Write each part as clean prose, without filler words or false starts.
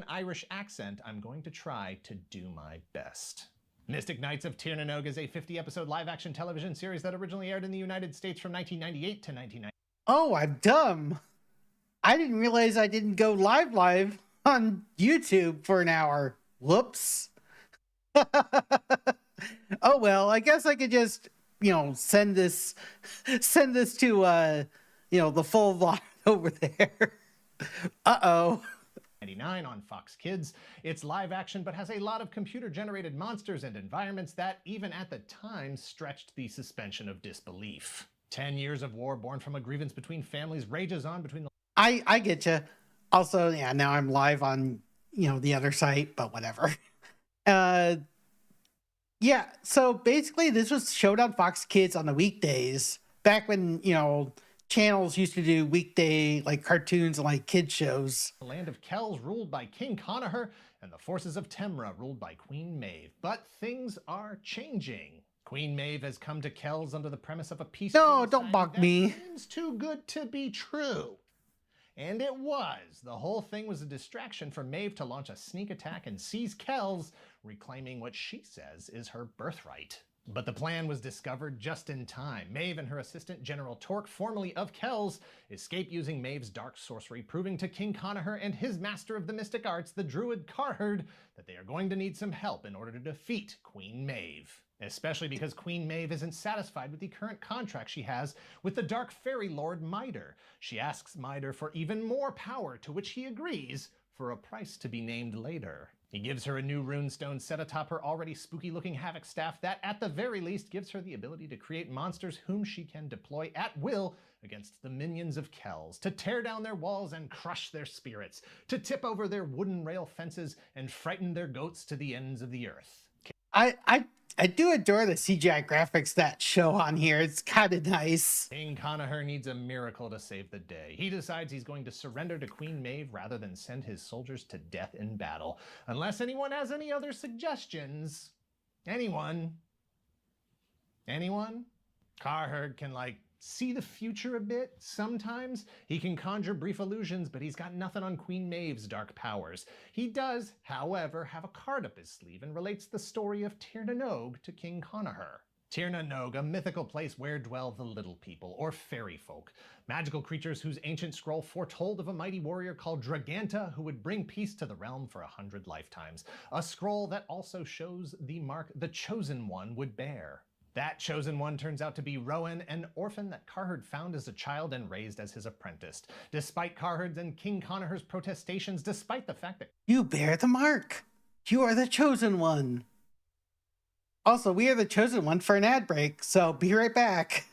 an Irish accent, I'm going to try to do my best. Mystic Knights of Tir na Nog is a 50-episode live-action television series that originally aired in the United States from 1998 to 1990. Oh, I'm dumb. I didn't realize I didn't go live on YouTube for an hour. Whoops. Oh well, I guess I could just, send this to the full vlog over there. Uh-oh. 99 on Fox Kids. It's live action but has a lot of computer-generated monsters and environments that, even at the time, stretched the suspension of disbelief. 10 years of war born from a grievance between families rages on between the... I get you. Also, yeah, now I'm live on, the other site, but whatever. Yeah, so basically this was showed on Fox Kids on the weekdays, back when, channels used to do weekday, cartoons and, kids shows. The land of Kells ruled by King Connacher, and the forces of Temra ruled by Queen Maeve. But things are changing. Queen Maeve has come to Kells under the premise of a peace treaty. No, don't mock me. Seems too good to be true. And it was. The whole thing was a distraction for Maeve to launch a sneak attack and seize Kells, reclaiming what she says is her birthright. But the plan was discovered just in time. Maeve and her assistant, General Torque, formerly of Kells, escape using Maeve's dark sorcery, proving to King Connacher and his master of the mystic arts, the druid Karherd, that they are going to need some help in order to defeat Queen Maeve. Especially because Queen Maeve isn't satisfied with the current contract she has with the Dark Fairy Lord Mitre. She asks Mitre for even more power, to which he agrees, for a price to be named later. He gives her a new runestone set atop her already spooky-looking Havoc staff that, at the very least, gives her the ability to create monsters whom she can deploy at will against the minions of Kells, to tear down their walls and crush their spirits, to tip over their wooden rail fences and frighten their goats to the ends of the earth. I do adore the CGI graphics that show on here. It's kind of nice. King Connacher needs a miracle to save the day. He decides he's going to surrender to Queen Maeve rather than send his soldiers to death in battle. Unless anyone has any other suggestions. Anyone? Anyone? Karherd can, see the future a bit sometimes. He can conjure brief illusions, but he's got nothing on Queen Maeve's dark powers. He does, however, have a card up his sleeve and relates the story of Tir na Nog to King Connacher. Tir na Nog, a mythical place where dwell the Little People, or fairy folk, magical creatures whose ancient scroll foretold of a mighty warrior called Draganta who would bring peace to the realm for 100 lifetimes. A scroll that also shows the mark the Chosen One would bear. That Chosen One turns out to be Rowan, an orphan that Karherd found as a child and raised as his apprentice. Despite Karherd's and King Connacher's protestations, despite the fact that you bear the mark. You are the Chosen One. Also, we are the Chosen One for an ad break, so be right back.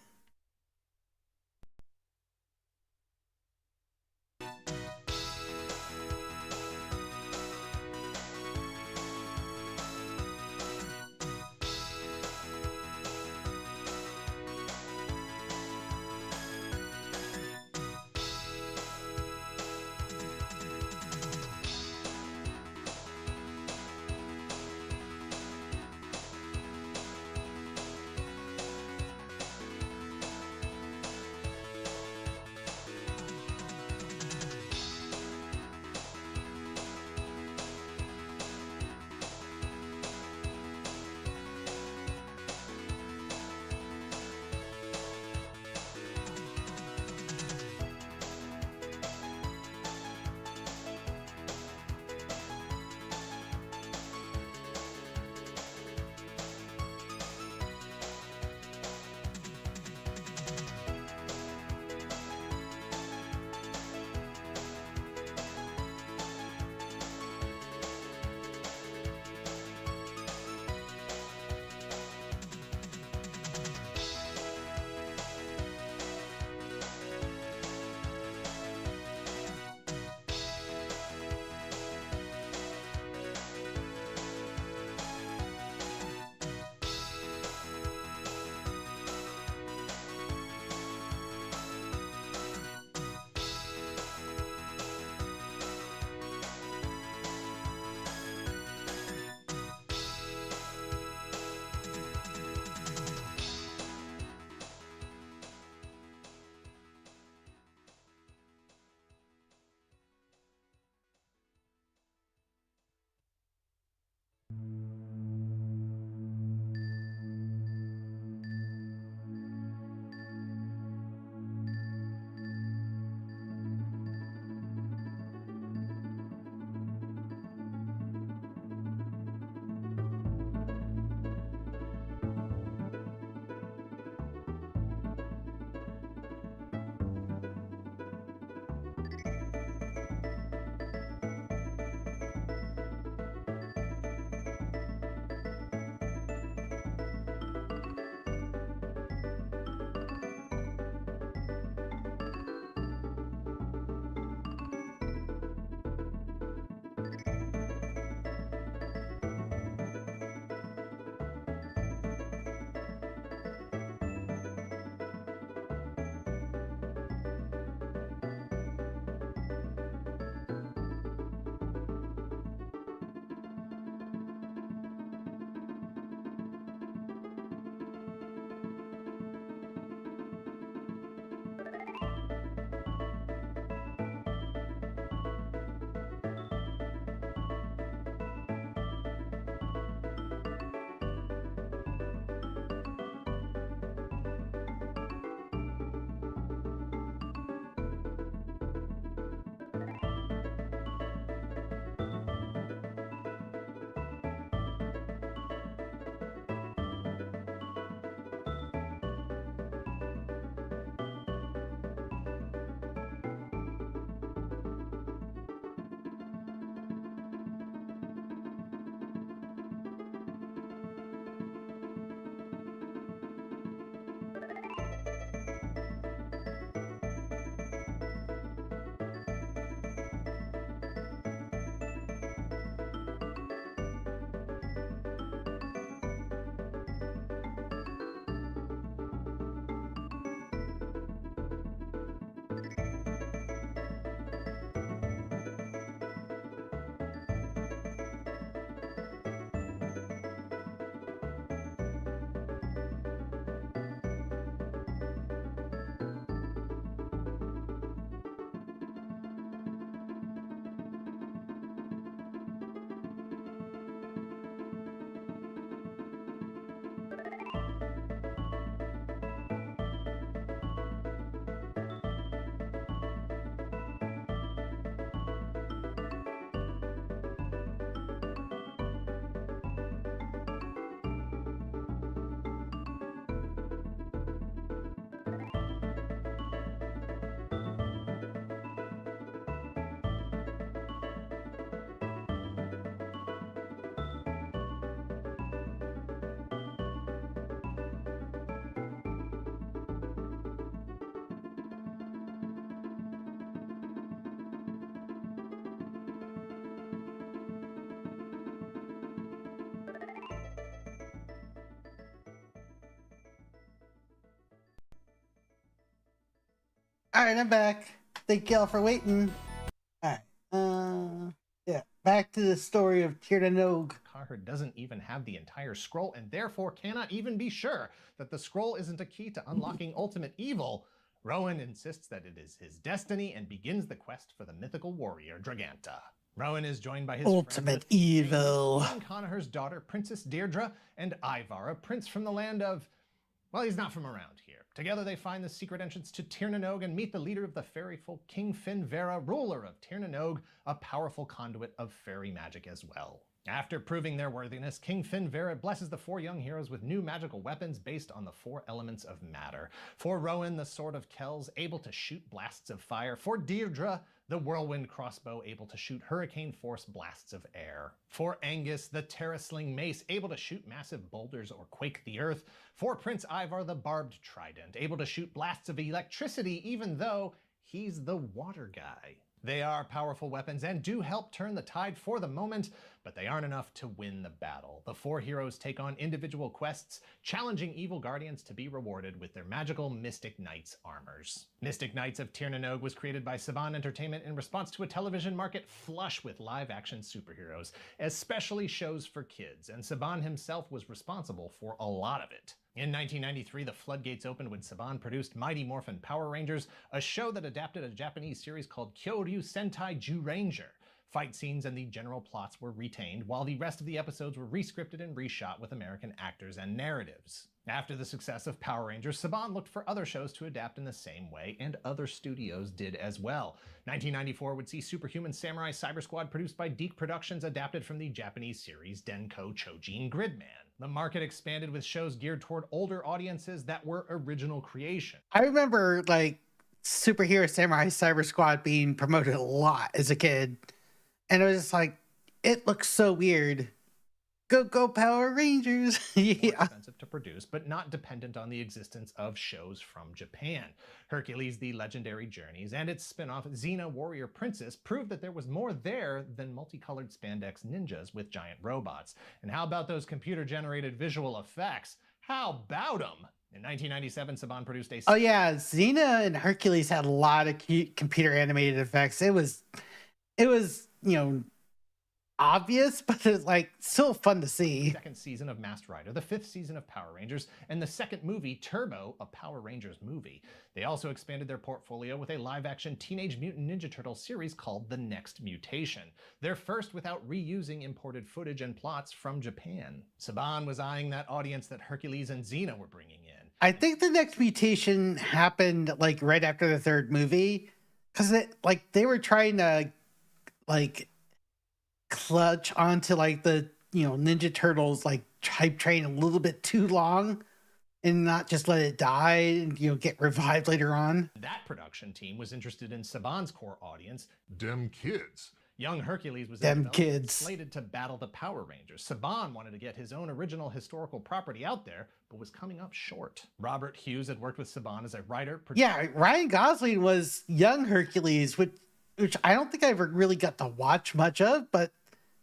All right, I'm back. Thank y'all for waiting. All right. Yeah, back to the story of Tir na Nog. Carter doesn't even have the entire scroll and therefore cannot even be sure that the scroll isn't a key to unlocking ultimate evil. Rowan insists that it is his destiny and begins the quest for the mythical warrior Draganta. Rowan is joined by his ultimate evil. King Conaher's daughter, Princess Deirdre, and Ivar, a prince from the land of... well, he's not from around here. Together they find the secret entrance to Tir na Nog and meet the leader of the fairy folk, King Finvera, ruler of Tir na Nog, a powerful conduit of fairy magic as well. After proving their worthiness, King Finvera blesses the 4 young heroes with new magical weapons based on the 4 elements of matter. For Rowan, the Sword of Kells, able to shoot blasts of fire. For Deirdre, the Whirlwind Crossbow, able to shoot hurricane force blasts of air. For Angus, the Terrasling Mace, able to shoot massive boulders or quake the earth. For Prince Ivar, the Barbed Trident, able to shoot blasts of electricity even though he's the water guy. They are powerful weapons and do help turn the tide for the moment, but they aren't enough to win the battle. The 4 heroes take on individual quests, challenging evil guardians to be rewarded with their magical Mystic Knights armors. Mystic Knights of Tir na Nog was created by Saban Entertainment in response to a television market flush with live-action superheroes, especially shows for kids, and Saban himself was responsible for a lot of it. In 1993, the floodgates opened when Saban produced Mighty Morphin Power Rangers, a show that adapted a Japanese series called Kyoryu Sentai Zyuranger. Fight scenes and the general plots were retained, while the rest of the episodes were rescripted and reshot with American actors and narratives. After the success of Power Rangers, Saban looked for other shows to adapt in the same way, and other studios did as well. 1994 would see Superhuman Samurai Cyber Squad, produced by DiC Productions, adapted from the Japanese series Denko Chojin Gridman. The market expanded with shows geared toward older audiences that were original creation. I remember like Superhero Samurai Cyber Squad being promoted a lot as a kid. And it was just like, it looks so weird. Go Power Rangers. Yeah. More expensive to produce, but not dependent on the existence of shows from Japan. Hercules: The Legendary Journeys and its spin-off Xena Warrior Princess proved that there was more there than multicolored spandex ninjas with giant robots. And how about those computer-generated visual effects? How about them? In 1997, Saban produced a... oh yeah, Xena and Hercules had a lot of cute computer animated effects. It was, you know, obvious, but it's like still fun to see. Second season of Masked Rider, the 5th season of Power Rangers, and the second movie, Turbo, a Power Rangers movie. They also expanded their portfolio with a live-action Teenage Mutant Ninja Turtle series called The Next Mutation, their first without reusing imported footage and plots from Japan. Saban was eyeing that audience that Hercules and Xena were bringing in. I think The Next Mutation happened like right after the 3rd movie, because they were trying to like clutch onto like the, you know, Ninja Turtles like hype train a little bit too long and not just let it die and, you know, get revived later on. That production team was interested in Saban's core audience, Dem kids. Young Hercules was Them kids slated to battle the Power Rangers. Saban wanted to get his own original historical property out there, but was coming up short. Robert Hughes had worked with Saban as a writer. Yeah, Ryan Gosling was young Hercules, which I don't think I ever really got to watch much of, but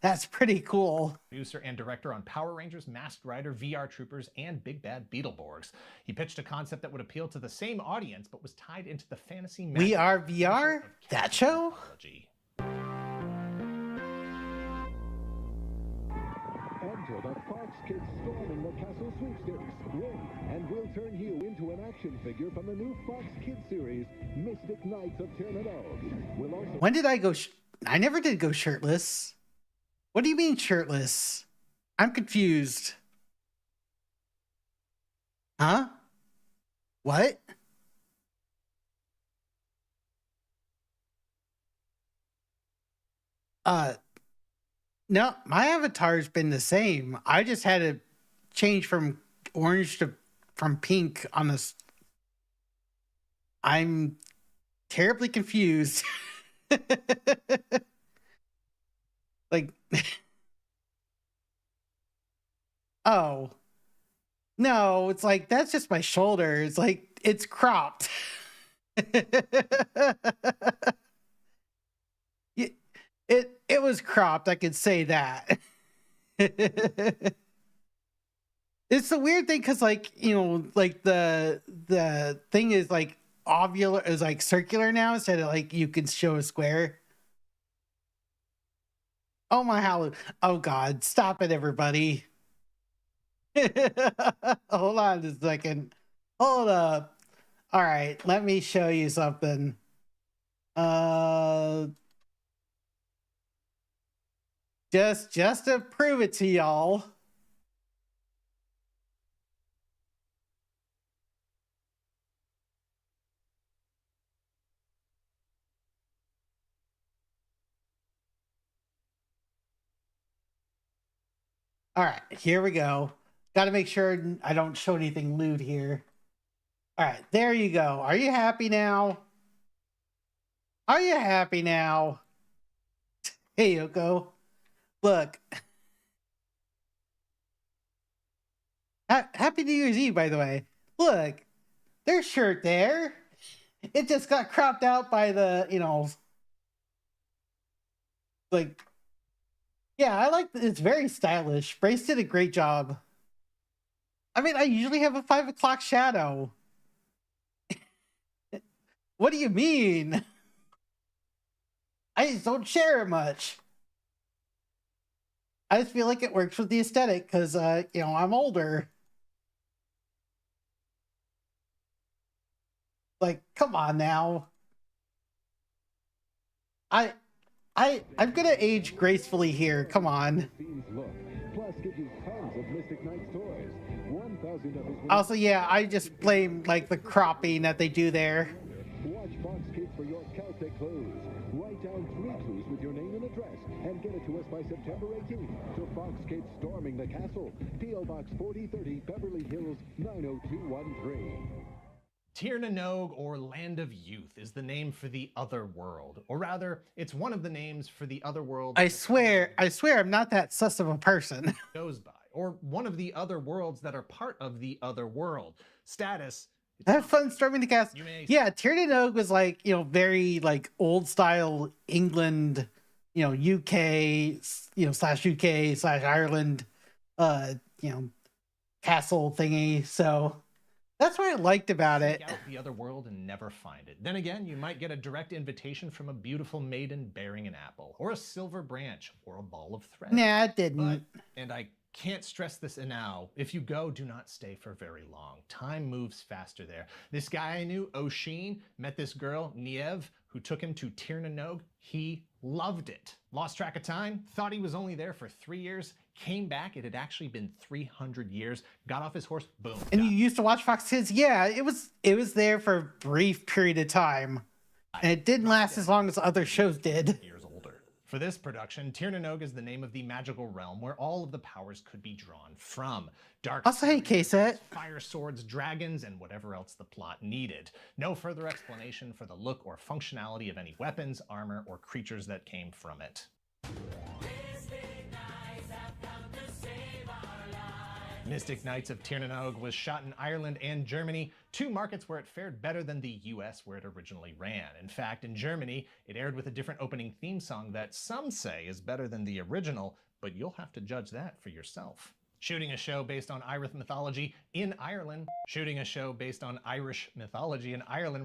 that's pretty cool. Producer and director on Power Rangers, Masked Rider, VR Troopers, and Big Bad Beetleborgs. He pitched a concept that would appeal to the same audience, but was tied into the fantasy magic. We Are VR? That show? Enter the Fox Kids storming the castle sweepstakes. Win, and we'll turn you into an action figure from the new Fox Kids series, Mystic Knights of Tir na Nog. We'll also... When did I go? I never did go shirtless. What do you mean shirtless? I'm confused. Huh? What? No, my avatar's been the same. I just had to change from orange from pink on this. I'm terribly confused. Like, oh, no, it's like, that's just my shoulder. It's like, it's cropped. It was cropped, I could say that. It's the weird thing, because like, you know, like the thing is like ovular, is like circular now instead of like you can show a square. Oh my hallelujah. Oh God, stop it, everybody. Hold on a second. Hold up. All right, let me show you something. Just to prove it to y'all. All right, here we go. Got to make sure I don't show anything lewd here. All right, there you go. Are you happy now? Are you happy now? Hey, Yoko. Look. Happy New Year's Eve, by the way. Look, there's shirt there. It just got cropped out by the, like, yeah, I like it's very stylish. Brace did a great job. I mean, I usually have a 5 o'clock shadow. What do you mean? I just don't share it much. I just feel like it works with the aesthetic because, I'm older. Like, come on now. I'm gonna age gracefully here. Come on. Plus, gives you tons of Mystic Knights toys. 1,000 of his. Also, yeah, I just blame like the cropping that they do there. Watch Fox Kids for your Caltech clues. Write down 3 clues with your name and address and get it to us by September 18th to Fox Kids Storming the Castle. P.O. Box 4030, Beverly Hills, 90213. Tir na Nog, or Land of Youth, is the name for the other world. Or rather, it's one of the names for the other world. I swear I'm not that sus of a person. Goes by. Or one of the other worlds that are part of the other world. Status. Have fun storming the castle. Yeah, Tir na Nog was like, very like old style England, UK, slash UK slash Ireland, castle thingy. So that's what I liked about it. Seek out the other world and never find it. Then again, you might get a direct invitation from a beautiful maiden bearing an apple, or a silver branch, or a ball of thread. Nah, it didn't. And I can't stress this enough. If you go, do not stay for very long. Time moves faster there. This guy I knew, O'Sheen, met this girl, Niev, who took him to Tir na Nog. He loved it. Lost track of time, thought he was only there for 3 years, came back, it had actually been 300 years, got off his horse, boom. And you used to watch Fox Kids? Yeah, it was there for a brief period of time. And it didn't last as long as other shows did. Years older. For this production, Tir na Nog is the name of the magical realm where all of the powers could be drawn from. Dark also, hey, K-Set. Fire swords, dragons, and whatever else the plot needed. No further explanation for the look or functionality of any weapons, armor, or creatures that came from it. Mystic Knights of Tir na Nog was shot in Ireland and Germany, 2 markets where it fared better than the US where it originally ran. In fact, in Germany, it aired with a different opening theme song that some say is better than the original, but you'll have to judge that for yourself. Shooting a show based on Irish mythology in Ireland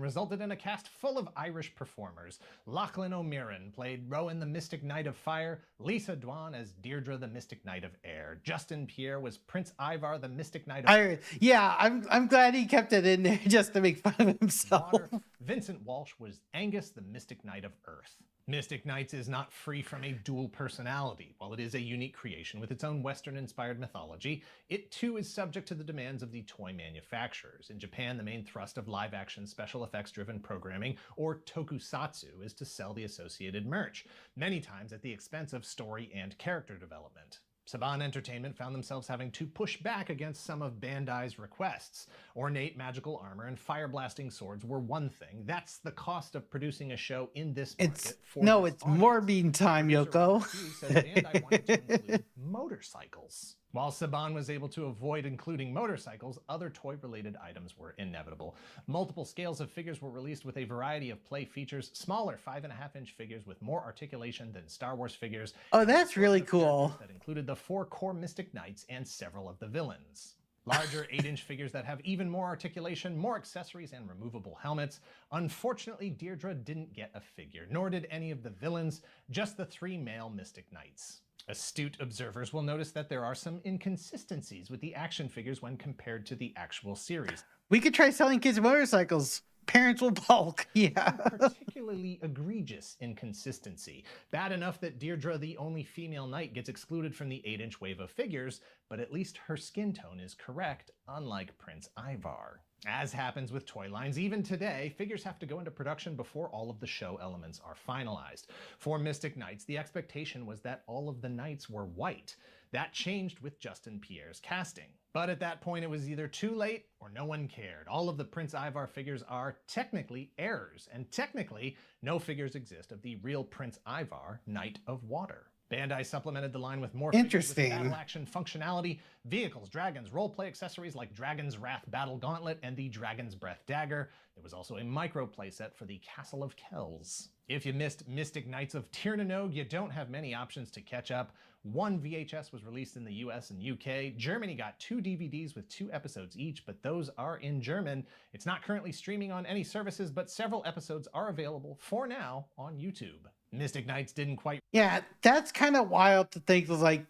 resulted in a cast full of Irish performers. Lachlan O'Mearan played Rowan the Mystic Knight of Fire, Lisa Dwan as Deirdre the Mystic Knight of Air, Justin Pierre was Prince Ivar the Mystic Knight of Yeah, I'm glad he kept it in there just to make fun of himself. Water. Vincent Walsh was Angus the Mystic Knight of Earth. Mystic Knights is not free from a dual personality. While it is a unique creation with its own Western-inspired mythology, it too is subject to the demands of the toy manufacturers. In Japan, the main thrust of live-action special effects-driven programming, or tokusatsu, is to sell the associated merch, many times at the expense of story and character development. Saban Entertainment found themselves having to push back against some of Bandai's requests. Ornate magical armor and fire-blasting swords were one thing. That's the cost of producing a show in this market. It's more bean time, Yoko. Said Bandai wanted to include motorcycles. While Saban was able to avoid including motorcycles, other toy-related items were inevitable. Multiple scales of figures were released with a variety of play features, smaller 5.5-inch figures with more articulation than Star Wars figures. Oh, that's really cool. That included the 4 core Mystic Knights and several of the villains. Larger 8-inch figures that have even more articulation, more accessories, and removable helmets. Unfortunately, Deirdre didn't get a figure, nor did any of the villains, just the 3 male Mystic Knights. Astute observers will notice that there are some inconsistencies with the action figures when compared to the actual series. We could try selling kids motorcycles. Parents will balk. Yeah. Particularly egregious inconsistency. Bad enough that Deirdre, the only female knight, gets excluded from the 8-inch wave of figures, but at least her skin tone is correct, unlike Prince Ivar. As happens with toy lines, even today, figures have to go into production before all of the show elements are finalized. For Mystic Knights, the expectation was that all of the knights were white. That changed with Justin Pierre's casting. But at that point, it was either too late or no one cared. All of the Prince Ivar figures are technically errors, and technically, no figures exist of the real Prince Ivar, Knight of Water. Bandai supplemented the line with more figures with battle action functionality, vehicles, dragons, roleplay accessories like Dragon's Wrath Battle Gauntlet and the Dragon's Breath Dagger. There was also a micro playset for the Castle of Kells. If you missed Mystic Knights of Tir na Nog, you don't have many options to catch up. 1 VHS was released in the US and UK. Germany got 2 DVDs with 2 episodes each, but those are in German. It's not currently streaming on any services, but several episodes are available for now on YouTube. Mystic Knights didn't quite... Yeah, that's kind of wild to think. Was like,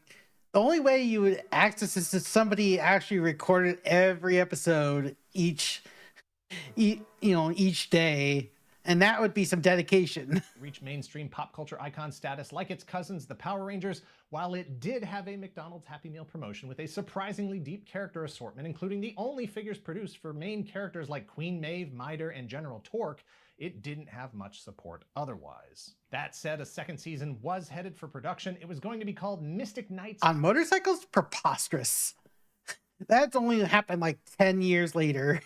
the only way you would access this is somebody actually recorded every episode each day. And that would be some dedication. Reach mainstream pop culture icon status like its cousins, the Power Rangers, while it did have a McDonald's Happy Meal promotion with a surprisingly deep character assortment, including the only figures produced for main characters like Queen Maeve, Mitre, and General Torque. It didn't have much support otherwise. That said, a second season was headed for production. It was going to be called Mystic Knights. On motorcycles? Preposterous. That's only happened like 10 years later.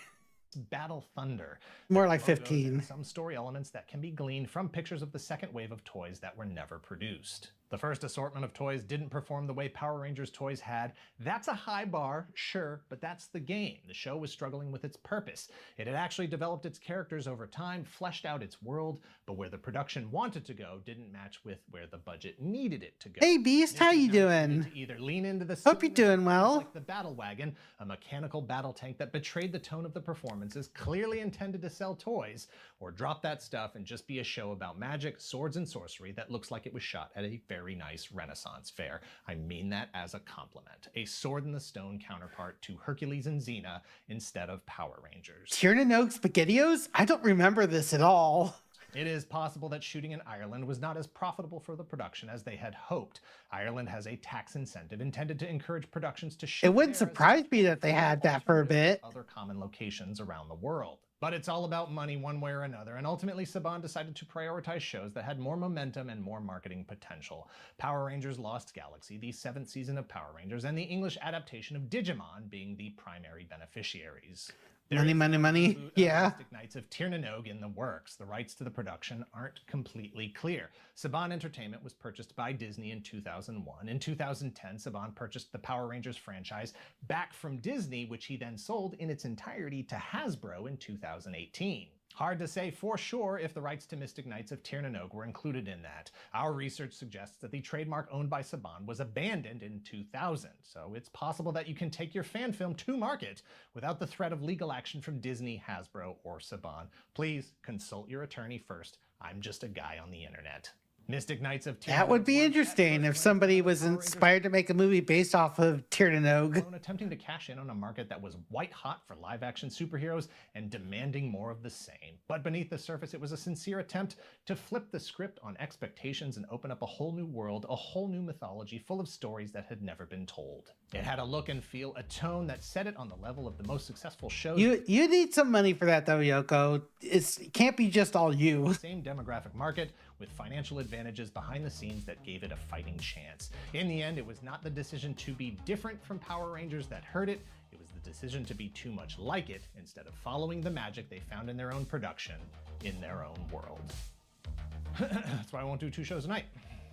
Battle Thunder. More like 15. Some story elements that can be gleaned from pictures of the second wave of toys that were never produced. The first assortment of toys didn't perform the way Power Rangers toys had. That's a high bar, sure, but that's the game. The show was struggling with its purpose. It had actually developed its characters over time, fleshed out its world, but where the production wanted to go didn't match with where the budget needed it to go. Hey Beast, how you doing? To either lean into the hope you're doing well. Like the Battle Wagon, a mechanical battle tank that betrayed the tone of the performances, clearly intended to sell toys, or drop that stuff and just be a show about magic, swords, and sorcery that looks like it was shot at a very nice Renaissance fair. I mean that as a compliment. A Sword in the Stone counterpart to Hercules and Xena instead of Power Rangers. Tir na Nog SpaghettiOs? I don't remember this at all. It is possible that shooting in Ireland was not as profitable for the production as they had hoped. Ireland has a tax incentive intended to encourage productions to shoot. It wouldn't surprise me that they had that for a bit. Other common locations around the world. But it's all about money one way or another, and ultimately Saban decided to prioritize shows that had more momentum and more marketing potential. Power Rangers Lost Galaxy, the 7th season of Power Rangers, and the English adaptation of Digimon being the primary beneficiaries. Money. Yeah. Mystic Knights of Tir na Nog in the works. The rights to the production aren't completely clear. Saban Entertainment was purchased by Disney in 2001. In 2010, Saban purchased the Power Rangers franchise back from Disney, which he then sold in its entirety to Hasbro in 2018. Hard to say for sure if the rights to Mystic Knights of Tir na Nog were included in that. Our research suggests that the trademark owned by Saban was abandoned in 2000, so it's possible that you can take your fan film to market without the threat of legal action from Disney, Hasbro, or Saban. Please consult your attorney first. I'm just a guy on the internet. Mystic Knights of Tir na Nog. That would be interesting if somebody was inspired to make a movie based off of Tir na Nog. Attempting to cash in on a market that was white hot for live action superheroes and demanding more of the same. But beneath the surface, it was a sincere attempt to flip the script on expectations and open up a whole new world, a whole new mythology full of stories that had never been told. It had a look and feel, a tone that set it on the level of the most successful shows. You need some money for that though, Yoko. It can't be just all you. Same demographic market with financial advantages behind the scenes that gave it a fighting chance. In the end, it was not the decision to be different from Power Rangers that hurt it. It was the decision to be too much like it instead of following the magic they found in their own production, in their own world. That's why I won't do 2 shows a night.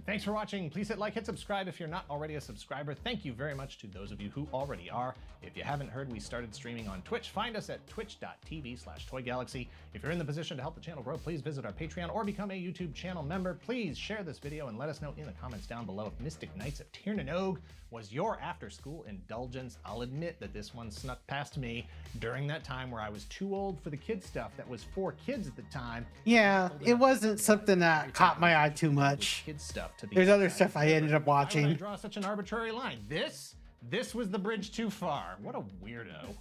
Thanks for watching. Please hit like, hit subscribe if you're not already a subscriber. Thank you very much to those of you who already are. If you haven't heard, we started streaming on Twitch. Find us at twitch.tv/ToyGalaxy. If you're in the position to help the channel grow, please visit our Patreon or become a YouTube channel member. Please share this video and let us know in the comments down below if Mystic Knights of Tir na Nog was your after-school indulgence. I'll admit that this one snuck past me during that time where I was too old for the kids stuff that was for kids at the time. Yeah, it wasn't something that caught my eye too much. Kids stuff to be There's other stuff I ended up Why would I watching. draw such an arbitrary line? This was the bridge too far. What a weirdo.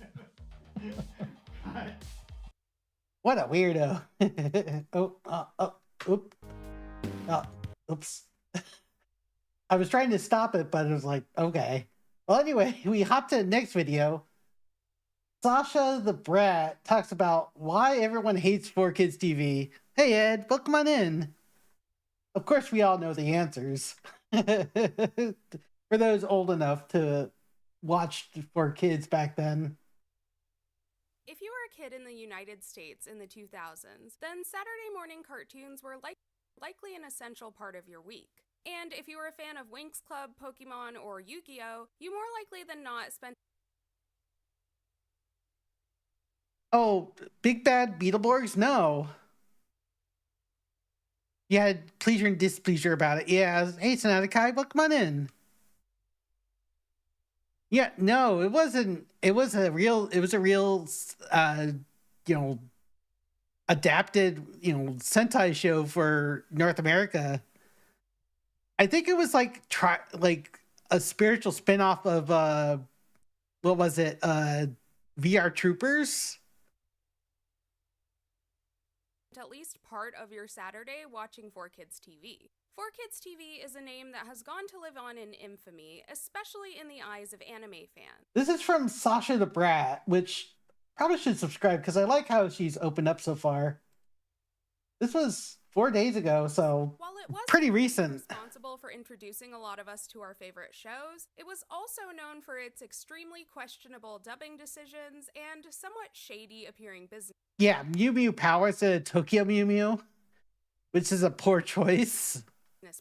What a weirdo. Oops. I was trying to stop it, but it was like, okay. Well, anyway, we hop to the next video. Sasha the Brat talks about why everyone hates 4Kids TV. Hey, Ed, welcome on in. Of course, we all know the answers. For those old enough to watch 4Kids back then. If you were a kid in the United States in the 2000s, then Saturday morning cartoons were likely an essential part of your week. And if you were a fan of Winx Club, Pokemon, or Yu-Gi-Oh!, you more likely than not spent... Oh, Big Bad Beetleborgs? No. You had pleasure and displeasure about it. Yeah. Hey, Sonatikai, welcome on in. Yeah, no, it wasn't. It was a real, adapted, Sentai show for North America. I think it was like a spiritual spinoff of, what was it? VR Troopers? at least part of your Saturday watching 4Kids TV. 4Kids TV is a name that has gone to live on in infamy, especially in the eyes of anime fans. This is from Sasha the Brat, which probably should subscribe because I like how she's opened up so far. This was 4 days ago, so While it was pretty recent. responsible for introducing a lot of us to our favorite shows, it was also known for its extremely questionable dubbing decisions and somewhat shady appearing business Yeah, Mew Mew Power instead of Tokyo Mew Mew, which is a poor choice.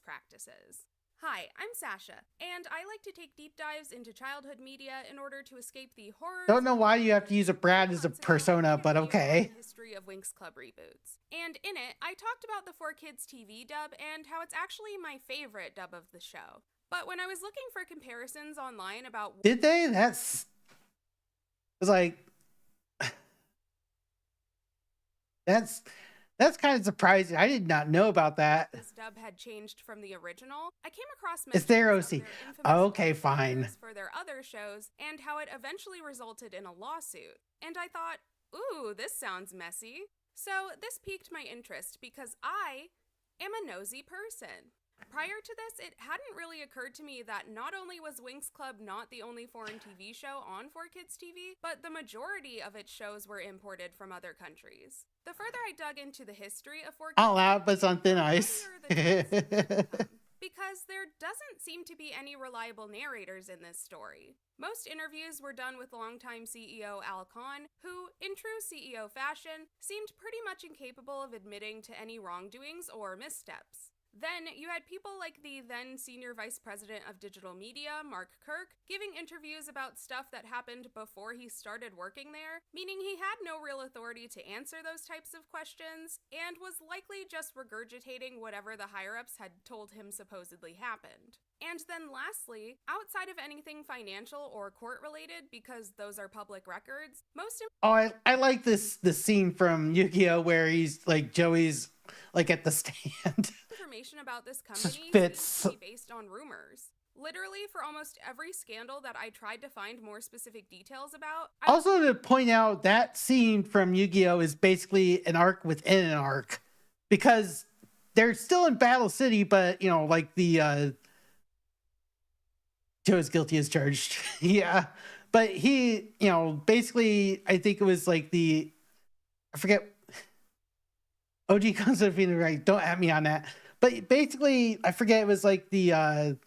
practices. Hi, I'm Sasha, and I like to take deep dives into childhood media in order to escape the horrors. Don't know why you have to use a Brad as a persona, but okay. History of Winx Club reboots. And in it, I talked about the 4Kids TV dub and how it's actually my favorite dub of the show. But when I was looking for comparisons online about Did they? It's like that's kind of surprising. I did not know about that. this dub had changed from the original, I came across It's their mentions of OC. their infamous Okay, voice fine. actors for their other shows and how it eventually resulted in a lawsuit. And I thought, ooh, this sounds messy. So this piqued my interest because I am a nosy person. Prior to this, it hadn't really occurred to me that not only was Winx Club not the only foreign TV show on 4Kids TV, but the majority of its shows were imported from other countries. The further I dug into the history of 4Kids All out, but it's TV, on thin the ice. funnier the tales become, because there doesn't seem to be any reliable narrators in this story. Most interviews were done with longtime CEO Al Khan, who, in true CEO fashion, seemed pretty much incapable of admitting to any wrongdoings or missteps. Then you had people like the then Senior Vice President of Digital Media, Mark Kirk, giving interviews about stuff that happened before he started working there, meaning he had no real authority to answer those types of questions, and was likely just regurgitating whatever the higher-ups had told him supposedly happened. And then lastly, outside of anything financial or court-related, because those are public records, most Oh, I like the scene from Yu-Gi-Oh where he's like Joey's like at the stand. information about this company Fits. seems to be based on rumors. Literally, for almost every scandal that I tried to find more specific details about, Also to point out that scene from Yu-Gi-Oh is basically an arc within an arc because they're still in Battle City, but like the Joe is guilty as charged. Yeah. But he, basically I think it was like I forget OG Constantine, right? Don't at me on that. But basically, I forget, it was like the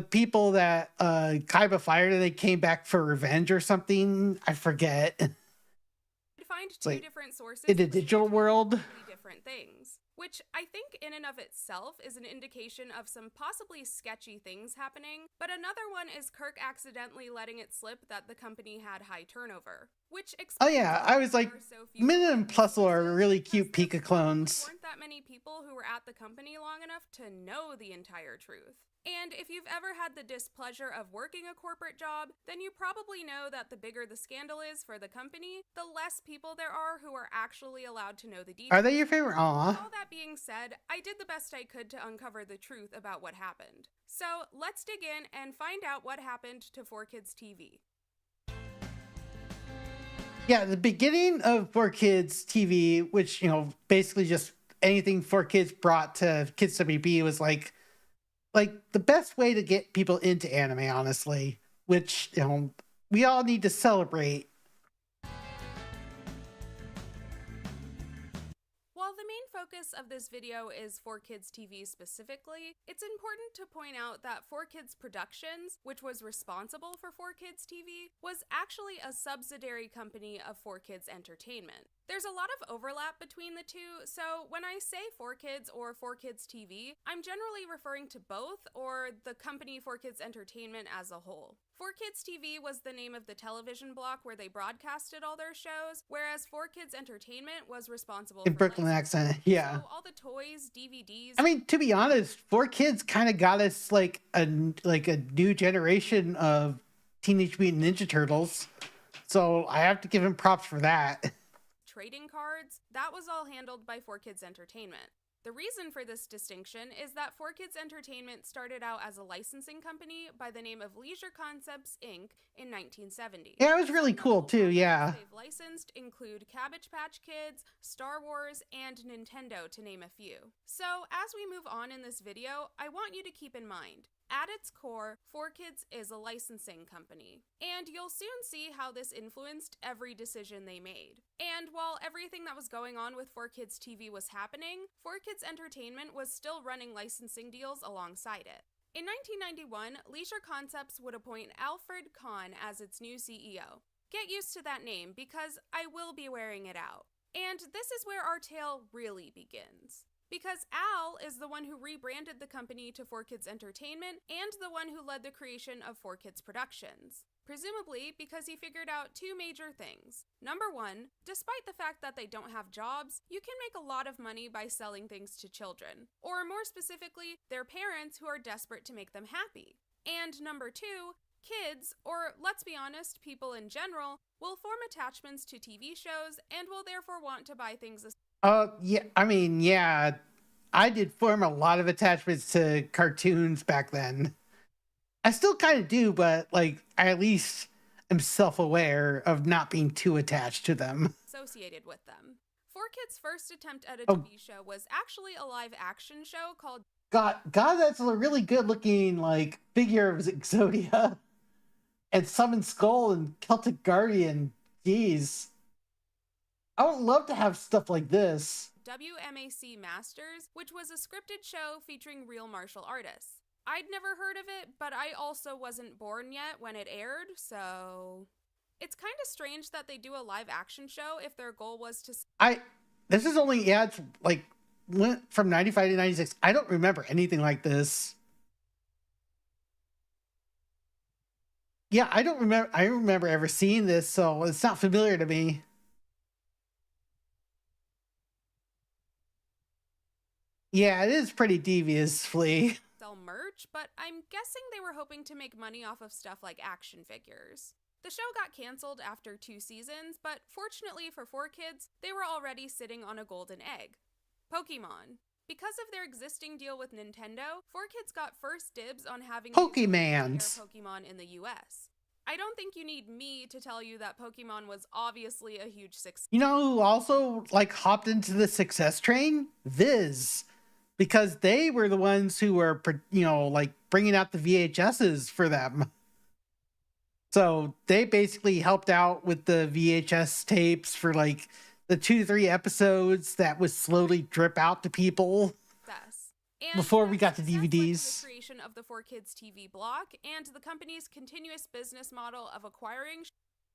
people that Kaiba fired and they came back for revenge or something. I forget. I'd find two like, different sources in the which digital told world. completely different things. which I think in and of itself is an indication of some possibly sketchy things happening, but another one is Kirk accidentally letting it slip that the company had high turnover, which Oh explains yeah, why I was like, there are so few Minna and employees, Plusle are really cute because there Pika probably clones. weren't that many people who were at the company long enough to know the entire truth. And if you've ever had the displeasure of working a corporate job, then you probably know that the bigger the scandal is for the company, the less people there are who are actually allowed to know the details. Are they your favorite? Aw. All that being said, I did the best I could to uncover the truth about what happened. So let's dig in and find out what happened to 4Kids TV. Yeah, the beginning of 4Kids TV, which, basically just anything 4Kids brought to Kids WB was like the best way to get people into anime, honestly, which, we all need to celebrate. While the main focus of this video is 4Kids TV specifically, it's important to point out that 4Kids Productions, which was responsible for 4Kids TV, was actually a subsidiary company of 4Kids Entertainment. There's a lot of overlap between the two, so when I say 4Kids or 4Kids TV, I'm generally referring to both or the company 4Kids Entertainment as a whole. 4Kids TV was the name of the television block where they broadcasted all their shows, whereas 4Kids Entertainment was responsible In for Brooklyn licensing. accent, yeah. So all the toys, DVDs. I mean, to be honest, 4Kids kind of got us like a new generation of Teenage Mutant Ninja Turtles, so I have to give him props for that. Trading cards, that was all handled by 4Kids Entertainment. The reason for this distinction is that 4Kids Entertainment started out as a licensing company by the name of Leisure Concepts Inc. in 1970. Yeah, it was really cool too, yeah. They've licensed include Cabbage Patch Kids, Star Wars, and Nintendo, to name a few. So as we move on in this video, I want you to keep in mind, at its core, 4Kids is a licensing company, and you'll soon see how this influenced every decision they made. And while everything that was going on with 4Kids TV was happening, 4Kids Entertainment was still running licensing deals alongside it. In 1991, Leisure Concepts would appoint Alfred Kahn as its new CEO. Get used to that name because I will be wearing it out. And this is where our tale really begins. Because Al is the one who rebranded the company to 4Kids Entertainment and the one who led the creation of 4Kids Productions. Presumably because he figured out two major things. Number one, despite the fact that they don't have jobs, you can make a lot of money by selling things to children. Or more specifically, their parents who are desperate to make them happy. And number two, kids, or let's be honest, people in general, will form attachments to TV shows and will therefore want to buy things. Yeah, I mean, yeah, I did form a lot of attachments to cartoons back then. I still kind of do, but I at least am self-aware of not being too attached to them. Associated with them. 4Kids' first attempt at a TV show was actually a live-action show called God, that's a really good-looking figure of Exodia and Summon Skull and Celtic Guardian. Jeez. I would love to have stuff like this. WMAC Masters, which was a scripted show featuring real martial artists. I'd never heard of it, but I also wasn't born yet when it aired, so it's kind of strange that they do a live action show if their goal was to... This is only, it's went from 95 to 96. I don't remember anything like this. Yeah, I remember ever seeing this, so it's not familiar to me. Yeah, it is pretty devious, Flea. Sell merch, but I'm guessing they were hoping to make money off of stuff like action figures. The show got canceled after 2 seasons, but fortunately for 4Kids, they were already sitting on a golden egg. Pokemon. Because of their existing deal with Nintendo, 4Kids got first dibs on having Pokemans. Pokemon in the US. I don't think you need me to tell you that Pokemon was obviously a huge success. You know who also hopped into the success train? Viz. Because they were the ones who were, bringing out the VHSs for them. So they basically helped out with the VHS tapes for the 2 to 3 episodes that would slowly drip out to people. And before we got to The DVDs. creation of the 4Kids TV block and the company's continuous business model of acquiring.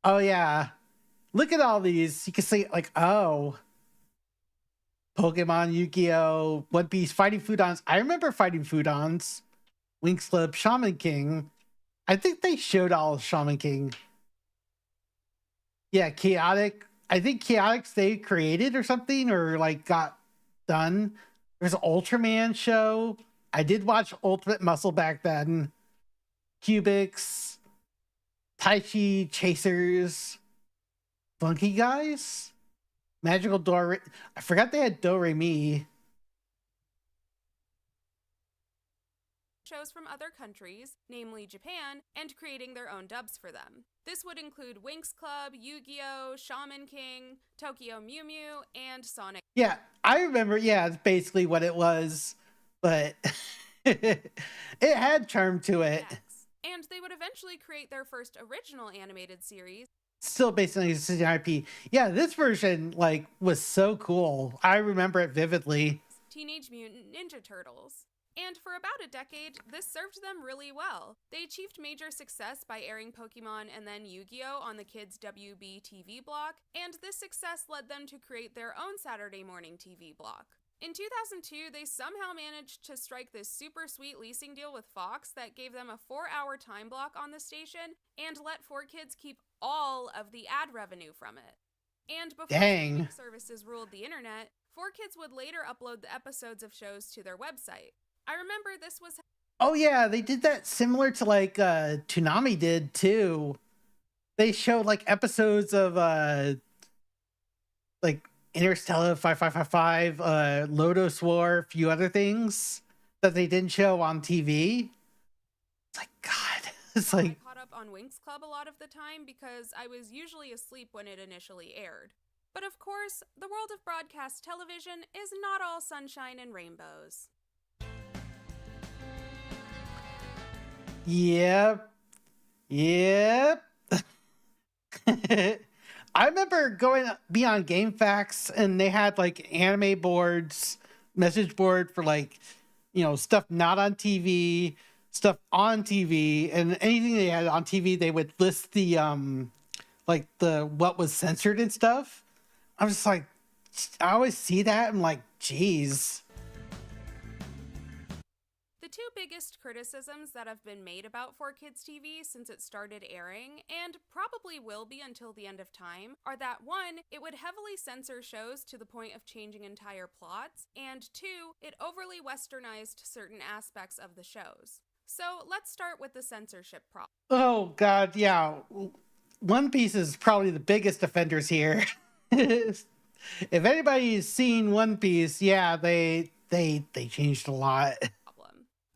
Oh yeah, look at all these. You can see oh. Pokemon, Yu-Gi-Oh, One Piece, Fighting Foodons. I remember Fighting Foodons, Winx Club, Shaman King. I think they showed all of Shaman King. Yeah, Chaotic. I think Chaotic they created or something, or like got done. There's an Ultraman show. I did watch Ultimate Muscle back then. Cubics, Taichi Chasers, Funky Guys, Magical Do. I forgot they had Do Re Mi. Shows from other countries, namely Japan, and creating their own dubs for them. This would include Winx Club, Yu-Gi-Oh, Shaman King, Tokyo Mew Mew, and Sonic. Yeah, I remember. Yeah, it's basically what it was, but it had charm to it. And they would eventually create their first original animated series, still based on existing IP. Yeah, this version like was so cool. I remember it vividly. Teenage Mutant Ninja Turtles. And for about a decade, this served them really well. They achieved major success by airing Pokemon and then Yu-Gi-Oh! On the kids' WB TV block, and this success led them to create their own Saturday morning TV block. In 2002, they somehow managed to strike this super sweet leasing deal with Fox that gave them a 4-hour time block on the station and let 4Kids keep all of the ad revenue from it. And before streaming services ruled the internet, 4Kids would later upload the episodes of shows to their website. I remember this was... Oh yeah, they did that similar to like Toonami did too. They showed like episodes of like Interstellar 5555, Lotus War, a few other things that they didn't show on TV. It's like, God, it's like... I caught up on Winx Club a lot of the time because I was usually asleep when it initially aired. But of course, the world of broadcast television is not all sunshine and rainbows. Yep. I remember going beyond GameFAQs and they had like anime boards, message board for like, you know, stuff not on TV, stuff on TV, and anything they had on TV, they would list the like the what was censored and stuff. I was just like, I always see that. I'm like, geez. The two biggest criticisms that have been made about 4Kids TV since it started airing, and probably will be until the end of time, are that 1, it would heavily censor shows to the point of changing entire plots, and 2, it overly westernized certain aspects of the shows. So let's start with the censorship problem. Oh God, yeah. One Piece is probably the biggest offenders here. If anybody's seen One Piece, yeah, they changed a lot.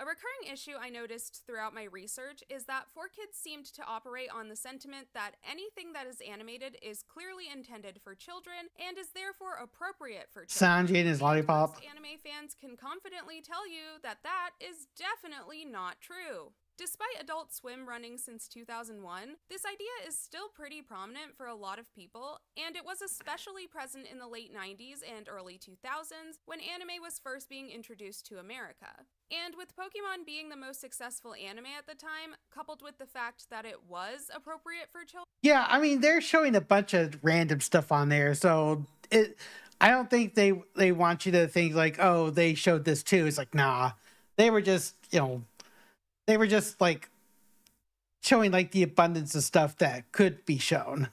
A recurring issue I noticed throughout my research is that 4Kids seemed to operate on the sentiment that anything that is animated is clearly intended for children and is therefore appropriate for children. Sanjay and his lollipop. Most anime fans can confidently tell you that that is definitely not true. Despite Adult Swim running since 2001, this idea is still pretty prominent for a lot of people, and it was especially present in the late 90s and early 2000s when anime was first being introduced to America. And with Pokemon being the most successful anime at the time, coupled with the fact that it was appropriate for children... Yeah, I mean, they're showing a bunch of random stuff on there, so I don't think they want you to think like, oh, they showed this too. It's like, nah, they were just, you know, they were just like showing like the abundance of stuff that could be shown.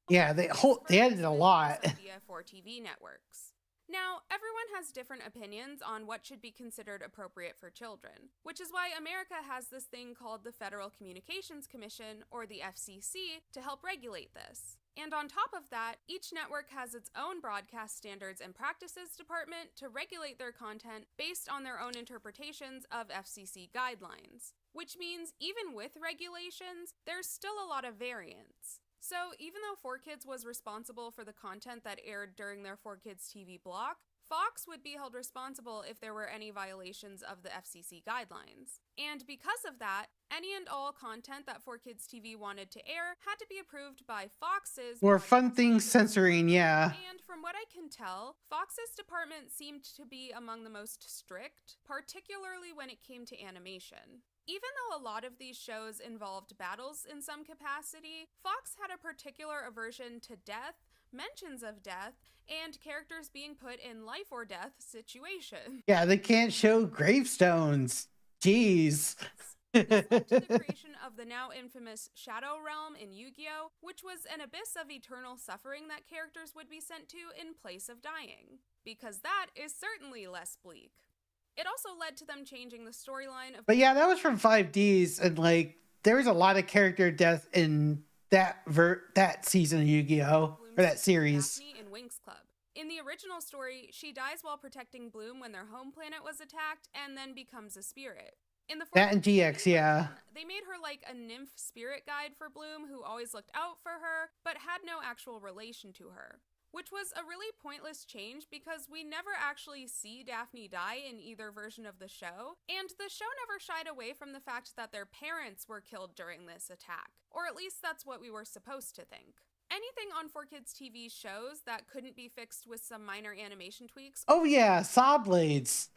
Yeah, they added a lot. For TV networks. Now, everyone has different opinions on what should be considered appropriate for children, which is why America has this thing called the Federal Communications Commission, or the FCC, to help regulate this. And on top of that, each network has its own broadcast standards and practices department to regulate their content based on their own interpretations of FCC guidelines. Which means even with regulations, there's still a lot of variance. So even though 4Kids was responsible for the content that aired during their 4Kids TV block, Fox would be held responsible if there were any violations of the FCC guidelines. And because of that, any and all content that 4Kids TV wanted to air had to be approved by Fox's Or fun things censoring, yeah. And from what I can tell, Fox's department seemed to be among the most strict, particularly when it came to animation. Even though a lot of these shows involved battles in some capacity, Fox had a particular aversion to death, mentions of death, and characters being put in life or death situations. Yeah, they can't show gravestones. Jeez. This led to the creation of the now infamous Shadow Realm in Yu-Gi-Oh!, which was an abyss of eternal suffering that characters would be sent to in place of dying, because that is certainly less bleak. It also led to them changing the storyline of... But yeah, that was from 5Ds, and like, there was a lot of character death in that season of Yu-Gi-Oh! Or that series. Daphne in Winx Club. In the original story, she dies while protecting Bloom when their home planet was attacked, and then becomes a spirit. In the That and GX, yeah. They made her like a nymph spirit guide for Bloom who always looked out for her, but had no actual relation to her. Which was a really pointless change because we never actually see Daphne die in either version of the show, and the show never shied away from the fact that their parents were killed during this attack. Or at least that's what we were supposed to think. Anything on 4Kids TV shows that couldn't be fixed with some minor animation tweaks. Oh yeah, Saw Blades.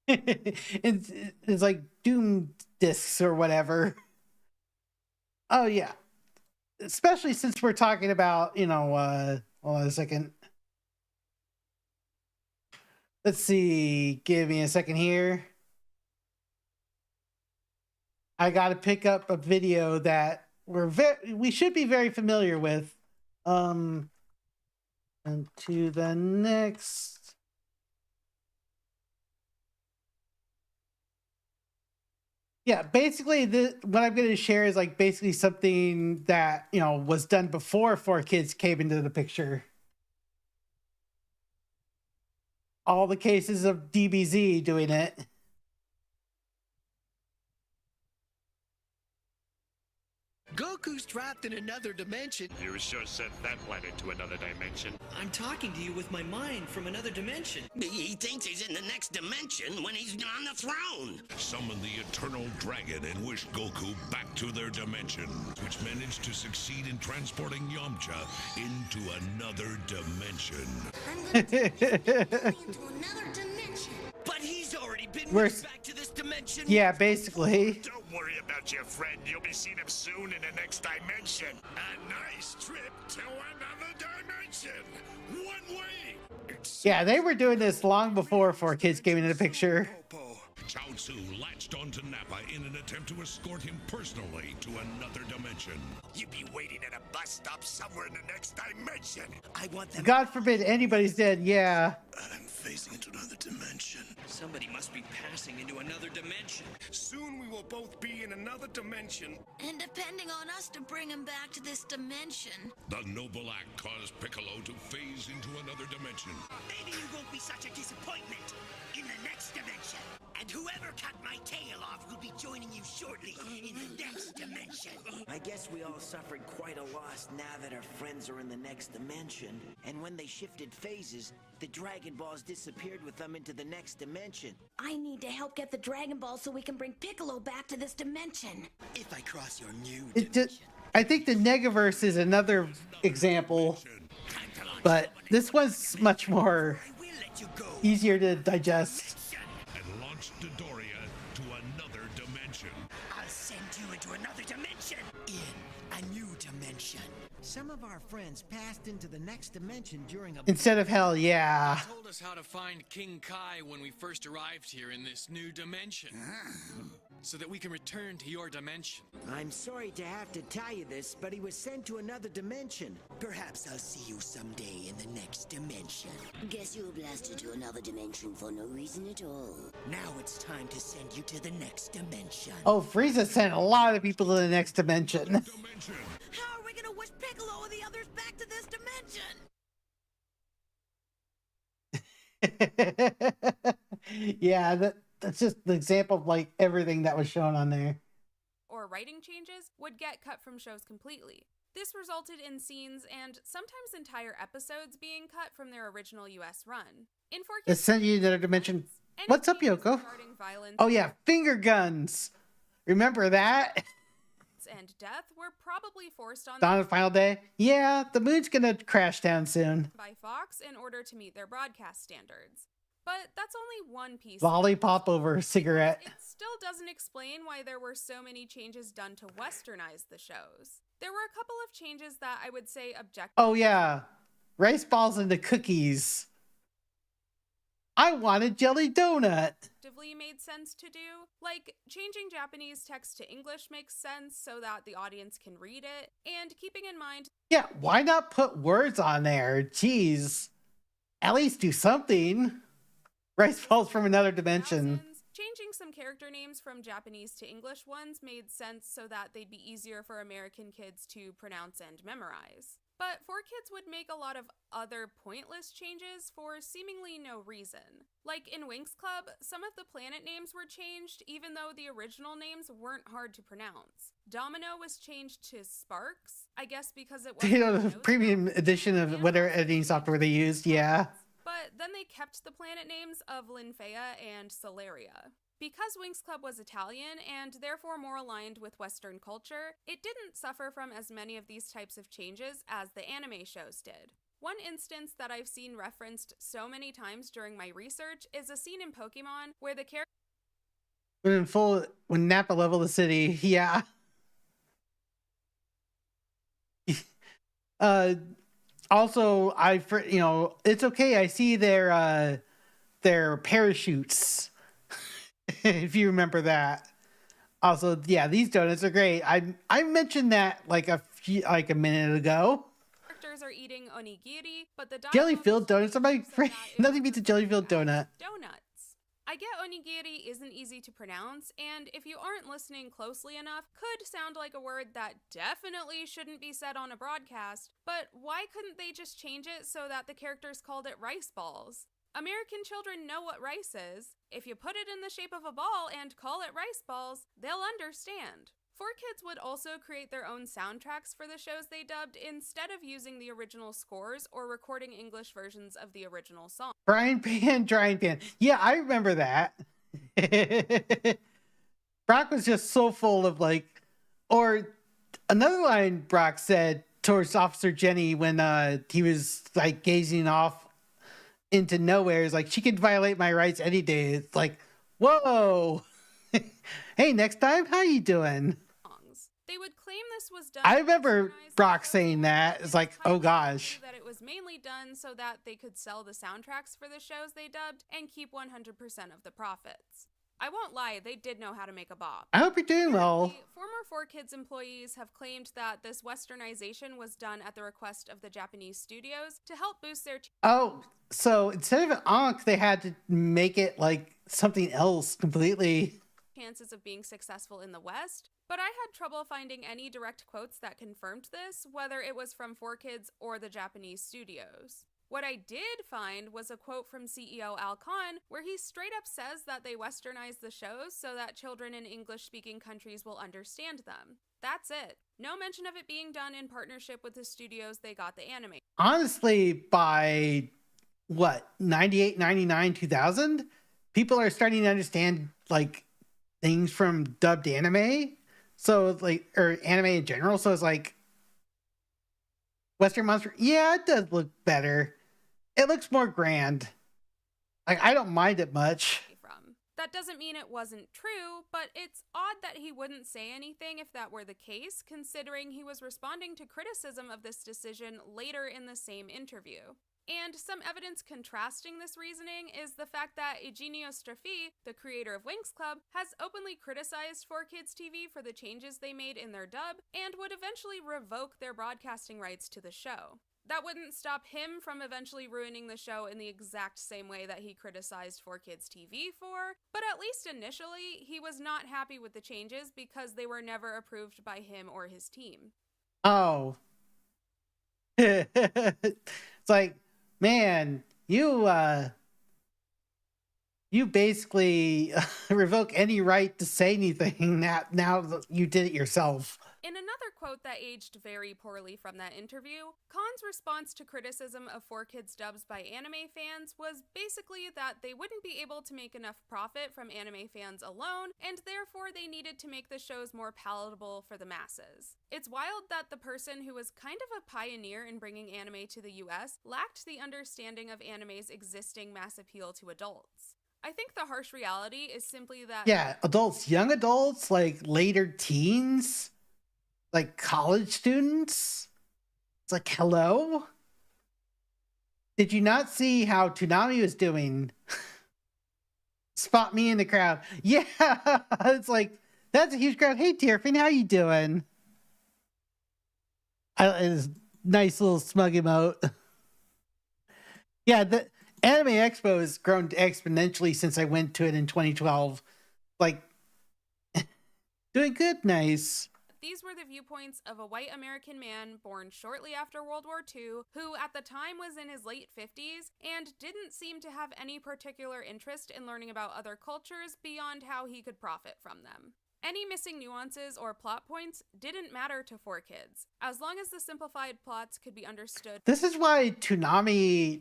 it's like Doom discs or whatever. Oh yeah. Especially since we're talking about, hold on a second. Let's see. Give me a second here. I got to pick up a video that we should be very familiar with. And to the next. Yeah, basically what I'm going to share is like basically something that, was done before 4Kids came into the picture. All the cases of DBZ doing it. Goku's trapped in another dimension. You sure sent that planet to another dimension. I'm talking to you with my mind from another dimension. He thinks he's in the next dimension when he's on the throne. Summon the Eternal Dragon and wish Goku back to their dimension, which managed to succeed in transporting Yamcha into another dimension. I'm gonna take this into another dimension. But he's already been moved back to this dimension. Yeah, basically. Don't worry about your friend. You'll be seeing him soon in the next dimension. A nice trip to another dimension. One way. Yeah, they were doing this long before 4Kids came into the picture. Chaozu latched onto Nappa in an attempt to escort him personally to another dimension. You'd be waiting at a bus stop somewhere in the next dimension. I want them. God forbid anybody's dead, yeah. I'm facing into another dimension. Somebody must be passing into another dimension. Soon we will both be in another dimension. And depending on us to bring him back to this dimension. The noble act caused Piccolo to phase into another dimension. Maybe you won't be such a disappointment in the next dimension. And whoever cut my tail off will be joining you shortly in the next dimension. I guess we all suffered quite a loss now that our friends are in the next dimension. And when they shifted phases, the Dragon Balls disappeared with them into the next dimension. I need to help get the Dragon Ball so we can bring Piccolo back to this dimension. If I cross your new dimension. I think the Negaverse is another example, but this one's much more easier to digest. And launched Dodoria to another dimension. I'll send you into another dimension. In a new dimension. Some of our friends passed into the next dimension during a... Instead of hell, yeah. They told us how to find King Kai when we first arrived here in this new dimension. So that we can return to your dimension. I'm sorry to have to tell you this, but he was sent to another dimension. Perhaps I'll see you someday in the next dimension. Guess you were blasted to another dimension for no reason at all. Now it's time to send you to the next dimension. Oh, Frieza sent a lot of people to the next dimension. How are we gonna wish Piccolo and the others back to this dimension? Yeah, that's just the example of like everything that was shown on there. Or writing changes would get cut from shows completely. This resulted in scenes and sometimes entire episodes being cut from their original US run. In 4 Let's send you another dimension. What's up, Yoko? Oh yeah, finger guns. Remember that? And death were probably forced on the final day. Yeah, the moon's gonna crash down soon. By Fox in order to meet their broadcast standards. But that's only one piece. Lollipop over a cigarette. It still doesn't explain why there were so many changes done to westernize the shows. There were a couple of changes that I would say objectively. Oh yeah, rice balls into cookies. I want a jelly donut. Made sense to do. Like, changing Japanese text to English makes sense so that the audience can read it, and keeping in mind... Yeah, why not put words on there? Jeez. At least do something. Rice balls from another dimension. Changing some character names from Japanese to English ones made sense so that they'd be easier for American kids to pronounce and memorize. But 4Kids would make a lot of other pointless changes for seemingly no reason. Like in Winx Club, some of the planet names were changed even though the original names weren't hard to pronounce. Domino was changed to Sparks, I guess because it was the premium edition of whatever editing software they used, yeah. But then they kept the planet names of Linfea and Solaria. Because Winx Club was Italian and therefore more aligned with Western culture, it didn't suffer from as many of these types of changes as the anime shows did. One instance that I've seen referenced so many times during my research is a scene in Pokemon where the character... When Nappa leveled the city, yeah. Also, it's okay. I see their parachutes. If you remember that. Also, yeah, these donuts are great. I mentioned that like a minute ago. Characters are eating onigiri, but the jelly-filled donuts are my favorite. Nothing beats a jelly-filled donut. Donuts. I get onigiri isn't easy to pronounce, and if you aren't listening closely enough, could sound like a word that definitely shouldn't be said on a broadcast, but why couldn't they just change it so that the characters called it rice balls? American children know what rice is. If you put it in the shape of a ball and call it rice balls, they'll understand. 4Kids would also create their own soundtracks for the shows they dubbed instead of using the original scores or recording English versions of the original song. Drying pan. Yeah, I remember that. Brock was just so full of or another line Brock said towards Officer Jenny when he was gazing off into nowhere is she could violate my rights any day. It's whoa. Hey, next time, how you doing? They would claim this was done. I remember Brock saying that. It's oh gosh. That it was mainly done so that they could sell the soundtracks for the shows they dubbed and keep 100% of the profits. I won't lie, they did know how to make a bop. I hope you're doing well. Former 4Kids employees have claimed that this westernization was done at the request of the Japanese studios to help boost their... Oh, so instead of an Ankh, they had to make it something else completely. Chances of being successful in the West, but I had trouble finding any direct quotes that confirmed this, whether it was from 4Kids or the Japanese studios. What I did find was a quote from CEO Al Khan, where he straight up says that they westernize the shows so that children in English-speaking countries will understand them. That's it. No mention of it being done in partnership with the studios they got the anime. Honestly, by 98, 99, 2000, people are starting to understand things from dubbed anime. So or anime in general. So it's Western Monster. Yeah, it does look better. It looks more grand. I don't mind it much. That doesn't mean it wasn't true, but it's odd that he wouldn't say anything if that were the case, considering he was responding to criticism of this decision later in the same interview. And some evidence contrasting this reasoning is the fact that Eugenio Straffi, the creator of Winx Club, has openly criticized 4Kids TV for the changes they made in their dub and would eventually revoke their broadcasting rights to the show. That wouldn't stop him from eventually ruining the show in the exact same way that he criticized 4Kids TV for, but at least initially, he was not happy with the changes because they were never approved by him or his team. Oh. It's man, you basically revoke any right to say anything now that you did it yourself. In another quote that aged very poorly from that interview, Khan's response to criticism of 4Kids dubs by anime fans was basically that they wouldn't be able to make enough profit from anime fans alone, and therefore they needed to make the shows more palatable for the masses. It's wild that the person who was kind of a pioneer in bringing anime to the US lacked the understanding of anime's existing mass appeal to adults. I think the harsh reality is simply that— Yeah, adults, young adults, like later teens, like college students. It's like, hello? Did you not see how Toonami was doing? Spot me in the crowd. Yeah, it's like, that's a huge crowd. Hey, Tierfin, how you doing? It's nice little smug emote. Yeah, the Anime Expo has grown exponentially since I went to it in 2012. Like, doing good, nice. These were the viewpoints of a white American man born shortly after World War II, who at the time was in his late 50s and didn't seem to have any particular interest in learning about other cultures beyond how he could profit from them. Any missing nuances or plot points didn't matter to 4Kids, as long as the simplified plots could be understood. This is why Toonami's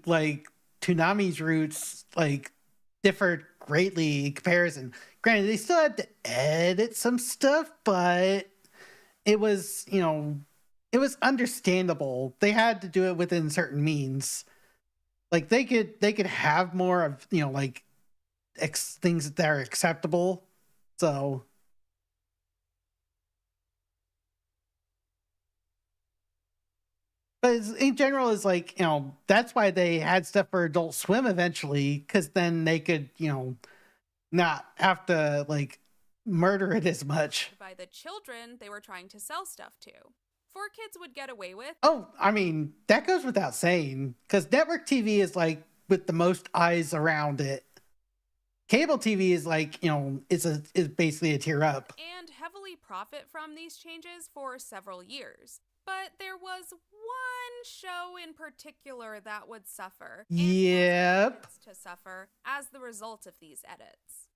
roots, like, differed greatly in comparison. Granted, they still had to edit some stuff, but it was, you know, it was understandable. They had to do it within certain means. Like, they could have more of, you know, like, things that are acceptable. So, but in general, it's like, you know, that's why they had stuff for Adult Swim eventually, because then they could, you know, not have to, like, murder it as much. By the children they were trying to sell stuff to. 4Kids would get away with— Oh, I mean, that goes without saying, because network TV is, like, with the most eyes around it. Cable TV is, like, you know, is basically a tier up. And heavily profit from these changes for several years. But there was one show in particular that would suffer. Yep. To suffer as the result of these edits.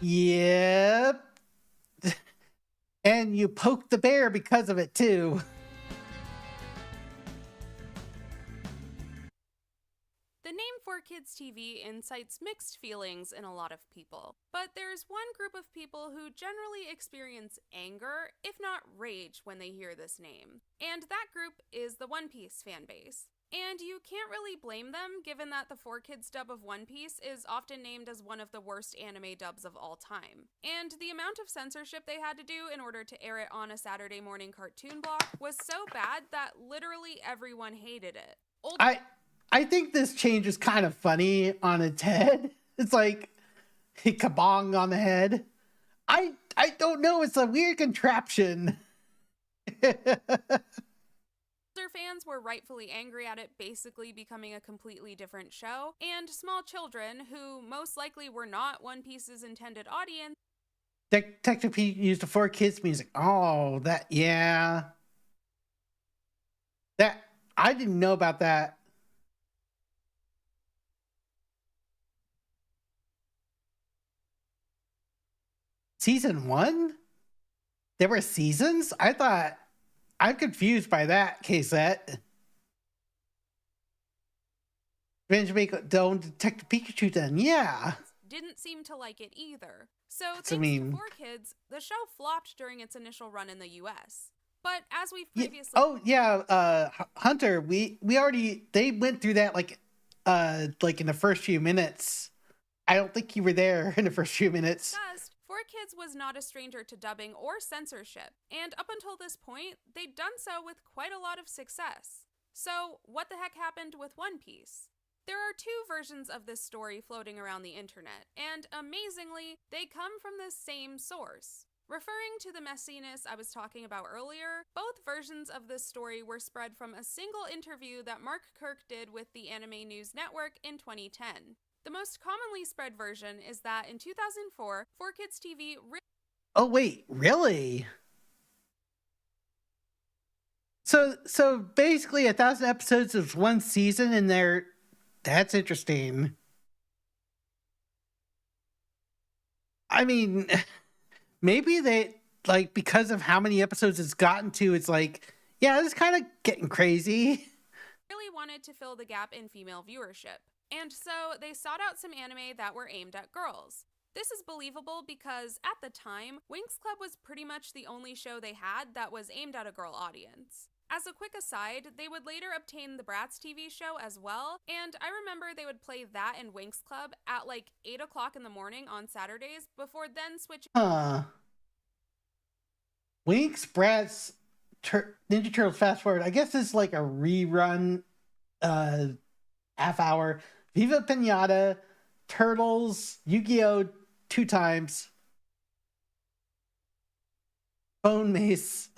Yep. And you poked the bear because of it, too. The name 4Kids TV incites mixed feelings in a lot of people, but there's one group of people who generally experience anger, if not rage, when they hear this name. And that group is the One Piece fanbase. And you can't really blame them, given that the 4Kids dub of One Piece is often named as one of the worst anime dubs of all time. And the amount of censorship they had to do in order to air it on a Saturday morning cartoon block was so bad that literally everyone hated it. I think this change is kind of funny on its head. It's like kabong on the head. I don't know. It's a weird contraption. Older fans were rightfully angry at it basically becoming a completely different show, and small children, who most likely were not One Piece's intended audience— Detective Pete used the 4Kids music. Oh, that, yeah. That, I didn't know about that. Season 1? There were seasons? I'm confused by that, K-Set. Revenge Make Don't Detective Pikachu then, yeah. Didn't seem to like it either. So thanks to 4Kids, the show flopped during its initial run in the US. But as we've previously— Hunter, we already, they went through that like in the first few minutes. I don't think you were there in the first few minutes. 4Kids was not a stranger to dubbing or censorship, and up until this point, they'd done so with quite a lot of success. So, what the heck happened with One Piece? There are two versions of this story floating around the internet, and amazingly, they come from the same source. Referring to the messiness I was talking about earlier, both versions of this story were spread from a single interview that Mark Kirk did with the Anime News Network in 2010. The most commonly spread version is that in 2004, 4Kids TV— Oh wait, really? So basically 1,000 episodes is one season and that's interesting. I mean, maybe they, like because of how many episodes it's gotten to, it's like, yeah, it's kind of getting crazy. Really wanted to fill the gap in female viewership, and so they sought out some anime that were aimed at girls. This is believable because at the time, Winx Club was pretty much the only show they had that was aimed at a girl audience. As a quick aside, they would later obtain the Bratz TV show as well, and I remember they would play that in Winx Club at like 8 o'clock in the morning on Saturdays before then switching. Winx, Bratz, Ninja Turtles Fast Forward. I guess it's like a rerun, half hour. Viva Pinata, Turtles, Yu-Gi-Oh! 2 times. Bone Mace.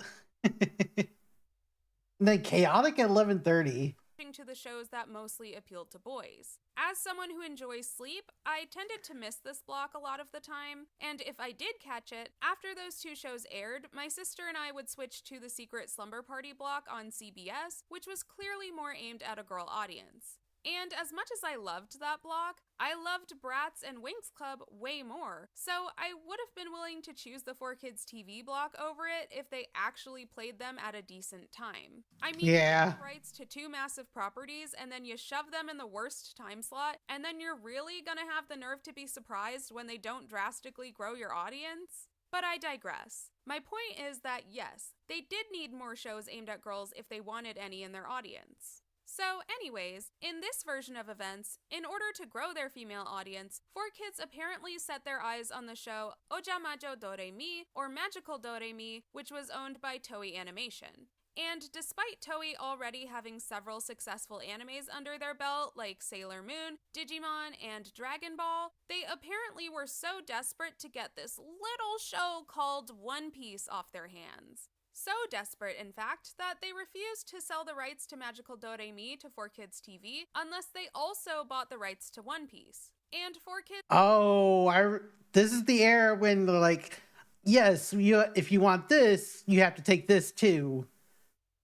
And then Chaotic at 11:30. To the shows that mostly appealed to boys. As someone who enjoys sleep, I tended to miss this block a lot of the time, and if I did catch it, after those 2 shows aired, my sister and I would switch to the Secret Slumber Party block on CBS, which was clearly more aimed at a girl audience. And as much as I loved that block, I loved Bratz and Winx Club way more, so I would have been willing to choose the 4Kids TV block over it if they actually played them at a decent time. I mean, yeah, you have rights to 2 massive properties and then you shove them in the worst time slot, and then you're really gonna have the nerve to be surprised when they don't drastically grow your audience? But I digress. My point is that yes, they did need more shows aimed at girls if they wanted any in their audience. So anyways, in this version of events, in order to grow their female audience, 4Kids apparently set their eyes on the show Ojamajo Doremi, or Magical Doremi, which was owned by Toei Animation. And despite Toei already having several successful animes under their belt, like Sailor Moon, Digimon, and Dragon Ball, they apparently were so desperate to get this little show called One Piece off their hands. So desperate, in fact, that they refused to sell the rights to Magical Doremi to 4Kids TV unless they also bought the rights to One Piece. And 4Kids... Oh, this is the era when they're like, yes, if you want this, you have to take this too.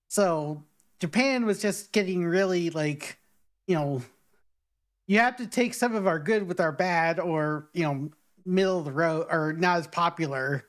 So Japan was just getting really like, you have to take some of our good with our bad, or, middle of the road, or not as popular.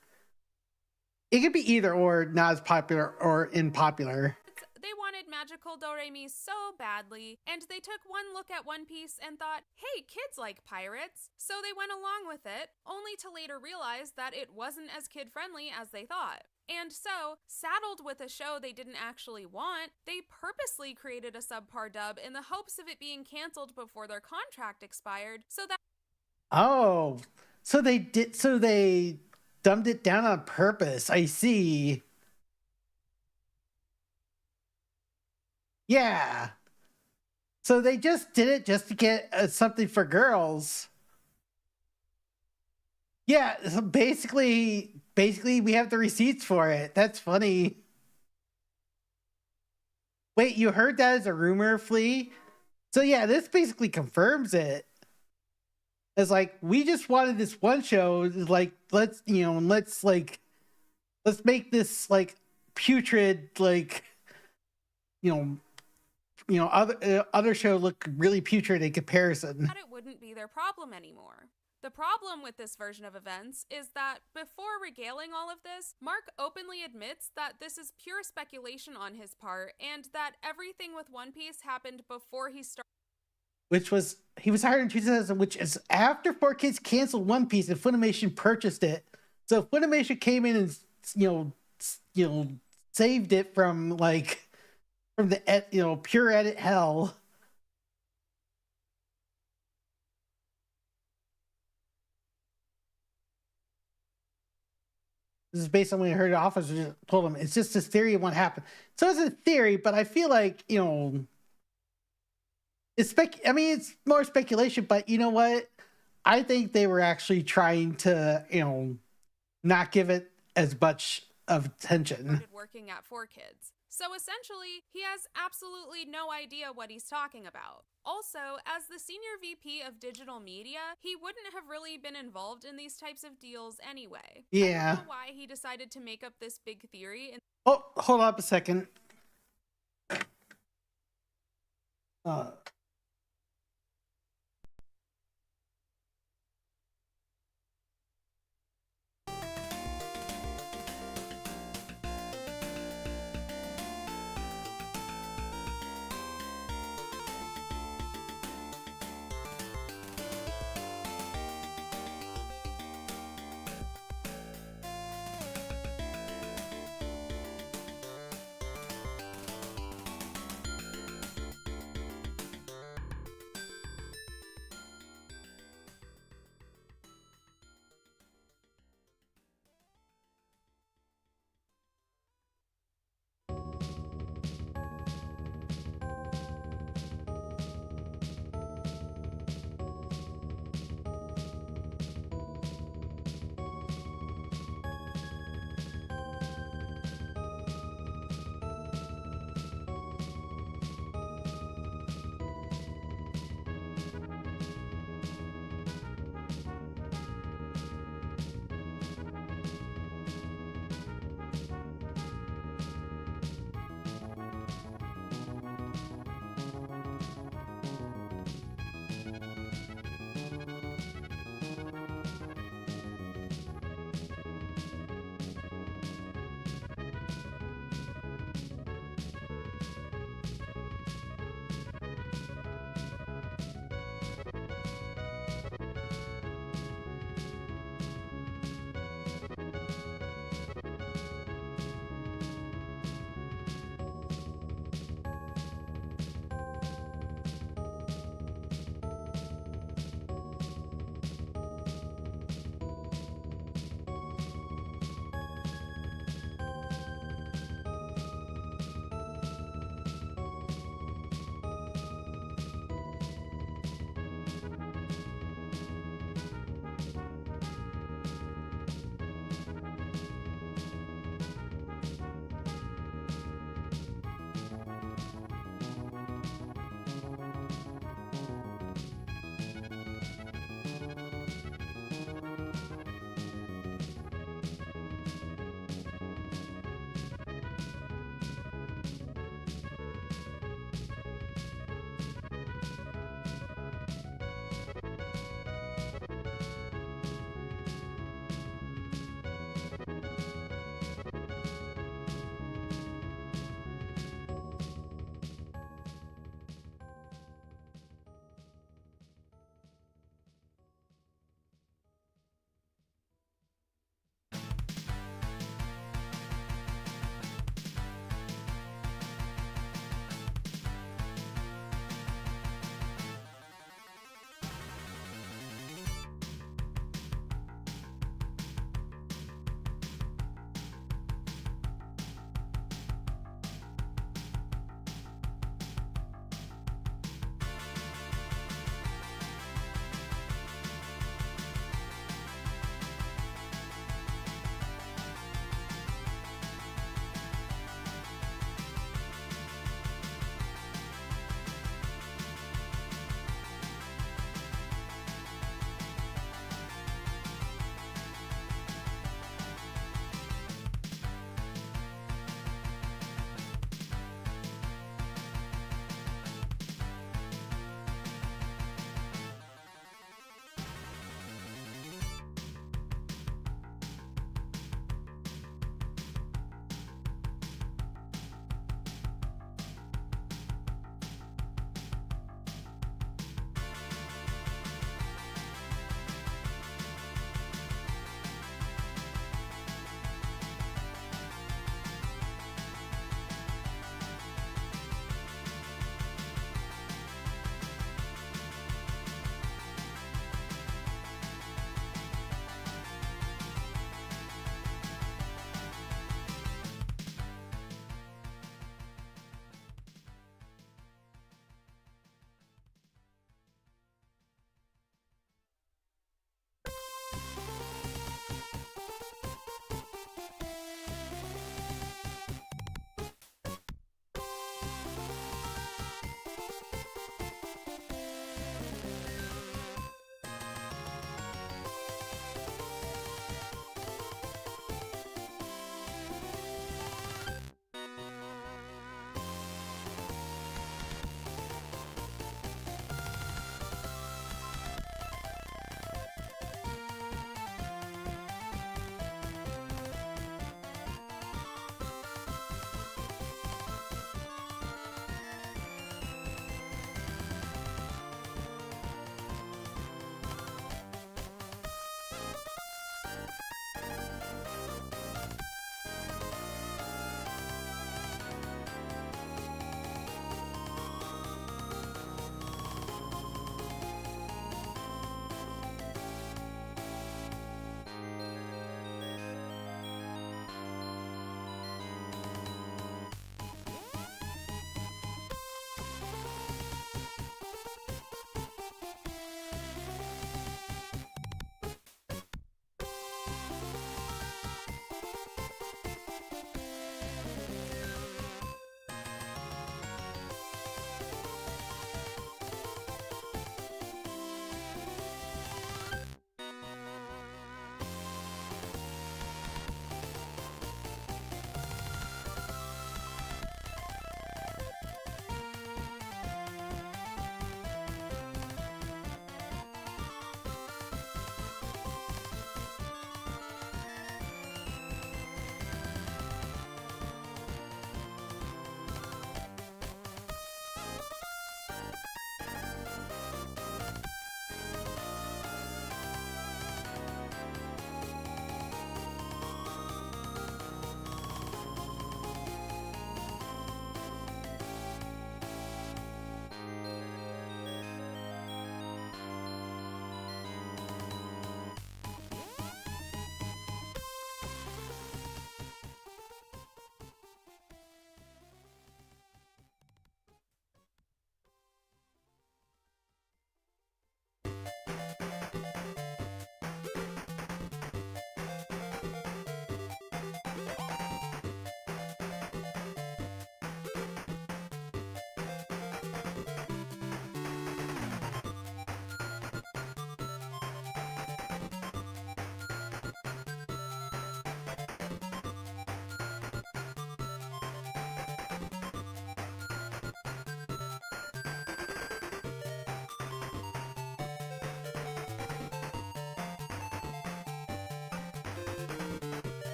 It could be either or, not as popular or unpopular. They wanted Magical Doremi so badly, and they took one look at One Piece and thought, hey, kids like pirates, so they went along with it, only to later realize that it wasn't as kid-friendly as they thought. And so, saddled with a show they didn't actually want, they purposely created a subpar dub in the hopes of it being canceled before their contract expired, so that... Oh, so they dumbed it down on purpose. I see. Yeah. So they just did it just to get something for girls. Yeah, so basically we have the receipts for it. That's funny. Wait, you heard that as a rumor, Flea? So yeah, this basically confirms it. It's like, we just wanted this one show, like, let's make this like putrid, like, other show look really putrid in comparison. That it wouldn't be their problem anymore. The problem with this version of events is that before regaling all of this, Mark openly admits that this is pure speculation on his part, and that everything with One Piece happened before he started. He was hired in 2000, which is after 4Kids canceled One Piece and Funimation purchased it. So Funimation came in and saved it from the pure edit hell. This is based on when I heard officers told him it's just this theory of what happened. So it's a theory, but I feel like, it's more speculation, but you know what? I think they were actually trying to, not give it as much of attention. Working at 4Kids. So essentially, he has absolutely no idea what he's talking about. Also, as the senior VP of digital media, he wouldn't have really been involved in these types of deals anyway. Yeah. I don't know why he decided to make up this big theory. Oh, hold up a second.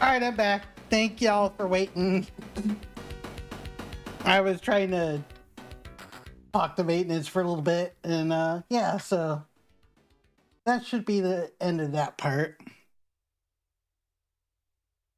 right, I'm back. Thank y'all for waiting. I was trying to talk to maintenance for a little bit, and yeah, so that should be the end of that part.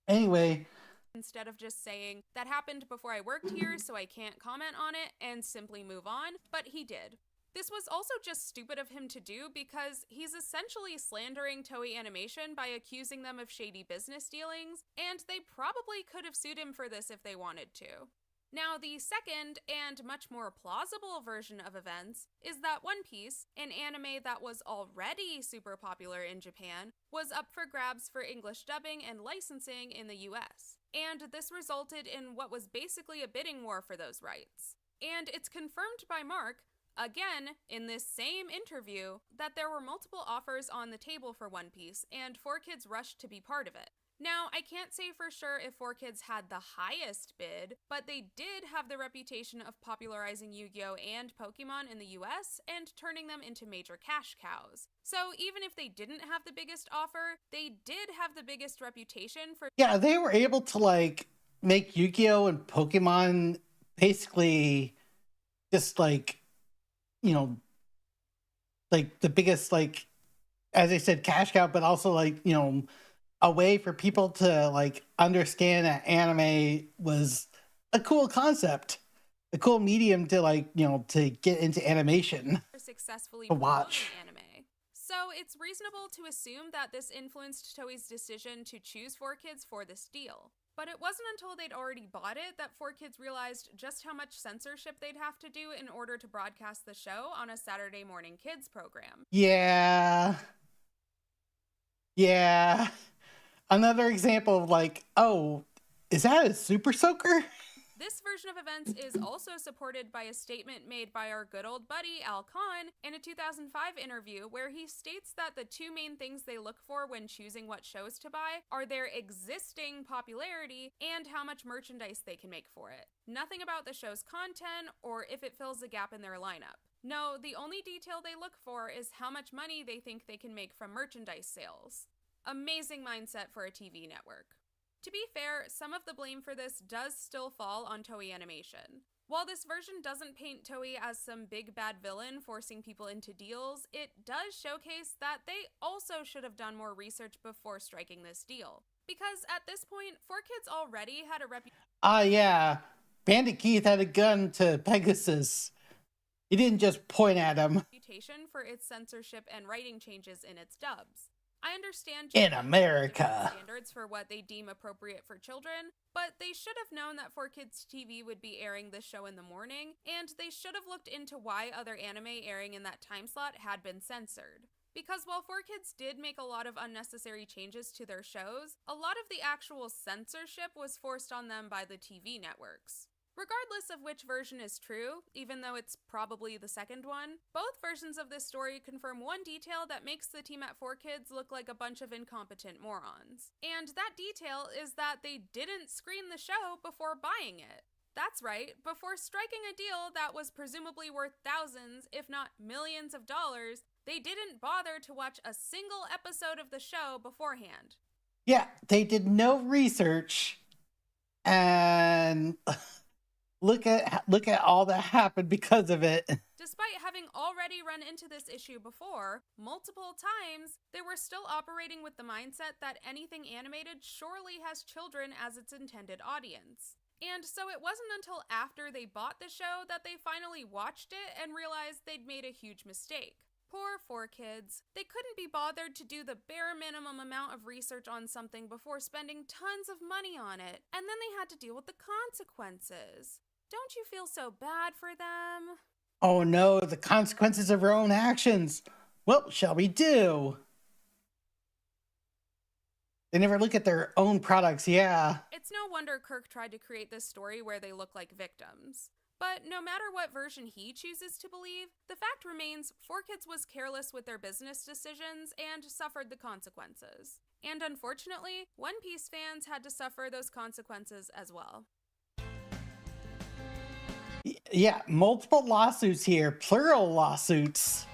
Anyway, instead of just saying, that happened before I worked here, so I can't comment on it, and simply move on, but he did. This was also just stupid of him to do because he's essentially slandering Toei Animation by accusing them of shady business dealings, and they probably could have sued him for this if they wanted to. Now, the second and much more plausible version of events is that One Piece, an anime that was already super popular in Japan, was up for grabs for English dubbing and licensing in the US. And this resulted in what was basically a bidding war for those rights. And it's confirmed by Mark, again in this same interview, that there were multiple offers on the table for One Piece, and 4Kids rushed to be part of it. Now, I can't say for sure if 4Kids had the highest bid, but they did have the reputation of popularizing Yu-Gi-Oh! And Pokemon in the US and turning them into major cash cows. So even if they didn't have the biggest offer, they did have the biggest reputation for— yeah, they were able to, like, make Yu-Gi-Oh! And Pokemon basically just, like, you know, like, the biggest, like, as I said, cash cow, but also, like, you know, a way for people to, like, understand that anime was a cool concept, a cool medium to, like, you know, to get into animation, successfully to watch anime. So it's reasonable to assume that this influenced Toei's decision to choose 4Kids for this deal. But it wasn't until they'd already bought it that 4Kids realized just how much censorship they'd have to do in order to broadcast the show on a Saturday morning kids program. Yeah. Another example of, like, oh, is that a Super Soaker? This version of events is also supported by a statement made by our good old buddy Al Khan in a 2005 interview where he states that the two main things they look for when choosing what shows to buy are their existing popularity and how much merchandise they can make for it. Nothing about the show's content or if it fills a gap in their lineup. No, the only detail they look for is how much money they think they can make from merchandise sales. Amazing mindset for a TV network. To be fair, some of the blame for this does still fall on Toei Animation. While this version doesn't paint Toei as some big bad villain forcing people into deals, it does showcase that they also should have done more research before striking this deal. Because at this point, 4Kids already had a reputation. Yeah. Bandit Keith had a gun to Pegasus. He didn't just point at him. For its censorship and writing changes in its dubs. I understand in America standards for what they deem appropriate for children, but they should have known that 4Kids TV would be airing this show in the morning, and they should have looked into why other anime airing in that time slot had been censored. Because while 4Kids did make a lot of unnecessary changes to their shows, a lot of the actual censorship was forced on them by the TV networks. Regardless of which version is true, even though it's probably the second one, both versions of this story confirm one detail that makes the team at 4Kids look like a bunch of incompetent morons. And that detail is that they didn't screen the show before buying it. That's right, before striking a deal that was presumably worth thousands, if not millions of dollars, they didn't bother to watch a single episode of the show beforehand. Yeah, they did no research, and look at all that happened because of it. Despite having already run into this issue before, multiple times, they were still operating with the mindset that anything animated surely has children as its intended audience. And so it wasn't until after they bought the show that they finally watched it and realized they'd made a huge mistake. Poor 4Kids. They couldn't be bothered to do the bare minimum amount of research on something before spending tons of money on it, and then they had to deal with the consequences. Don't you feel so bad for them? Oh no, the consequences of our own actions. What shall we do? They never look at their own products, yeah. It's no wonder Kirk tried to create this story where they look like victims. But no matter what version he chooses to believe, the fact remains 4Kids was careless with their business decisions and suffered the consequences. And unfortunately, One Piece fans had to suffer those consequences as well. Yeah, multiple lawsuits here, plural lawsuits.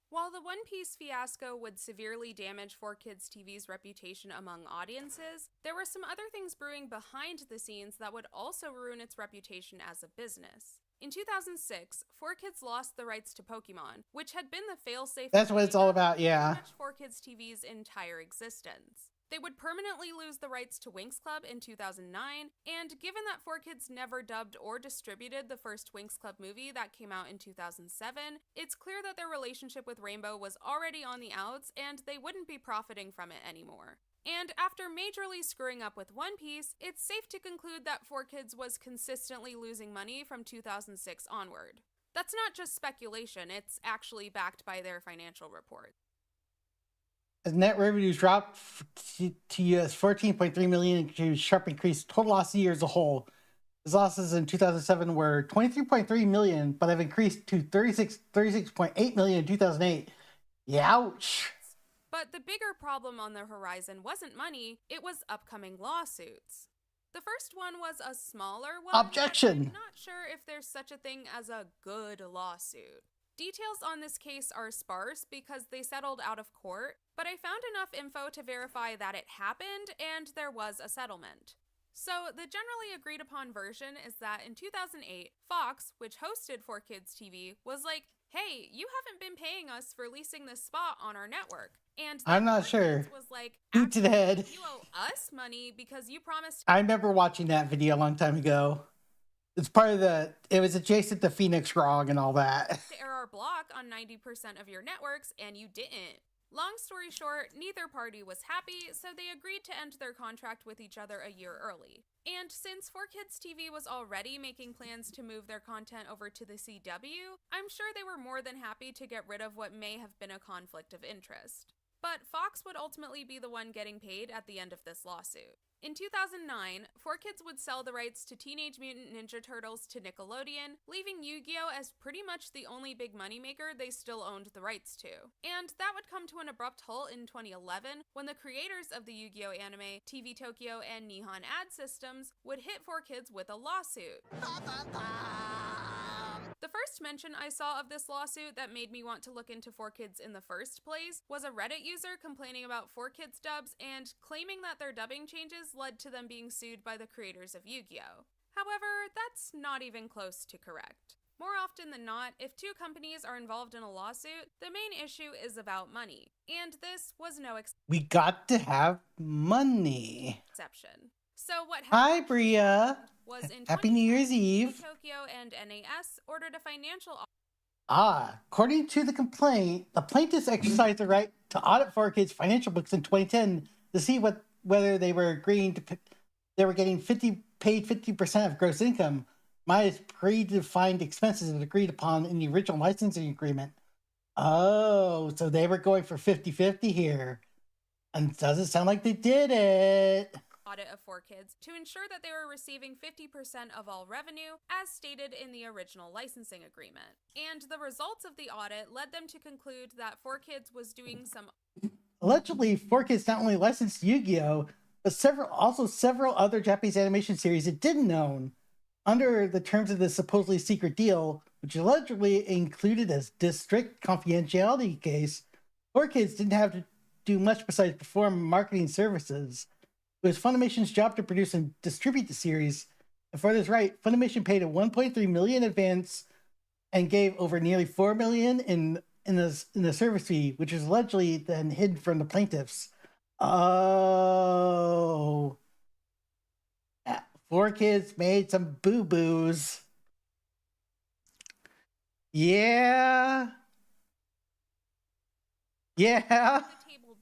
While While the One Piece fiasco would severely damage 4Kids TV's reputation among audiences, there were some other things brewing behind the scenes that would also ruin its reputation as a business. In 2006, 4Kids lost the rights to Pokemon, which had been the failsafe. That's what it's all about, yeah. Pretty much 4Kids TV's entire existence. They would permanently lose the rights to Winx Club in 2009, and given that 4Kids never dubbed or distributed the first Winx Club movie that came out in 2007, it's clear that their relationship with Rainbow was already on the outs and they wouldn't be profiting from it anymore. And after majorly screwing up with One Piece, it's safe to conclude that 4Kids was consistently losing money from 2006 onward. That's not just speculation, it's actually backed by their financial report. As net revenues dropped to US $14.3 million to sharp increase total loss of the year as a whole. His losses in 2007 were $23.3 million, but have increased to $36.8 million in 2008. Youch! But the bigger problem on the horizon wasn't money, it was upcoming lawsuits. The first one was a smaller one. Objection! I'm not sure if there's such a thing as a good lawsuit. Details on this case are sparse because they settled out of court, but I found enough info to verify that it happened and there was a settlement. So the generally agreed upon version is that in 2008, Fox, which hosted 4Kids TV, was like, hey, you haven't been paying us for leasing this spot on our network. And I'm not sure. Was like, boot to the head. You owe us money because you promised. I remember watching that video a long time ago. It's part of it was adjacent to Phoenix Grog and all that. To air our block on 90% of your networks, and you didn't. Long story short, neither party was happy, so they agreed to end their contract with each other a year early. And since 4Kids TV was already making plans to move their content over to the CW, I'm sure they were more than happy to get rid of what may have been a conflict of interest. But Fox would ultimately be the one getting paid at the end of this lawsuit. In 2009, 4Kids would sell the rights to Teenage Mutant Ninja Turtles to Nickelodeon, leaving Yu-Gi-Oh! As pretty much the only big moneymaker they still owned the rights to. And that would come to an abrupt halt in 2011, when the creators of the Yu-Gi-Oh! Anime, TV Tokyo, and Nihon Ad Systems would hit 4Kids with a lawsuit. The first mention I saw of this lawsuit that made me want to look into 4Kids in the first place was a Reddit user complaining about 4Kids dubs and claiming that their dubbing changes led to them being sued by the creators of Yu-Gi-Oh! However, that's not even close to correct. More often than not, if two companies are involved in a lawsuit, the main issue is about money. And this was no We got to have money. exception. So what Hi, Bria. Was in Happy New Year's Eve. Tokyo and NAS ordered a financial according to the complaint, the plaintiffs exercised the right to audit 4Kids' financial books in 2010 to see whether they were agreeing to they were getting paid 50% of gross income minus predefined expenses as agreed upon in the original licensing agreement. Oh, so they were going for 50-50 here. And it doesn't sound like they did it. Audit of 4Kids to ensure that they were receiving 50% of all revenue, as stated in the original licensing agreement. And the results of the audit led them to conclude that 4Kids was doing some... Allegedly, 4Kids not only licensed Yu-Gi-Oh!, but several other Japanese animation series it didn't own. Under the terms of this supposedly secret deal, which allegedly included a strict confidentiality case, 4Kids didn't have to do much besides perform marketing services. It was Funimation's job to produce and distribute the series, and for this right, Funimation paid a $1.3 million advance and gave over nearly $4 million in the service fee, which is allegedly then hidden from the plaintiffs. Oh, 4Kids made some boo-boos. Yeah.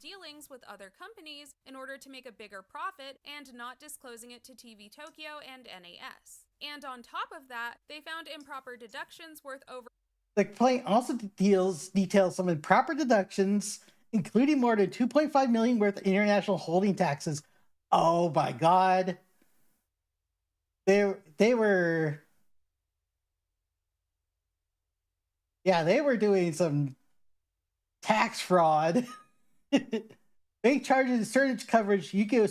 Dealings with other companies in order to make a bigger profit and not disclosing it to TV Tokyo and NAS. And on top of that, they found improper deductions worth over... The complaint also details some improper deductions, including more than $2.5 million worth of international holding taxes. Oh my God. They were doing some tax fraud. Bank charges, surge coverage, Yu-Gi-Oh!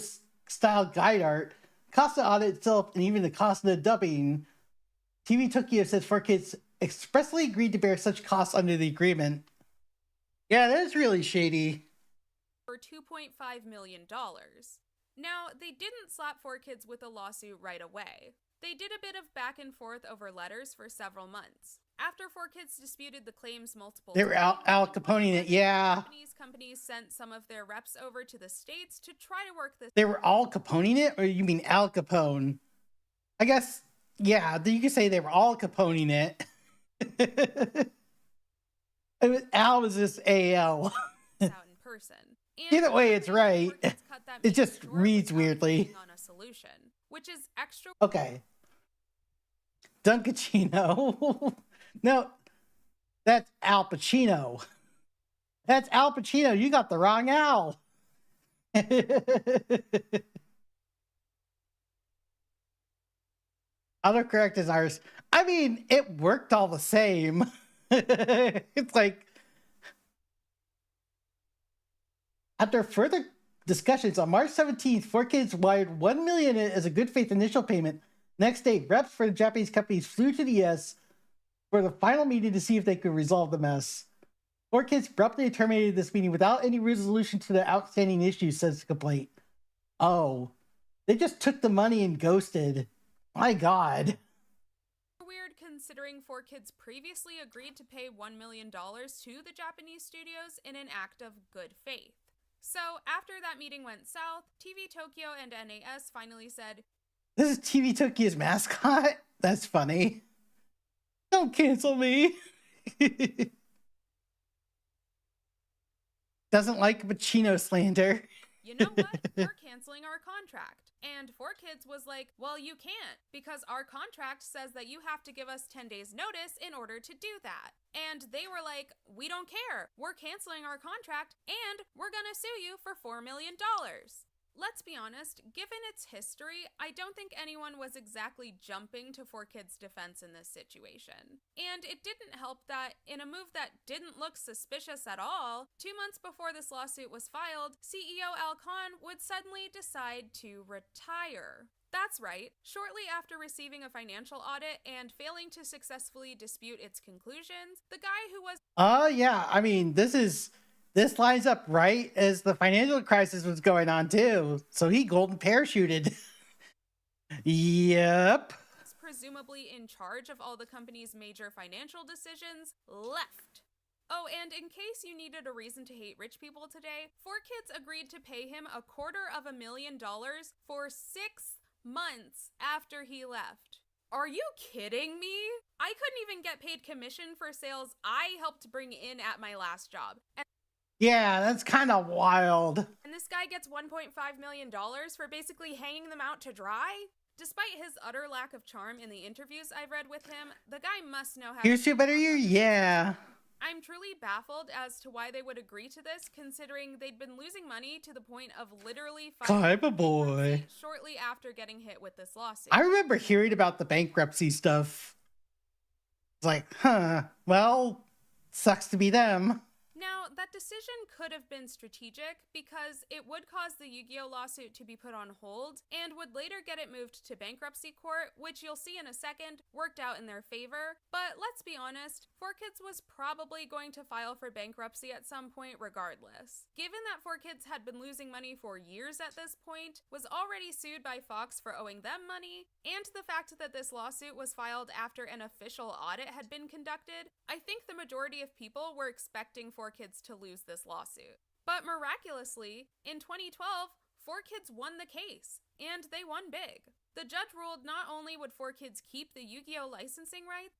Style guide art, cost of audit itself, and even the cost of the dubbing. TV Tokyo says 4Kids expressly agreed to bear such costs under the agreement. Yeah, that's really shady. For $2.5 million. Now, they didn't slap 4Kids with a lawsuit right away. They did a bit of back and forth over letters for several months. After 4Kids disputed the claims multiple They were Al Caponeing it, yeah. Japanese companies sent some of their reps over to the States to try to work this. They were Al Caponeing it, or you mean Al Capone? I guess, yeah, you could say they were all Caponeing it. Al was just AL. Out in person. And Either way, it's right. It just short reads without weirdly. agreeing on a solution, which is extra. Okay. Dunkachino. No, that's Al Pacino. That's Al Pacino. You got the wrong Al. Autocorrect is ours. I mean, it worked all the same. It's like, after further discussions on March 17th, 4Kids wired $1 million as a good faith initial payment. Next day, reps for the Japanese companies flew to the US for the final meeting to see if they could resolve the mess. 4Kids abruptly terminated this meeting without any resolution to the outstanding issues, says the complaint. Oh, they just took the money and ghosted. My God. Weird considering 4Kids previously agreed to pay $1 million to the Japanese studios in an act of good faith. So after that meeting went south, TV Tokyo and NAS finally said, This is TV Tokyo's mascot? That's funny. Don't cancel me. Doesn't like Pacino slander. You know what? We're canceling our contract. And 4Kids was like, well, you can't, because our contract says that you have to give us 10 days notice in order to do that. And they were like, we don't care. We're canceling our contract and we're gonna sue you for $4 million. Let's be honest, given its history, I don't think anyone was exactly jumping to 4Kids' defense in this situation. And it didn't help that, in a move that didn't look suspicious at all, 2 months before this lawsuit was filed, CEO Al Khan would suddenly decide to retire. That's right, shortly after receiving a financial audit and failing to successfully dispute its conclusions, the guy who was— yeah, I mean, this lines up right as the financial crisis was going on too. So he golden parachuted. Yep. presumably in charge of all the company's major financial decisions, left. Oh, and in case you needed a reason to hate rich people today, 4Kids agreed to pay him $250,000 for 6 months after he left. Are you kidding me? I couldn't even get paid commission for sales I helped bring in at my last job. Yeah, that's kind of wild. And this guy gets $1.5 million for basically hanging them out to dry? Despite his utter lack of charm in the interviews I've read with him, the guy must know how Here's to a better year, yeah. I'm truly baffled as to why they would agree to this, considering they'd been losing money to the point of literally Kaiba boy. Shortly after getting hit with this lawsuit. I remember hearing about the bankruptcy stuff. It's like, well, sucks to be them. Now, that decision could have been strategic because it would cause the Yu-Gi-Oh lawsuit to be put on hold and would later get it moved to bankruptcy court, which you'll see in a second worked out in their favor. But let's be honest, 4Kids was probably going to file for bankruptcy at some point regardless. Given that 4Kids had been losing money for years at this point, was already sued by Fox for owing them money, and the fact that this lawsuit was filed after an official audit had been conducted, I think the majority of people were expecting 4Kids to lose this lawsuit. But miraculously, in 2012, 4Kids won the case, and they won big. The judge ruled not only would 4Kids keep the Yu-Gi-Oh licensing rights,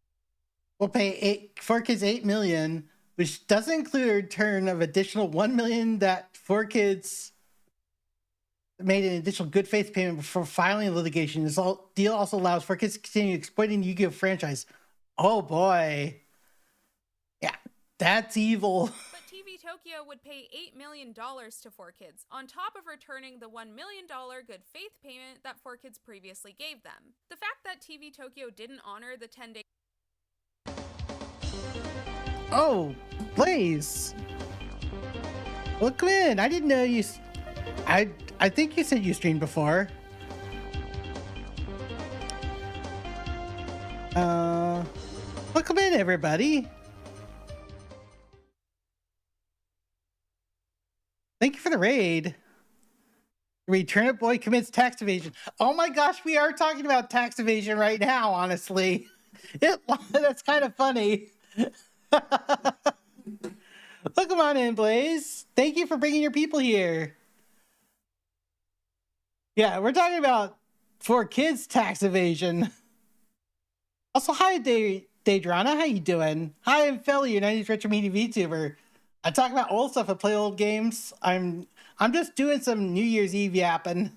we'll pay 4Kids $8 million, which doesn't include a return of additional $1 million that 4Kids made an additional good faith payment before filing litigation. This deal also allows 4Kids to continue exploiting the Yu-Gi-Oh franchise. Oh boy. Yeah, that's evil. But TV Tokyo would pay $8 million to 4Kids, on top of returning the $1 million good faith payment that 4Kids previously gave them. The fact that TV Tokyo didn't honor the 10-day... Oh, Blaze. Welcome in. I didn't know you... I think you said you streamed before. Welcome in, everybody. Thank you for the raid. Turnip Boy commits tax evasion. Oh my gosh, we are talking about tax evasion right now, honestly. That's kind of funny. Welcome on in, Blaze. Thank you for bringing your people here. Yeah, we're talking about 4Kids tax evasion. Also, hi, Daydrana. How you doing? Hi, I'm Felly, your 90s retro media VTuber. I talk about old stuff and play old games. I'm just doing some New Year's Eve yapping.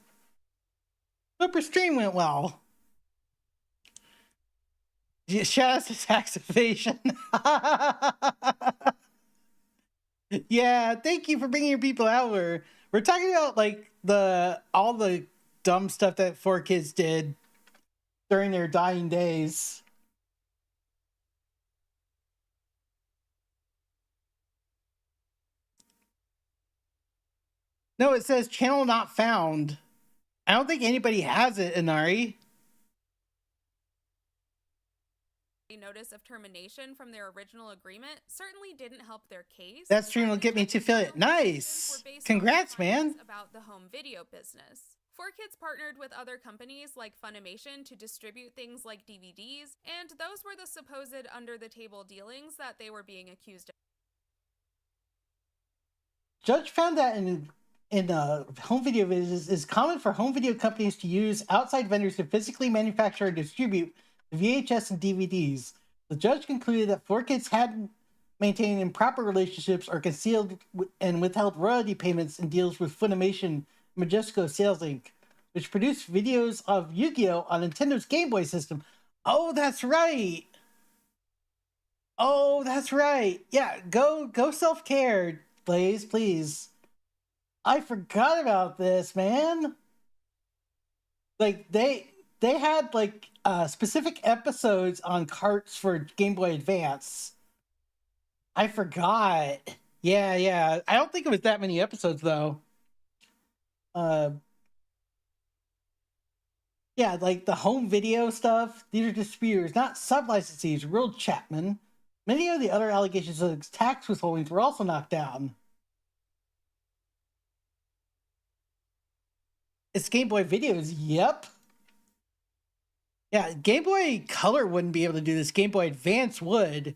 Hope your stream went well. Shout out to tax evasion. Yeah, thank you for bringing your people out. We're talking about like all the dumb stuff that 4Kids did during their dying days. No, it says channel not found. I don't think anybody has it, Inari. A notice of termination from their original agreement certainly didn't help their case. That stream will get me to affiliate. Nice. Congrats, man. About the home video business. 4Kids partnered with other companies like Funimation to distribute things like DVDs, and those were the supposed under-the-table dealings that they were being accused of. Judge found that in home video is common for home video companies to use outside vendors to physically manufacture and distribute VHS and DVDs. The judge concluded that 4Kids hadn't maintained improper relationships or concealed and withheld royalty payments in deals with Funimation Majesco Sales Inc., which produced videos of Yu-Gi-Oh! On Nintendo's Game Boy system. Oh, that's right! Oh, that's right! Yeah, go self-care, Blaze, please. I forgot about this, man. Like, they had, like, specific episodes on carts for Game Boy Advance. I forgot. Yeah. I don't think it was that many episodes, though. Yeah, like the home video stuff, these are distributors, not sub-licensees, real Chapman. Many of the other allegations of tax withholdings were also knocked down. It's Game Boy videos, yep. Yeah, Game Boy Color wouldn't be able to do this. Game Boy Advance would.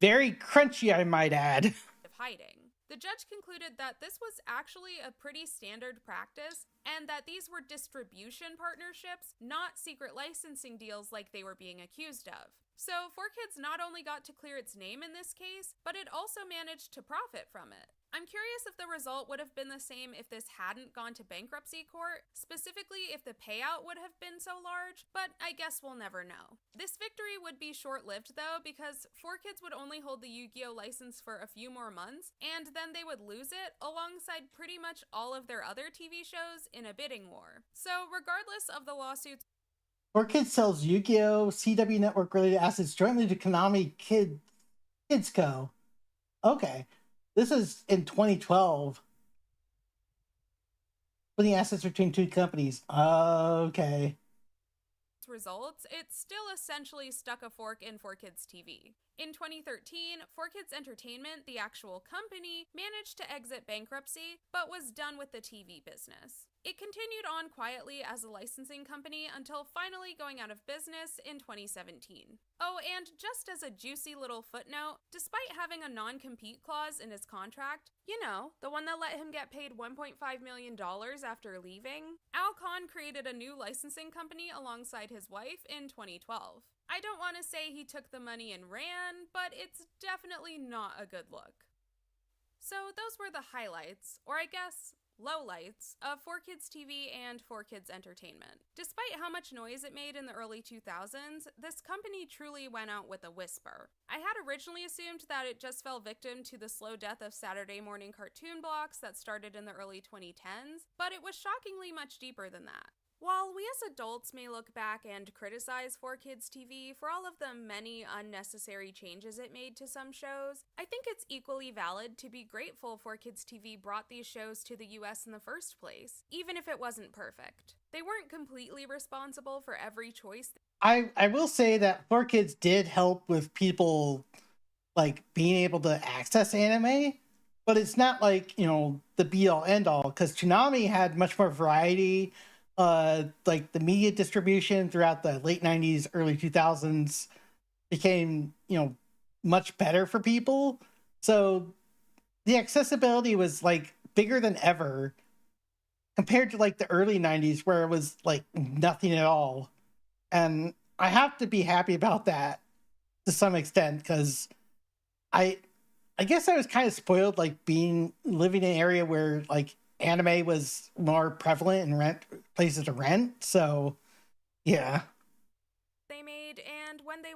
Very crunchy, I might add. Of hiding. The judge concluded that this was actually a pretty standard practice and that these were distribution partnerships, not secret licensing deals like they were being accused of. So 4Kids not only got to clear its name in this case, but it also managed to profit from it. I'm curious if the result would have been the same if this hadn't gone to bankruptcy court, specifically if the payout would have been so large, but I guess we'll never know. This victory would be short-lived though, because 4Kids would only hold the Yu-Gi-Oh! License for a few more months, and then they would lose it alongside pretty much all of their other TV shows in a bidding war. So regardless of the lawsuits, 4Kids sells Yu-Gi-Oh! CW Network related assets jointly to Konami Kids Co. Okay. This is in 2012. Putting assets between two companies. Okay. Results, it still essentially stuck a fork in 4Kids TV. In 2013, 4Kids Entertainment, the actual company, managed to exit bankruptcy, but was done with the TV business. It continued on quietly as a licensing company until finally going out of business in 2017. Oh, and just as a juicy little footnote, despite having a non-compete clause in his contract, you know, the one that let him get paid $1.5 million after leaving, Al Khan created a new licensing company alongside his wife in 2012. I don't want to say he took the money and ran, but it's definitely not a good look. So those were the highlights, or I guess lowlights, of 4Kids TV and 4Kids Entertainment. Despite how much noise it made in the early 2000s, this company truly went out with a whisper. I had originally assumed that it just fell victim to the slow death of Saturday morning cartoon blocks that started in the early 2010s, but it was shockingly much deeper than that. While we as adults may look back and criticize 4Kids TV for all of the many unnecessary changes it made to some shows, I think it's equally valid to be grateful 4Kids TV brought these shows to the US in the first place, even if it wasn't perfect. They weren't completely responsible for every choice. I will say that 4Kids did help with people like being able to access anime, but it's not like, the be all end all, because Toonami had much more variety. Like the media distribution throughout the late 90s, early 2000s became, much better for people. So the accessibility was like bigger than ever compared to like the early 90s where it was like nothing at all. And I have to be happy about that to some extent, because I guess I was kind of spoiled, like living in an area where like anime was more prevalent and places to rent. So yeah. They made, and when they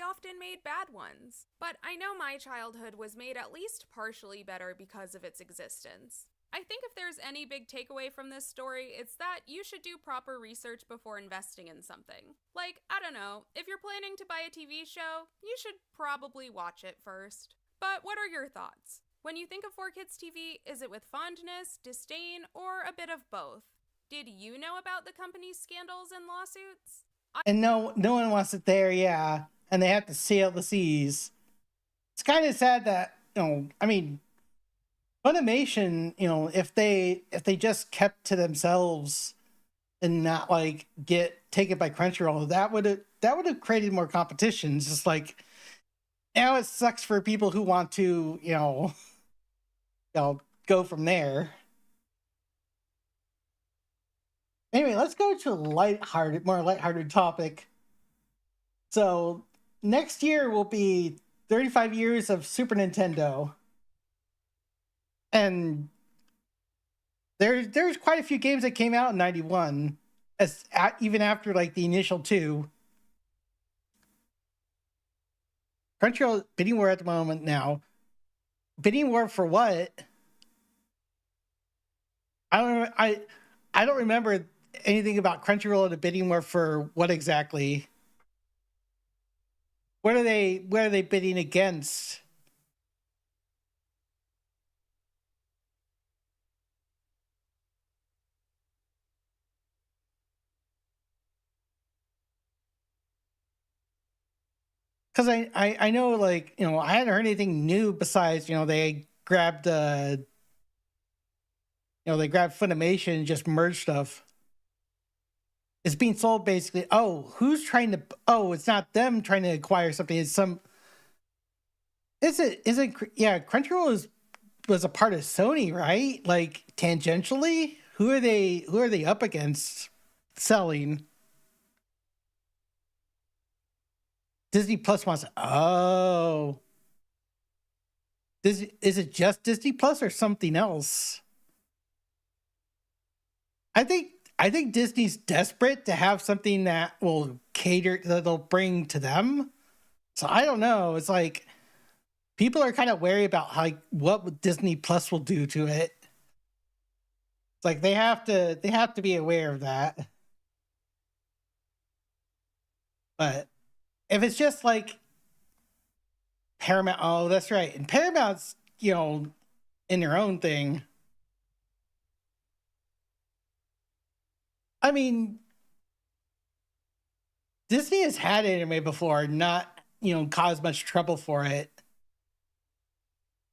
often made bad ones. But I know my childhood was made at least partially better because of its existence. I think if there's any big takeaway from this story, it's that you should do proper research before investing in something. Like, I don't know, if you're planning to buy a TV show, you should probably watch it first. But what are your thoughts? When you think of 4Kids TV, is it with fondness, disdain, or a bit of both? Did you know about the company's scandals and lawsuits? And no one wants it there, yeah. And they have to sail the seas. It's kind of sad that, Funimation, if they just kept to themselves and not like get taken by Crunchyroll, that would have created more competition. It's just like, now it sucks for people who want to, go from there. Anyway, let's go to a more lighthearted topic. So next year will be 35 years of Super Nintendo. And there's quite a few games that came out in 91, even after like the initial two. Crunchyroll bidding war at the moment now. Bidding war for what? I don't remember anything about Crunchyroll and a bidding war for what exactly. What are they bidding against? Because I know, like, I hadn't heard anything new besides, they grabbed Funimation and just merged stuff. It's being sold basically. It's not them trying to acquire something. It's Crunchyroll was a part of Sony, right? Like tangentially, who are they up against selling? Disney Plus wants. Is it just Disney Plus or something else? I think Disney's desperate to have something that will cater, that they'll bring to them. So I don't know. It's like people are kind of wary about what Disney Plus will do to it. It's like they have to be aware of that. But if it's just like Paramount, oh, that's right. And Paramount's, in their own thing. I mean, Disney has had anime before, not, caused much trouble for it.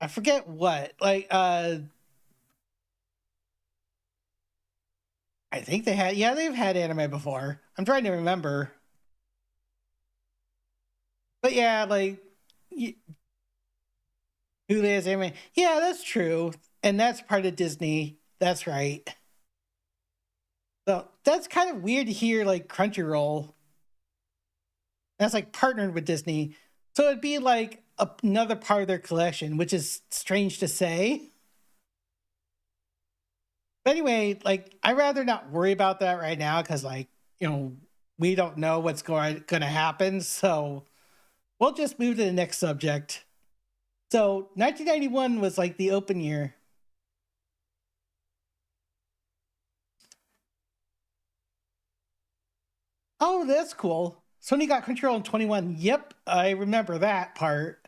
I forget what. Like, I think they've had anime before. I'm trying to remember. But yeah, like, Hulu has anime. Yeah, that's true. And that's part of Disney. That's right. So that's kind of weird to hear, like, Crunchyroll. That's, like, partnered with Disney. So it'd be, like, another part of their collection, which is strange to say. But anyway, like, I'd rather not worry about that right now because, like, we don't know what's going to happen. So we'll just move to the next subject. So 1991 was, like, the open year. Oh, that's cool. Sony got Crunchyroll in 21. Yep, I remember that part.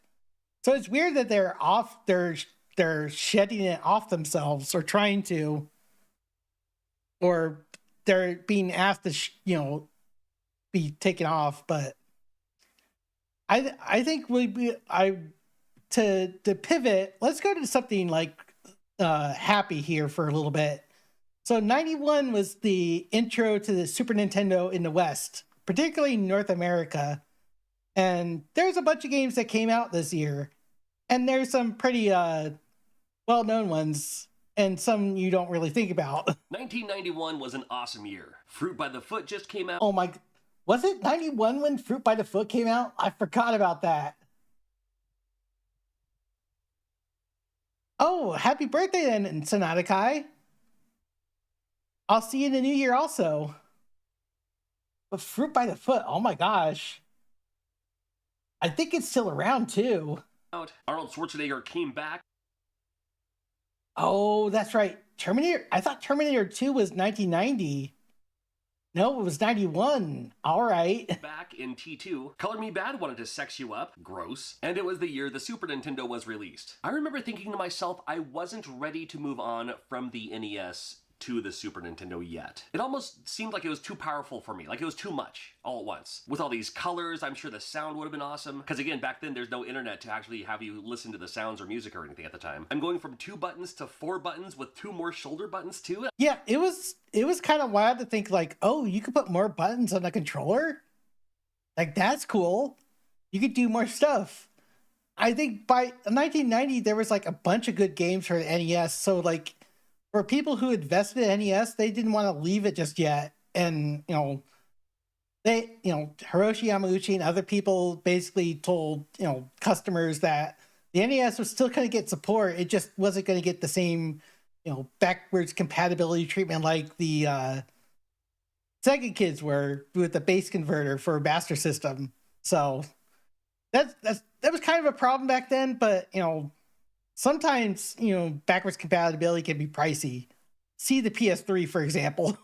So it's weird that they're shedding it off themselves or trying to, or they're being asked to, be taken off. But I think to pivot, let's go to something like happy here for a little bit. So 91 was the intro to the Super Nintendo in the West, particularly North America. And there's a bunch of games that came out this year. And there's some pretty well-known ones and some you don't really think about. 1991 was an awesome year. Fruit by the Foot just came out. Oh my, was it 91 when Fruit by the Foot came out? I forgot about that. Oh, happy birthday then, Sonata Kai. I'll see you in the new year also. But Fruit by the Foot, oh my gosh. I think it's still around too. Arnold Schwarzenegger came back. Oh, that's right. Terminator. I thought Terminator 2 was 1990. No, it was 91. All right. Back in T2, Color Me Bad wanted to sex you up. Gross. And it was the year the Super Nintendo was released. I remember thinking to myself, I wasn't ready to move on from the NES to the Super Nintendo yet. It almost seemed like it was too powerful for me, like it was too much all at once. With all these colors, I'm sure the sound would have been awesome, because again, back then there's no internet to actually have you listen to the sounds or music or anything at the time. I'm going from 2 buttons to 4 buttons with 2 more shoulder buttons too. Yeah, it was kind of wild to think like, oh, you could put more buttons on the controller? Like, that's cool. You could do more stuff. I think by 1990, there was like a bunch of good games for the NES, so like, for people who invested in NES, they didn't want to leave it just yet. And, Hiroshi Yamauchi and other people basically told, customers that the NES was still going to get support. It just wasn't going to get the same, backwards compatibility treatment like the Sega kids were with the base converter for a Master System. So that was kind of a problem back then, but, sometimes, backwards compatibility can be pricey. See the PS3, for example.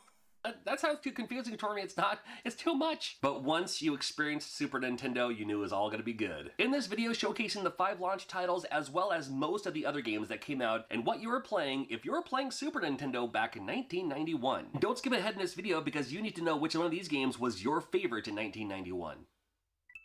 That sounds too confusing for me. It's not. It's too much. But once you experienced Super Nintendo, you knew it was all going to be good. In this video showcasing the 5 launch titles as well as most of the other games that came out and what you were playing if you were playing Super Nintendo back in 1991. Don't skip ahead in this video because you need to know which one of these games was your favorite in 1991.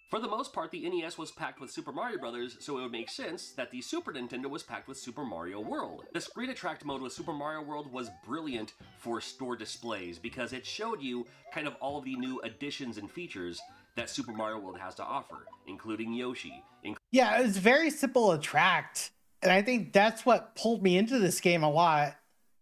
For the most part, the NES was packed with Super Mario Bros., so it would make sense that the Super Nintendo was packed with Super Mario World. The Screen Attract mode with Super Mario World was brilliant for store displays because it showed you kind of all of the new additions and features that Super Mario World has to offer, including Yoshi. Yeah, it was very simple to attract, and I think that's what pulled me into this game a lot.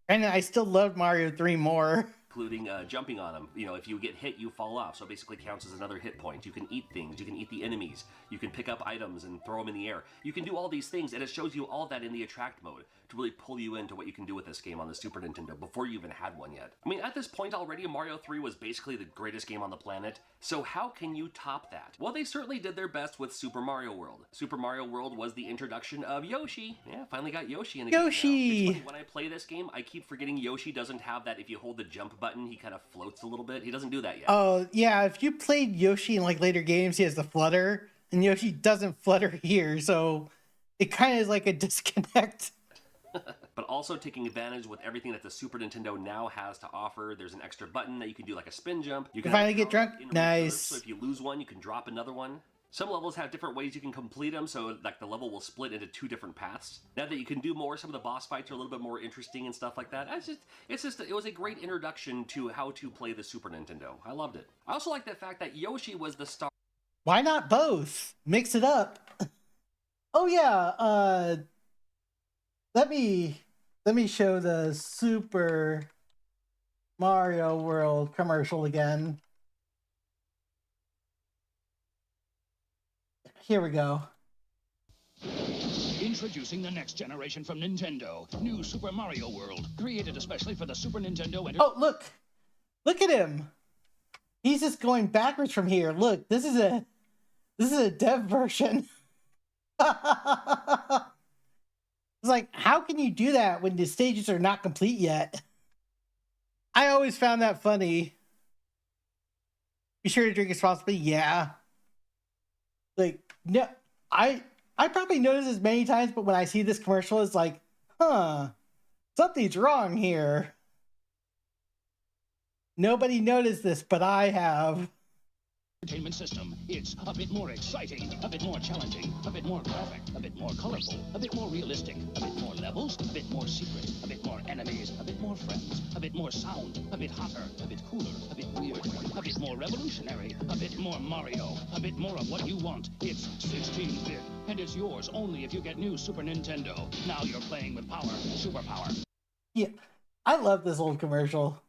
And I still loved Mario 3 more. Including jumping on them. If you get hit, you fall off, so it basically counts as another hit point. You can eat things, you can eat the enemies, you can pick up items and throw them in the air. You can do all these things, and it shows you all that in the Attract mode to really pull you into what you can do with this game on the Super Nintendo before you even had one yet. I mean, at this point already, Mario 3 was basically the greatest game on the planet, so how can you top that? Well, they certainly did their best with Super Mario World. Super Mario World was the introduction of Yoshi. Yeah, finally got Yoshi in the game now. It's funny, when I play this game, I keep forgetting Yoshi doesn't have that if you hold the jump button, he kind of floats a little bit. He doesn't do that yet. Oh, yeah, if you played Yoshi in like later games, he has the flutter, and Yoshi doesn't flutter here, so it kind of is like a disconnect. But also taking advantage with everything that the Super Nintendo now has to offer. There's an extra button that you can do like a spin jump. You can finally get drunk. Nice. So if you lose one, you can drop another one. Some levels have different ways you can complete them, so like the level will split into 2 different paths. Now that you can do more, some of the boss fights are a little bit more interesting and stuff like that. It was a great introduction to how to play the Super Nintendo. I loved it. I also like the fact that Yoshi was the star. Why not both? Mix it up. Oh yeah, let me show the Super Mario World commercial again. Here we go. Introducing the next generation from Nintendo. New Super Mario World. Created especially for the Super Nintendo. Oh, look. Look at him. He's just going backwards from here. Look, this is a dev version. It's like, how can you do that when the stages are not complete yet? I always found that funny. Be sure to drink responsibly. Yeah. Like, no, I probably noticed this many times, but when I see this commercial, it's like, something's wrong here. Nobody noticed this, but I have. entertainment system. It's a bit more exciting, a bit more challenging, a bit more graphic, a bit more colorful, a bit more realistic, a bit more levels, a bit more secret, a bit more enemies, a bit more friends, a bit more sound, a bit hotter, a bit cooler, a bit weird, a bit more revolutionary, a bit more Mario, a bit more of what you want. It's 16-bit, and it's yours only if you get new Super Nintendo. Now you're playing with power, superpower. Yeah, I love this old commercial.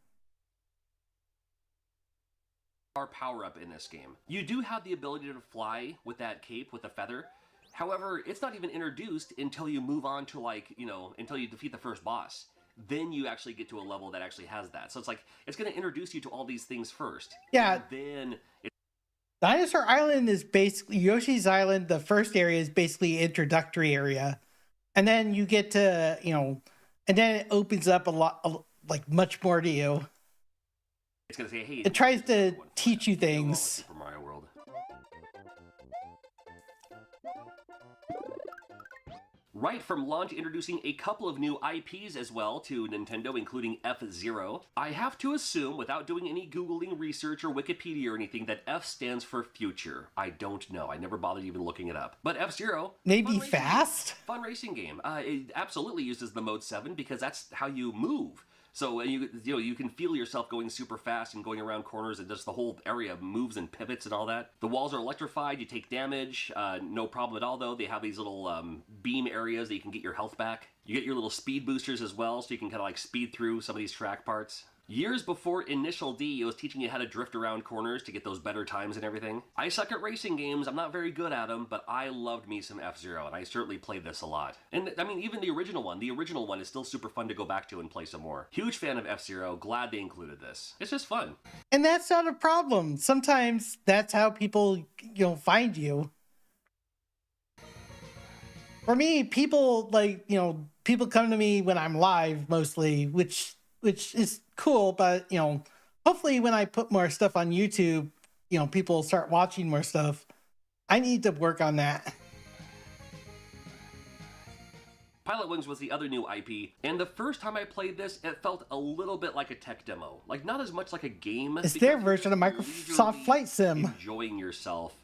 Our power-up in this game. You do have the ability to fly with that cape with the feather. However, it's not even introduced until you move on to, like, you know, until you defeat the first boss. Then you actually get to a level that actually has that. So it's like, it's going to introduce you to all these things first. Yeah. And then Dinosaur Island is basically Yoshi's Island. The first area is basically introductory area. And then you get to, you know, and then it opens up a lot, like much more to you. It's going to say, hey, it tries to teach you things. Super Mario World. Right from launch, introducing a couple of new IPs as well to Nintendo, including F-Zero. I have to assume, without doing any Googling research or Wikipedia or anything, that F stands for future. I don't know. I never bothered even looking it up. But F-Zero... Maybe fast? Fun racing game. It absolutely uses the Mode 7 because that's how you move. So you can feel yourself going super fast and going around corners, and just the whole area moves and pivots and all that. The walls are electrified, you take damage, no problem at all though. They have these little beam areas that you can get your health back. You get your little speed boosters as well, so you can kind of like speed through some of these track parts. Years before Initial D, it was teaching you how to drift around corners to get those better times and everything. I suck at racing games, I'm not very good at them, but I loved me some F-Zero, and I certainly played this a lot. And I mean, even the original one is still super fun to go back to and play some more. Huge fan of F-Zero, glad they included this. It's just fun. And that's not a problem. Sometimes that's how people, you know, find you. For me, people people come to me when I'm live mostly, which is cool, but, you know, hopefully when I put more stuff on YouTube, you know, people start watching more stuff. I need to work on that. Pilotwings was the other new IP, and the first time I played this, it felt a little bit like a tech demo. Like, not as much like a game. It's their version of Microsoft Flight Sim. Enjoying yourself,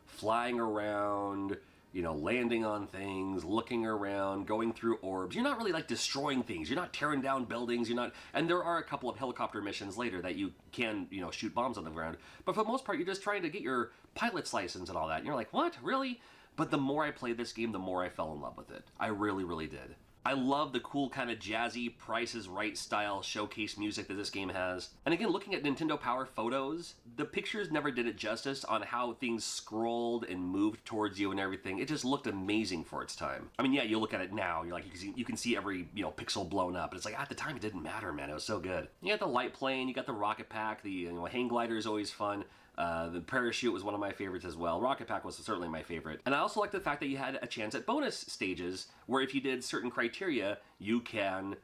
flying around, you know, landing on things, looking around, going through orbs. You're not really like destroying things. You're not tearing down buildings. You're not, and there are a couple of helicopter missions later that you can, you know, shoot bombs on the ground. But for the most part, you're just trying to get your pilot's license and all that. And you're like, what? Really? But the more I played this game, the more I fell in love with it. I really, really did. I love the cool kind of jazzy, Price is Right style showcase music that this game has. And again, looking at Nintendo Power photos, the pictures never did it justice on how things scrolled and moved towards you and everything. It just looked amazing for its time. I mean, yeah, you look at it now, you're like, you can see every, you know, pixel blown up. But it's like, at the time, it didn't matter, man. It was so good. You got the light plane, you got the rocket pack, the, you know, hang glider is always fun. The parachute was one of my favorites as well. Rocket Pack was certainly my favorite. And I also liked the fact that you had a chance at bonus stages where if you did certain criteria, you can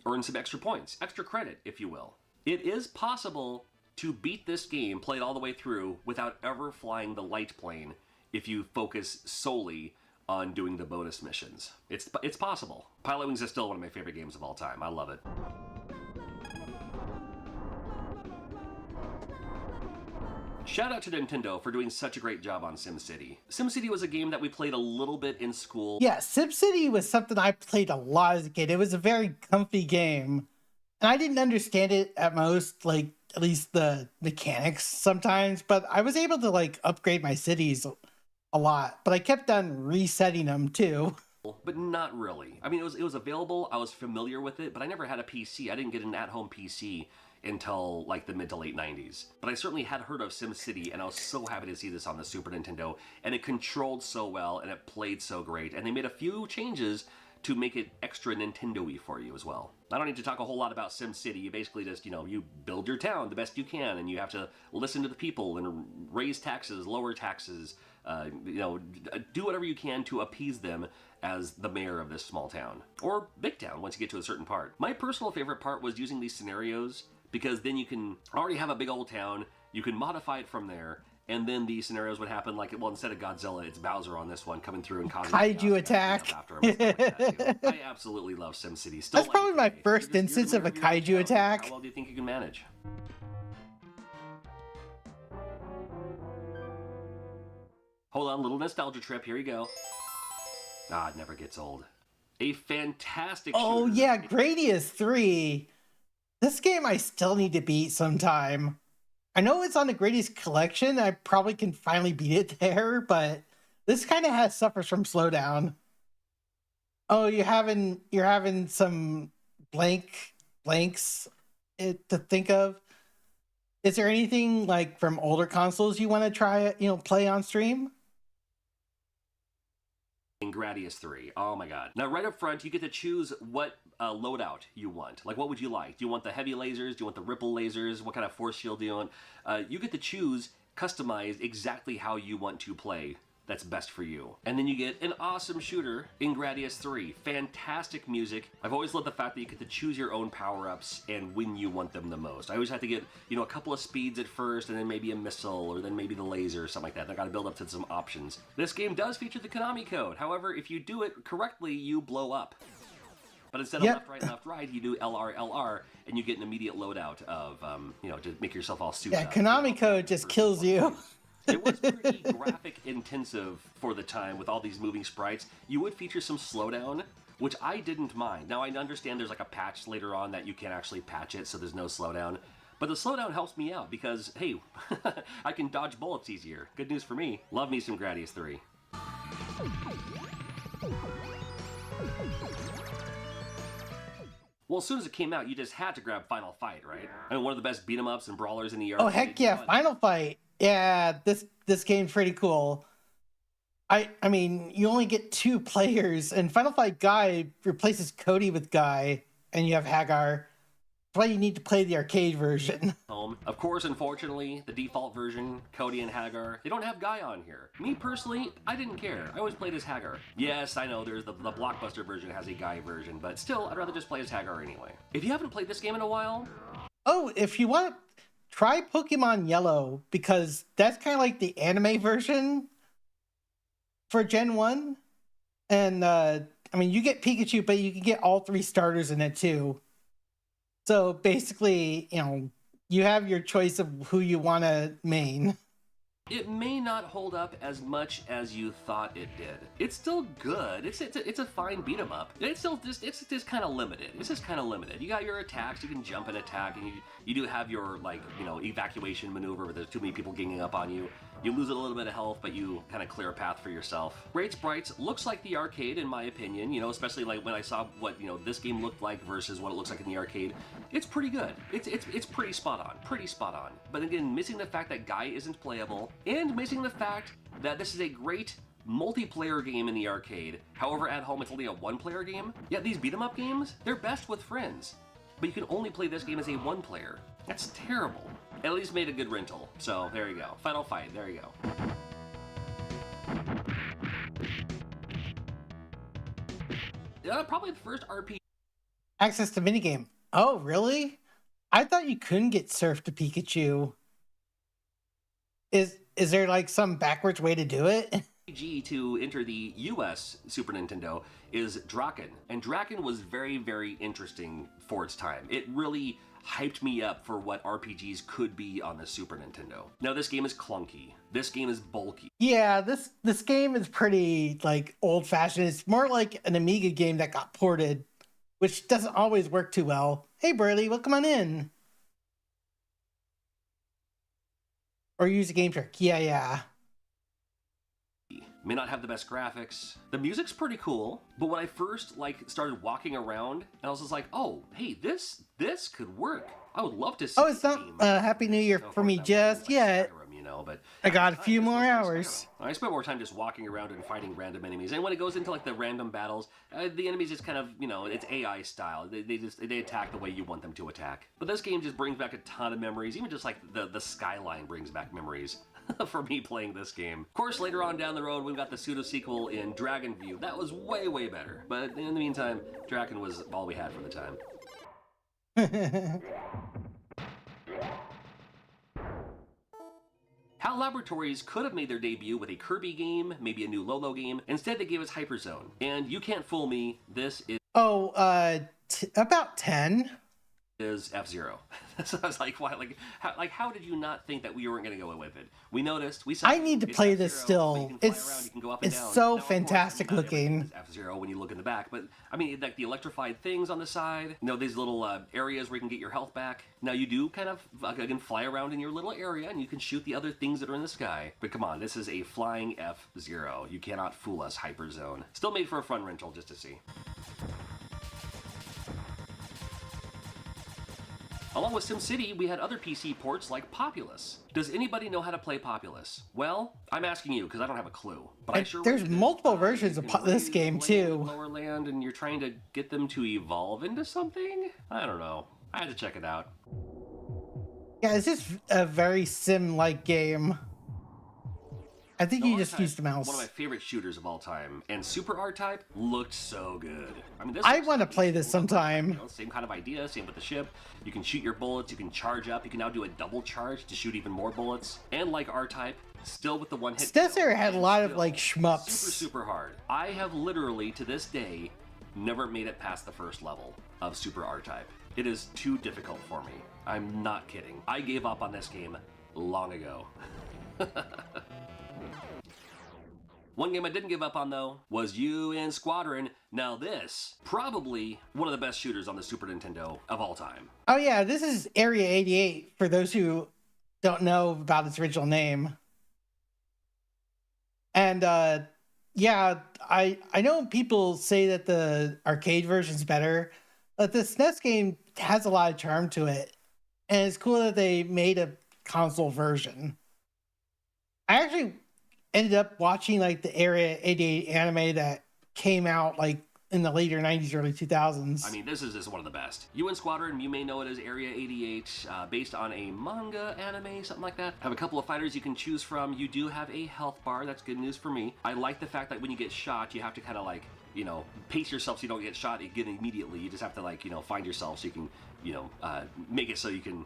earn some extra points, extra credit, if you will. It is possible to beat this game, play it all the way through, without ever flying the light plane if you focus solely on doing the bonus missions. It's possible. Pilotwings is still one of my favorite games of all time. I love it. Shout out to Nintendo for doing such a great job on SimCity. SimCity was a game that we played a little bit in school. Yeah, SimCity was something I played a lot as a kid. It was a very comfy game. And I didn't understand it at most, like, at least the mechanics sometimes, but I was able to, like, upgrade my cities a lot. But I kept on resetting them, too. But not really. I mean, it was available, I was familiar with it, but I never had a PC. I didn't get an at-home PC until like the mid to late 90s. But I certainly had heard of SimCity, and I was so happy to see this on the Super Nintendo, and it controlled so well, and it played so great, and they made a few changes to make it extra Nintendo-y for you as well. I don't need to talk a whole lot about SimCity. You basically just, you know, you build your town the best you can, and you have to listen to the people and raise taxes, lower taxes, you know, do whatever you can to appease them as the mayor of this small town. Or big town once you get to a certain part. My personal favorite part was using these scenarios, because then you can already have a big old town, you can modify it from there, and then these scenarios would happen like, well, instead of Godzilla, it's Bowser on this one coming through and causing kaiju attack. After him like that, I absolutely love SimCity. Still That's probably my first instance of a kaiju attack. How well do you think you can manage? Hold on, little nostalgia trip. Here you go. Ah, it never gets old. A fantastic Oh, shooter. yeah, Gradius 3. This game I still need to beat sometime. I know it's on the Gradius collection. I probably can finally beat it there, but this kind of suffers from slowdown. Oh, you're having some blanks to think of. Is there anything like from older consoles you want to try, play on stream? In Gradius 3. Oh my god. Now right up front, you get to choose what loadout you want. Like, what would you like? Do you want the heavy lasers? Do you want the ripple lasers? What kind of force shield do you want? You get to choose, customize exactly how you want to play. That's best for you. And then you get an awesome shooter in Gradius 3. Fantastic music. I've always loved the fact that you get to choose your own power-ups and when you want them the most. I always have to get, a couple of speeds at first, and then maybe a missile, or then maybe the laser, or something like that. I gotta build up to some options. This game does feature the Konami code. However, if you do it correctly, you blow up. But instead of left, right, you do LR, LR, and you get an immediate loadout of, to make yourself all suited up. Yeah, Konami code just kills you. It was pretty graphic intensive for the time with all these moving sprites. You would feature some slowdown, which I didn't mind. Now I understand there's like a patch later on that you can actually patch it so there's no slowdown. But the slowdown helps me out because, hey, I can dodge bullets easier. Good news for me. Love me some Gradius 3. Well, as soon as it came out, you just had to grab Final Fight, right? I mean, one of the best beat-em-ups and brawlers in the arcade. Oh, heck yeah, Final Fight. Yeah, this game's pretty cool. I mean, you only get 2 players, and Final Fight Guy replaces Cody with Guy, and you have Hagar. That's why you need to play the arcade version. Of course, unfortunately, the default version, Cody and Hagar, they don't have Guy on here. Me, personally, I didn't care. I always played as Hagar. Yes, I know there's the Blockbuster version has a Guy version, but still, I'd rather just play as Hagar anyway. If you haven't played this game in a while... Oh, if you want, try Pokemon Yellow, because that's kind of like the anime version for Gen 1. And, I mean, you get Pikachu, but you can get all 3 starters in it, too. So basically, you have your choice of who you want to main. It may not hold up as much as you thought it did. It's still good. It's a fine beat 'em up. It's just kind of limited. It's just kind of limited. You got your attacks. You can jump and attack, and you do have your evacuation maneuver where there's too many people ganging up on you. You lose a little bit of health, but you kind of clear a path for yourself. Great sprites, looks like the arcade in my opinion, especially like when I saw what, this game looked like versus what it looks like in the arcade. It's pretty good. It's pretty spot on. But again, missing the fact that Guy isn't playable, and missing the fact that this is a great multiplayer game in the arcade. However, at home it's only a 1-player game. Yeah, these beat 'em up games, they're best with friends. But you can only play this game as a 1-player. That's terrible. At least made a good rental. So there you go. Final Fight. There you go. Probably the first RPG. Access to minigame. Oh, really? I thought you couldn't get Surf to Pikachu. Is there like some backwards way to do it? RPG to enter the US Super Nintendo is Draken. And Draken was very, very interesting for its time. It really hyped me up for what RPGs could be on the Super Nintendo. Now this game is clunky. This game is bulky. Yeah, this game is pretty like old-fashioned. It's more like an Amiga game that got ported, which doesn't always work too well. Hey Burley, welcome on in. Or use a game trick. Yeah. May not have the best graphics. The music's pretty cool, but when I first started walking around, and I was just like, oh, hey, this could work. I would love to see. Oh, it's not Happy New Year for me just yet. But I got a few more hours. I spent more time just walking around and fighting random enemies. And when it goes into the random battles, the enemies just kind of, it's AI style. They attack the way you want them to attack. But this game just brings back a ton of memories. Even just the skyline brings back memories for me playing this game. Of course, later on down the road, we've got the pseudo sequel in Dragon View. That was way, way better. But in the meantime, Draken was all we had for the time. HAL Laboratories could have made their debut with a Kirby game, maybe a new Lolo game. Instead, they gave us Hyperzone. And you can't fool me, this is... Oh, about 10. is F-Zero. So I was like, why? How did you not think that we weren't going to go with it? We noticed. We said, I need to play this still. It's so fantastic looking. F-Zero when you look in the back, but I mean, like the electrified things on the side. You know, these little areas where you can get your health back. Now you do kind of again fly around in your little area, and you can shoot the other things that are in the sky. But come on, this is a flying F-Zero. You cannot fool us, Hyperzone. Still made for a fun rental just to see. Along with SimCity, we had other PC ports like Populous. Does anybody know how to play Populous? Well, I'm asking you because I don't have a clue. But I sure there's multiple versions of this game too. Lower land, and you're trying to get them to evolve into something? I don't know. I had to check it out. Yeah, it's just a very sim-like game. I think you just used the mouse. One of my favorite shooters of all time, and Super R-Type looked so good. I mean, I want to play this sometime. You know, same kind of idea, same with the ship. You can shoot your bullets, you can charge up, you can now do a double charge to shoot even more bullets. And like R-Type, still with the one hit. SNES era had a lot of like shmups. Super hard. I have literally, to this day, never made it past the first level of Super R-Type. It is too difficult for me. I'm not kidding. I gave up on this game long ago. One game I didn't give up on, though, was UN Squadron. Now this, probably one of the best shooters on the Super Nintendo of all time. Oh yeah, this is Area 88, for those who don't know about its original name. And yeah, I know people say that the arcade version's better, but the SNES game has a lot of charm to it. And it's cool that they made a console version. I actually ended up watching like the Area 88 anime that came out like in the later 90s, early 2000s. I mean, this is one of the best. UN Squadron, you may know it as Area 88, based on a manga anime, something like that. Have a couple of fighters you can choose from. You do have a health bar. That's good news for me. I like the fact that when you get shot, you have to kind of like, you know, pace yourself so you don't get shot again immediately. You just have to like, you know, find yourself so you can, you know, make it so you can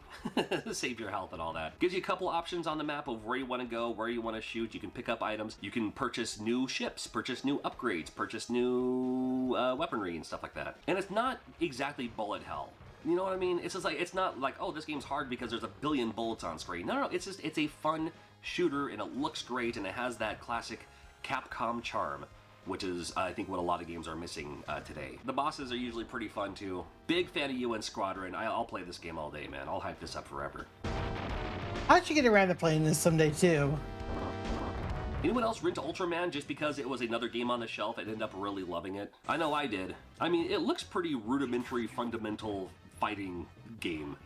save your health and all that. Gives you a couple options on the map of where you want to go, where you want to shoot. You can pick up items. You can purchase new ships, purchase new upgrades, purchase new weaponry and stuff like that. And it's not exactly bullet hell. You know what I mean? It's just like, it's not like, oh, this game's hard because there's a billion bullets on screen. No, it's just, it's a fun shooter and it looks great and it has that classic Capcom charm, which is, I think, what a lot of games are missing today. The bosses are usually pretty fun, too. Big fan of UN Squadron. I'll play this game all day, man. I'll hype this up forever. I should get around to playing this someday, too. Anyone else rent Ultraman just because it was another game on the shelf and ended up really loving it? I know I did. I mean, it looks pretty rudimentary, fundamental fighting game.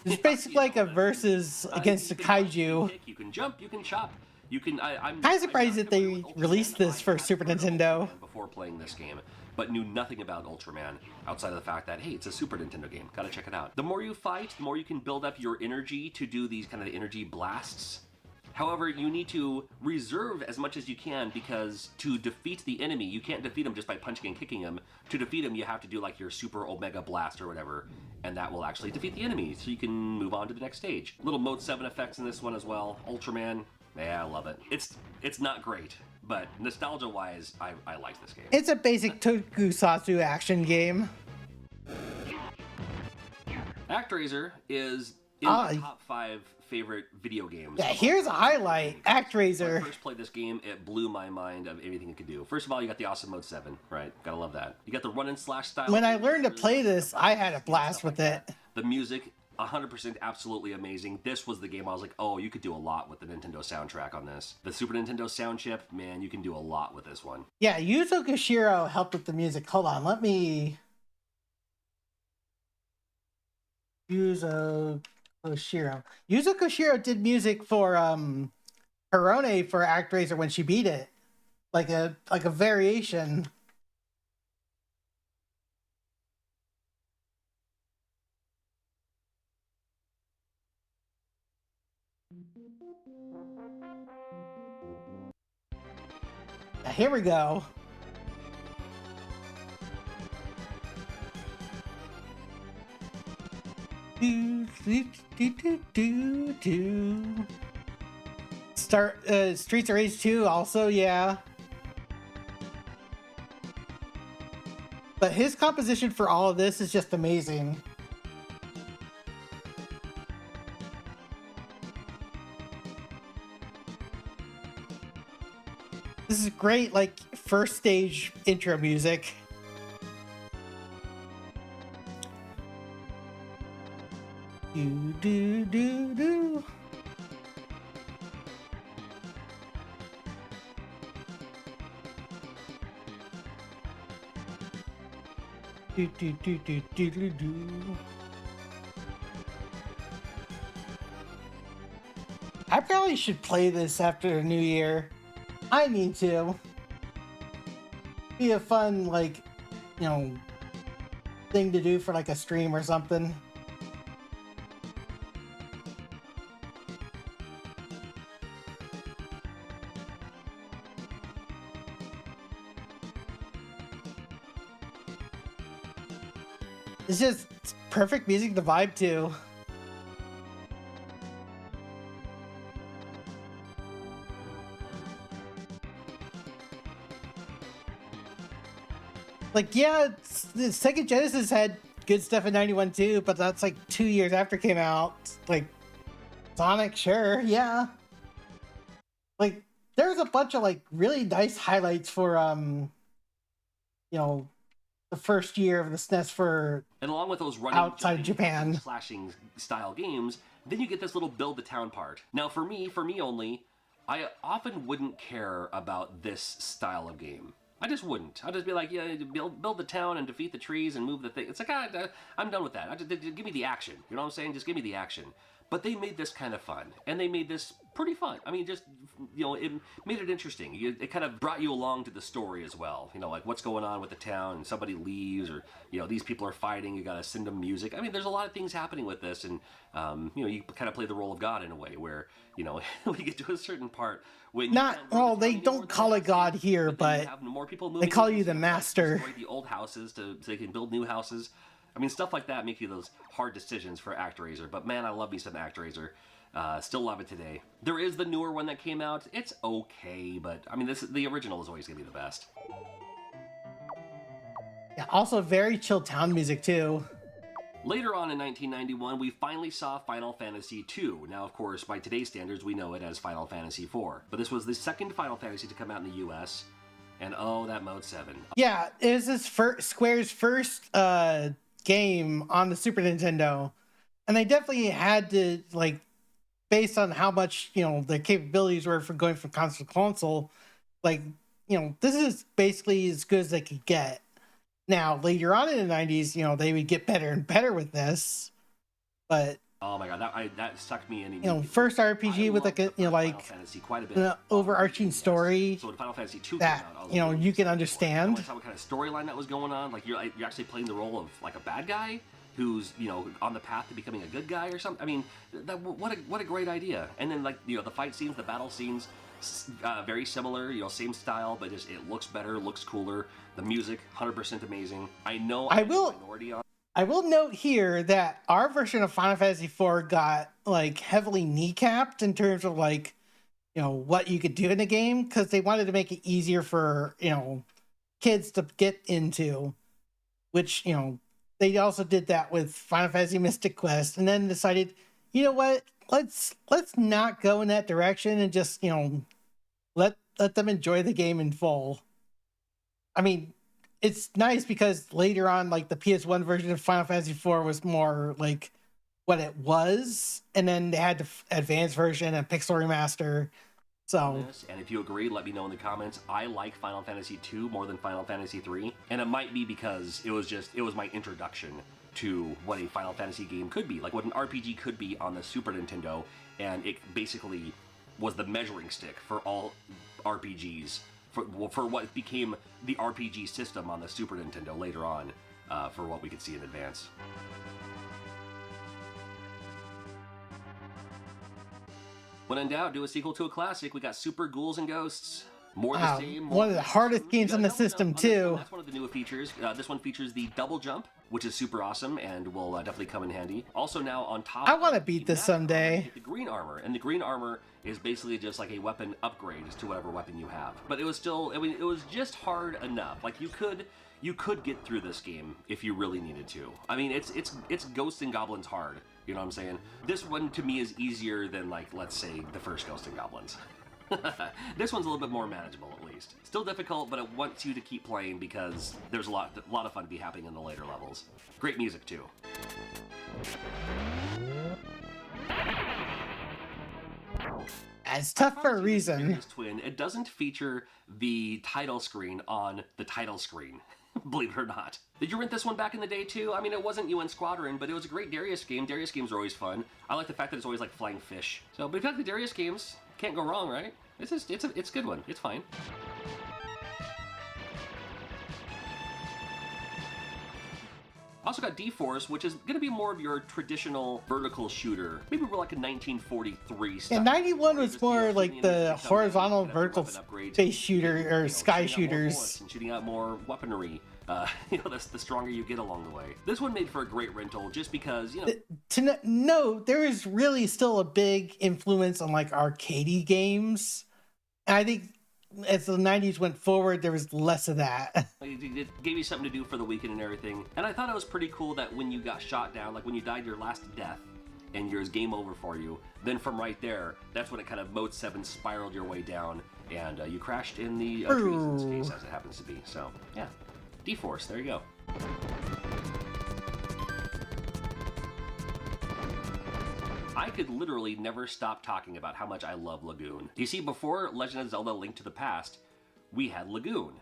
It's basically like a versus against a kaiju. You can jump, you can chop. You can. I'm kind of surprised that they released this for Super Nintendo before playing this game, but knew nothing about Ultraman outside of the fact that, hey, it's a Super Nintendo game. Gotta check it out. The more you fight, the more you can build up your energy to do these kind of energy blasts. However, you need to reserve as much as you can because to defeat the enemy, you can't defeat them just by punching and kicking them. To defeat them, you have to do like your Super Omega Blast or whatever, and that will actually defeat the enemy, so you can move on to the next stage. Little Mode 7 effects in this one as well. Ultraman. Yeah, I love it. It's not great, but nostalgia-wise, I like this game. It's a basic tokusatsu action game. ActRaiser is in my top 5 favorite video games. Yeah, here's a highlight. ActRaiser. When I first played this game, it blew my mind of everything it could do. First of all, you got the awesome Mode 7, right? Gotta love that. You got the run and slash style. When I learned to play this, I had a blast with it. The music, 100% absolutely amazing. This was the game I was like, oh, you could do a lot with the Nintendo soundtrack on this. The Super Nintendo sound chip, man, you can do a lot with this one. Yeah, Yuzo Koshiro helped with the music. Hold on, let me... Yuzo Koshiro did music for Hirone for ActRaiser when she beat it. Like a variation. Here we go. Streets of Rage 2 also, yeah. But his composition for all of this is just amazing. great, like, first stage intro music. Do do do do. Do do do do do do do. I probably should play this after the new year. I need to. Be a fun, like, you know, thing to do for like a stream or something. It's just perfect music to vibe to. Like, yeah, the Sega Genesis had good stuff in 91 too, but that's like 2 years after it came out. Like, Sonic, sure, yeah. Like, there's a bunch of like really nice highlights for, you know, the first year of the SNES for and along with those running outside of Japan slashing style games, then you get this little build the town part. Now for me only, I often wouldn't care about this style of game. I just wouldn't. I'd just be like, yeah, build the town and defeat the trees and move the thing. It's like, I'm done with that. Give me the action. You know what I'm saying? Just give me the action. But they made this kind of fun, and they made this pretty fun. I mean, just, you know, it made it interesting. It kind of brought you along to the story as well. You know, like what's going on with the town, and somebody leaves, or, you know, these people are fighting, you gotta send them music. I mean, there's a lot of things happening with this, and, you know, you kind of play the role of God in a way, where, you know, when you get to a certain part, when not, well, they don't call it God here, but more people they call you the master. Destroy the old houses so they can build new houses. I mean, stuff like that make you those hard decisions for ActRaiser. But man, I love me some ActRaiser. Still love it today. There is the newer one that came out. It's okay, but I mean, the original is always gonna be the best. Yeah, also very chill town music too. Later on in 1991, we finally saw Final Fantasy II. Now, of course, by today's standards, we know it as Final Fantasy IV. But this was the second Final Fantasy to come out in the US. And oh, that Mode 7. Yeah, it was this Square's first game on the Super Nintendo. And they definitely had to, like, based on how much, you know, the capabilities were for going from console to console, like, you know, this is basically as good as they could get. Now, later on in the 90s, you know, they would get better and better with this, but oh my god, that sucked me in. You know, first RPG with like a, you know, like an overarching story so when Final Fantasy II that came out, you know you can understand. I saw what kind of storyline that was going on. Like you're actually playing the role of like a bad guy who's, you know, on the path to becoming a good guy or something. I mean, what a great idea. And then, like, you know, the fight scenes, the battle scenes, very similar, you know, same style, but just it looks better, looks cooler. The music, 100% amazing. I know I will note here that our version of Final Fantasy IV got like heavily kneecapped in terms of like, you know, what you could do in the game, because they wanted to make it easier for, you know, kids to get into, which, you know, they also did that with Final Fantasy Mystic Quest, and then decided, you know what, let's not go in that direction and just, you know, let them enjoy the game in full. I mean, it's nice because later on, like, the PS1 version of Final Fantasy IV was more like what it was, and then they had the advanced version and Pixel Remaster. So, and if you agree, let me know in the comments. I like Final Fantasy II more than Final Fantasy III, and it might be because it was my introduction to what a Final Fantasy game could be, like what an RPG could be on the Super Nintendo, and it basically was the measuring stick for all RPGs, for what became the RPG system on the Super Nintendo later on, for what we could see in advance. When in doubt, do a sequel to a classic. We got Super Ghouls and Ghosts. More the same. One of the hardest games on the system, too. That's one of the newer features. This one features the double jump, which is super awesome and will definitely come in handy. Also now on top, I want to beat this someday. The green armor, and the green armor is basically just like a weapon upgrade to whatever weapon you have. But it was still, I mean, it was just hard enough. Like you could get through this game if you really needed to. I mean, it's Ghosts and Goblins hard. You know what I'm saying? This one to me is easier than, like, let's say the first Ghosts and Goblins. This one's a little bit more manageable, at least. Still difficult, but it wants you to keep playing because there's a lot of fun to be happening in the later levels. Great music, too. It's tough for a reason. Furious Twin, it doesn't feature the title screen on the title screen. Believe it or not. Did you rent this one back in the day too? I mean, it wasn't UN Squadron, but it was a great Darius game. Darius games are always fun. I like the fact that it's always like flying fish. So, but if you like the Darius games, can't go wrong, right? It's a good one. It's fine. Also got D-Force, which is going to be more of your traditional vertical shooter. Maybe we're like a 1943 style. And 91 was more like the horizontal vertical space shooter or sky shooters. And shooting out more weaponry. That's the stronger you get along the way. This one made for a great rental just because, No, there is really still a big influence on like arcadey games. And I think as the 90s went forward, there was less of that. It gave you something to do for the weekend and everything. And I thought it was pretty cool that when you got shot down, like when you died your last death, and yours game over for you, then from right there, that's when it kind of Mode 7 spiraled your way down, and you crashed in the trees in this case, as it happens to be. So, yeah. D-Force, there you go. I could literally never stop talking about how much I love Lagoon. You see, before Legend of Zelda: Link to the Past, we had Lagoon.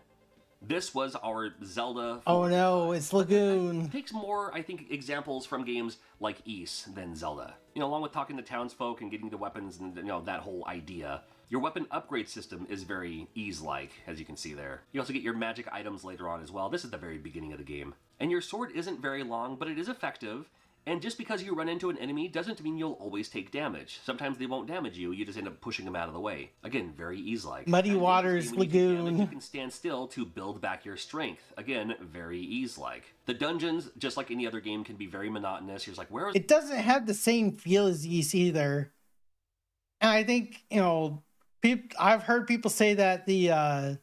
This was our Zelda. Oh no, it's Lagoon. It takes more, I think, examples from games like Ys than Zelda. Along with talking to townsfolk and getting the weapons and that whole idea. Your weapon upgrade system is very Ys-like, as you can see there. You also get your magic items later on as well. This is the very beginning of the game. And your sword isn't very long, but it is effective. And just because you run into an enemy doesn't mean you'll always take damage. Sometimes they won't damage you, you just end up pushing them out of the way. Again, very Ys-like. Muddy Waters Lagoon. You can stand still to build back your strength. Again, very Ys-like. The dungeons, just like any other game, can be very monotonous. You're just like, where is... It doesn't have the same feel as Ys either. And I think, I've heard people say that the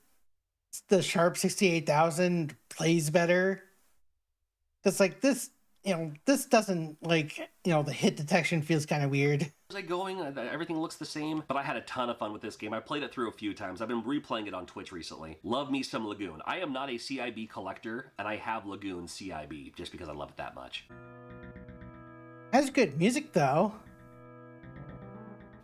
Sharp 68,000 plays better. It's like this... this doesn't, the hit detection feels kind of weird. Was I going? Everything looks the same, but I had a ton of fun with this game. I played it through a few times. I've been replaying it on Twitch recently. Love me some Lagoon. I am not a CIB collector, and I have Lagoon CIB just because I love it that much. Has good music, though.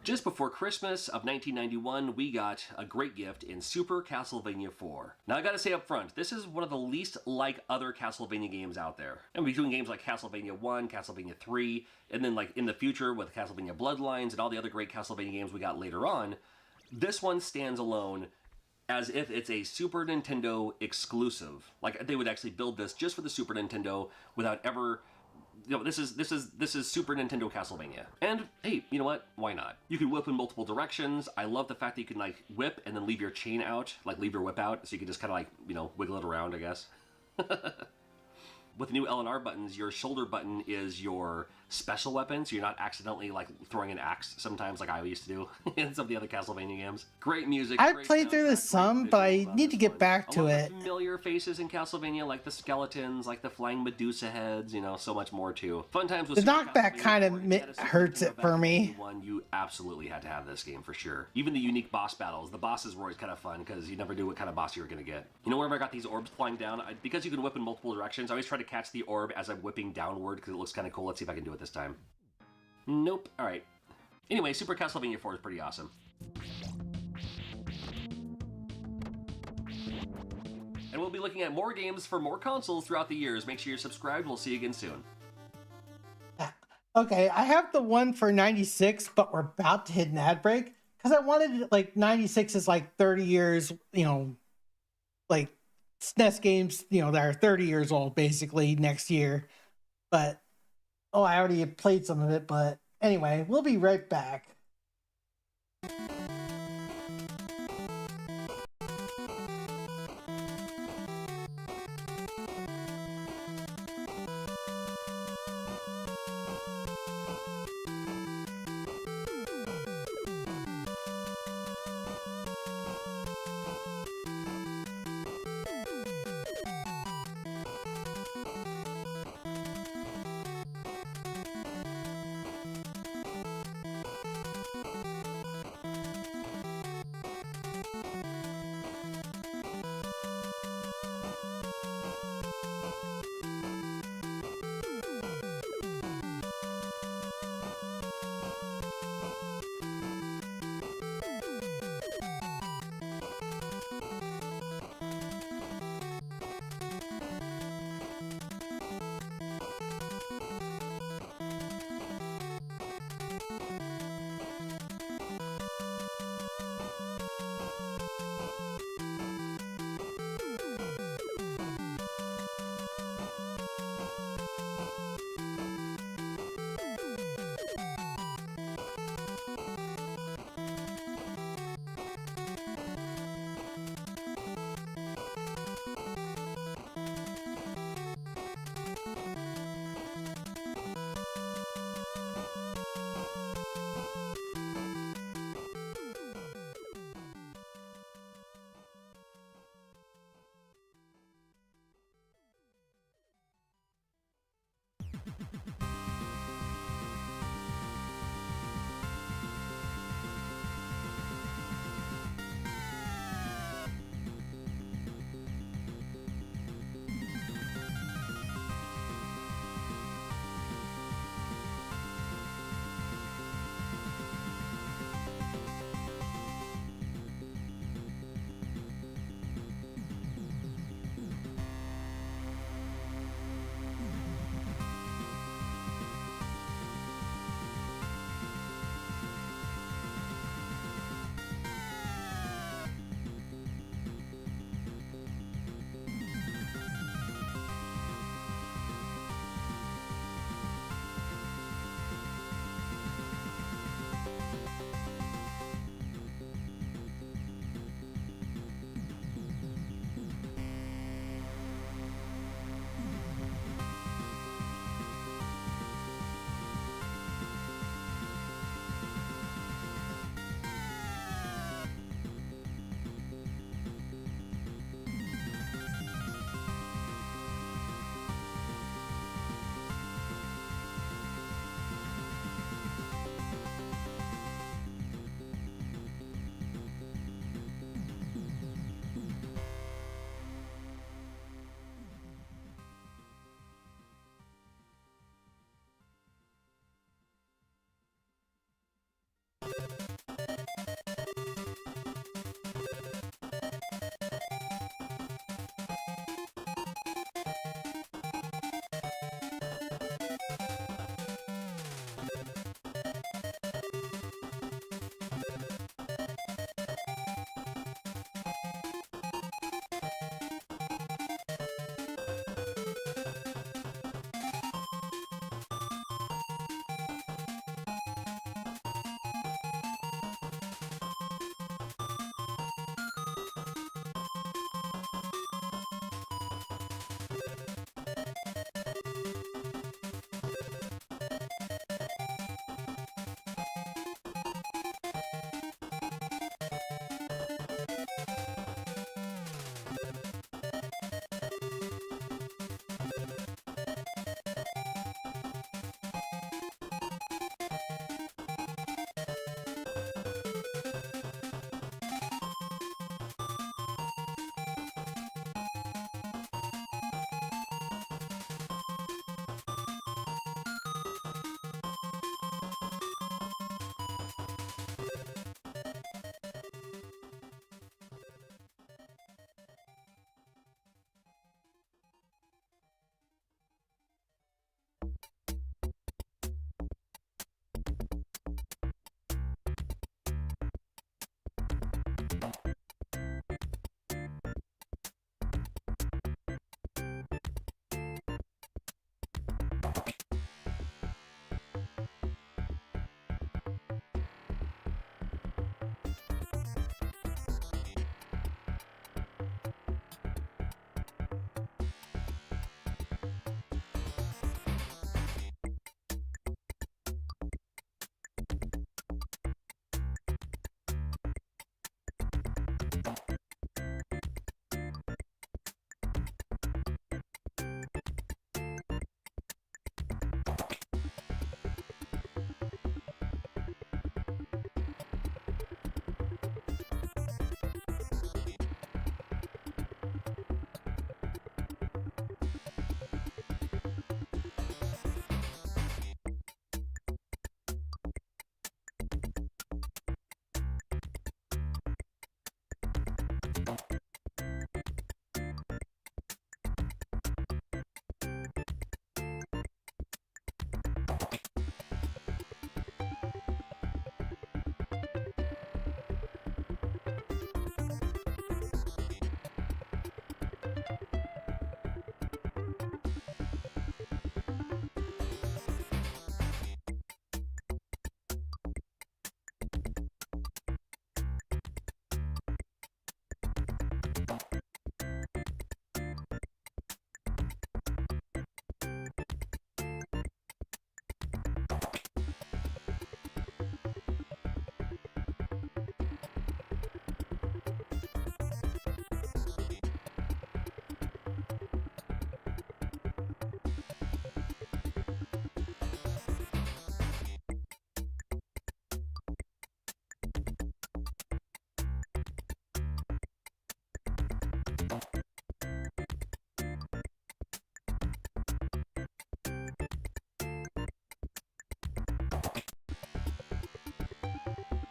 Just before Christmas of 1991, we got a great gift in Super Castlevania 4. Now I gotta say up front, this is one of the least like other Castlevania games out there. And we're doing games like Castlevania 1, Castlevania 3, and then like in the future with Castlevania Bloodlines and all the other great Castlevania games we got later on. This one stands alone as if it's a Super Nintendo exclusive. Like they would actually build this just for the Super Nintendo without ever... this is Super Nintendo Castlevania. And hey, you know what? Why not? You can whip in multiple directions. I love the fact that you can like whip and then leave your chain out, like leave your whip out, so you can just kind of like, wiggle it around, I guess. With the new L and R buttons, your shoulder button is your special weapon, so you're not accidentally like throwing an axe sometimes like I used to do in some of the other Castlevania games. Great music. I've played through this some, but I need to get back to it. Familiar faces in Castlevania, like the skeletons, like the flying Medusa heads, so much more too. Fun times with the knockback kind of hurts it for me. You absolutely had to have this game for sure. Even the unique boss battles, the bosses were always kind of fun because you never knew what kind of boss you were going to get. Whenever I got these orbs flying down, because you can whip in multiple directions, I always try to catch the orb as I'm whipping downward because it looks kind of cool. Let's see if I can do it this time. Nope. All right. Anyway, Super Castlevania 4 is pretty awesome. And we'll be looking at more games for more consoles throughout the years. Make sure you're subscribed. We'll see you again soon. Okay, I have the one for 96, but we're about to hit an ad break because I wanted, 96 is 30 years, like SNES games, that are 30 years old basically next year. But, I already played some of it, but anyway, we'll be right back.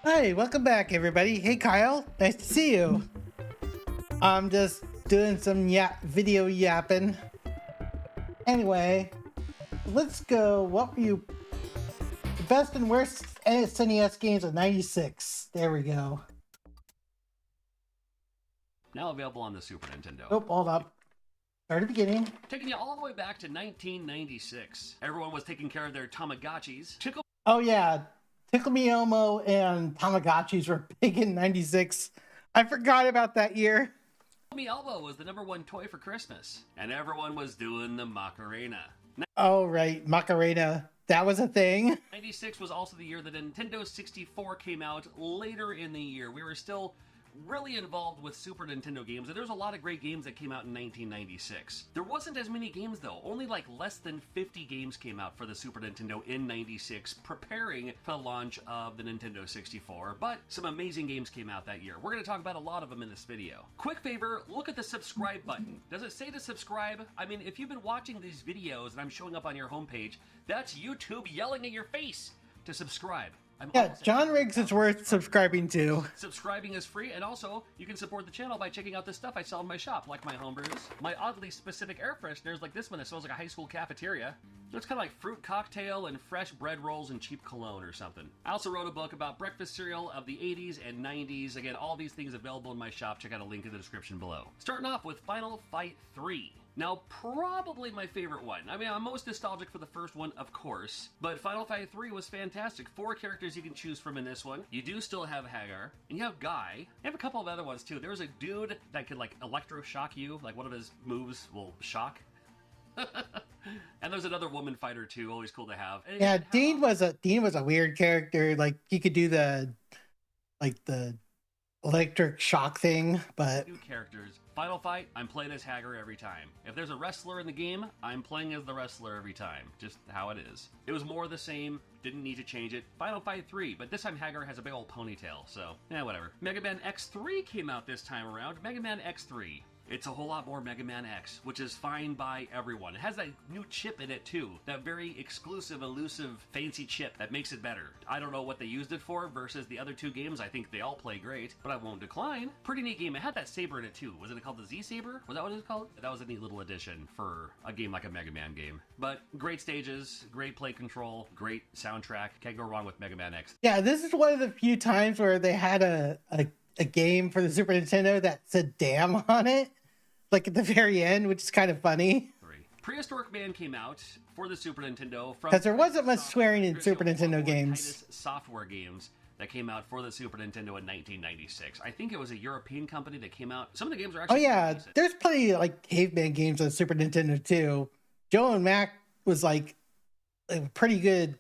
Hey, welcome back, everybody. Hey, Kyle. Nice to see you. I'm just doing some video yapping. Anyway, let's go. What were you? The best and worst SNES games of '96. There we go. Now available on the Super Nintendo. Oh, hold up. Start at the beginning. Taking you all the way back to 1996. Everyone was taking care of their Tamagotchis. Oh, yeah. Tickle Me Elmo and Tamagotchis were big in '96. I forgot about that year. Tickle Me Elmo was the #1 toy for Christmas. And everyone was doing the Macarena. Oh, right. Macarena. That was a thing. 96 was also the year that Nintendo 64 came out later in the year. We were still really involved with Super Nintendo games, and there's a lot of great games that came out in 1996. There wasn't as many games though, only like less than 50 games came out for the Super Nintendo in 96, preparing for the launch of the Nintendo 64, but some amazing games came out that year. We're going to talk about a lot of them in this video. Quick favor, look at the subscribe button. Does it say to subscribe? I mean, if you've been watching these videos and I'm showing up on your homepage, that's YouTube yelling in your face to subscribe. Yeah, John Riggs is worth subscribing to. Subscribing is free, and also you can support the channel by checking out the stuff I sell in my shop, like my homebrews, my oddly specific air fresheners, like this one that smells like a high school cafeteria. It's kind of like fruit cocktail and fresh bread rolls and cheap cologne or something. I also wrote a book about breakfast cereal of the 80s and 90s. Again, all these things available in my shop. Check out a link in the description below. Starting off with Final Fight 3. Now, probably my favorite one. I mean, I'm most nostalgic for the first one, of course, but Final Fight 3 was fantastic. 4 characters you can choose from in this one. You do still have Hagar, and you have Guy. You have a couple of other ones, too. There was a dude that could, like, electroshock you. Like, one of his moves will shock. And there's another woman fighter, too. Always cool to have. And yeah, Dean was a weird character. Like, he could do the electric shock thing, but... New characters. Final Fight, I'm playing as Hagar every time. If there's a wrestler in the game, I'm playing as the wrestler every time. Just how it is. It was more the same, didn't need to change it. Final Fight 3, but this time Hagar has a big old ponytail, so, yeah, whatever. Mega Man X3 came out this time around. Mega Man X3. It's a whole lot more Mega Man X, which is fine by everyone. It has that new chip in it too, that very exclusive, elusive, fancy chip that makes it better. I don't know what they used it for versus the other 2 games. I think they all play great, but I won't decline. Pretty neat game. It had that saber in it too. Was it called the Z-Saber? Was that what it was called? That was a neat little addition for a game like a Mega Man game. But great stages, great play control, great soundtrack. Can't go wrong with Mega Man X. Yeah, this is one of the few times where they had a game for the Super Nintendo that said damn on it, like at the very end, which is kind of funny. Prehistoric Man came out for the Super Nintendo because there wasn't much swearing in Super Nintendo games. Software games that came out for the Super Nintendo in 1996. I think it was a European company that came out. Some of the games are actually... Oh yeah, there's plenty of like caveman games on Super Nintendo too. Joe and Mac was like a pretty good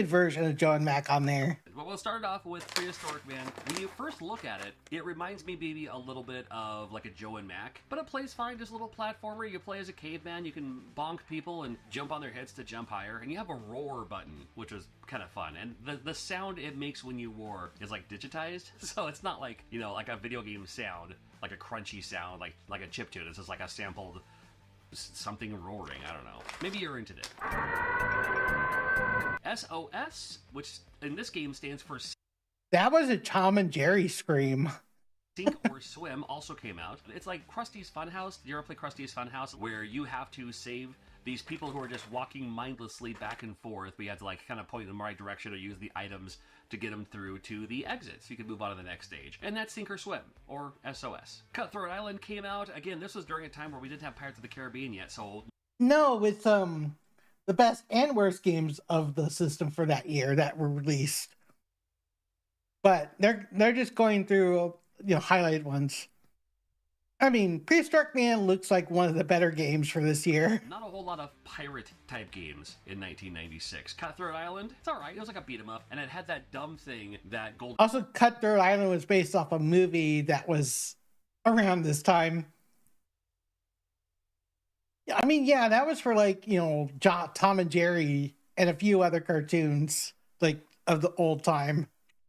version of Joe and Mac on there. Well, we'll start off with Prehistoric Man. When you first look at it, it reminds me maybe a little bit of like a Joe and Mac, but it plays fine. Just a little platformer. You play as a caveman. You can bonk people and jump on their heads to jump higher. And you have a roar button, which was kind of fun. And the sound it makes when you roar is like digitized. So it's not like, you know, like a video game sound, like a crunchy sound, like a chiptune. It's just like a sampled something roaring. I don't know. Maybe you're into it. SOS, which in this game stands for... That was a Tom and Jerry scream. Sink or Swim also came out. It's like Krusty's Funhouse. You ever play Krusty's Funhouse? Where you have to save these people who are just walking mindlessly back and forth. We had to like kind of point them in the right direction or use the items to get them through to the exits. You can move on to the next stage. And that's Sink or Swim, or SOS. Cutthroat Island came out. Again, this was during a time where we didn't have Pirates of the Caribbean yet, so... No, it's the best and worst games of the system for that year that were released. But they're just going through, you know, highlighted ones. I mean, Prehistoric Man looks like one of the better games for this year. Not a whole lot of pirate-type games in 1996. Cutthroat Island, it's alright. It was like a beat-em-up, and it had that dumb thing that Gold... Also, Cutthroat Island was based off a movie that was around this time. I mean, yeah, that was for like, you know, Tom and Jerry and a few other cartoons, like, of the old time.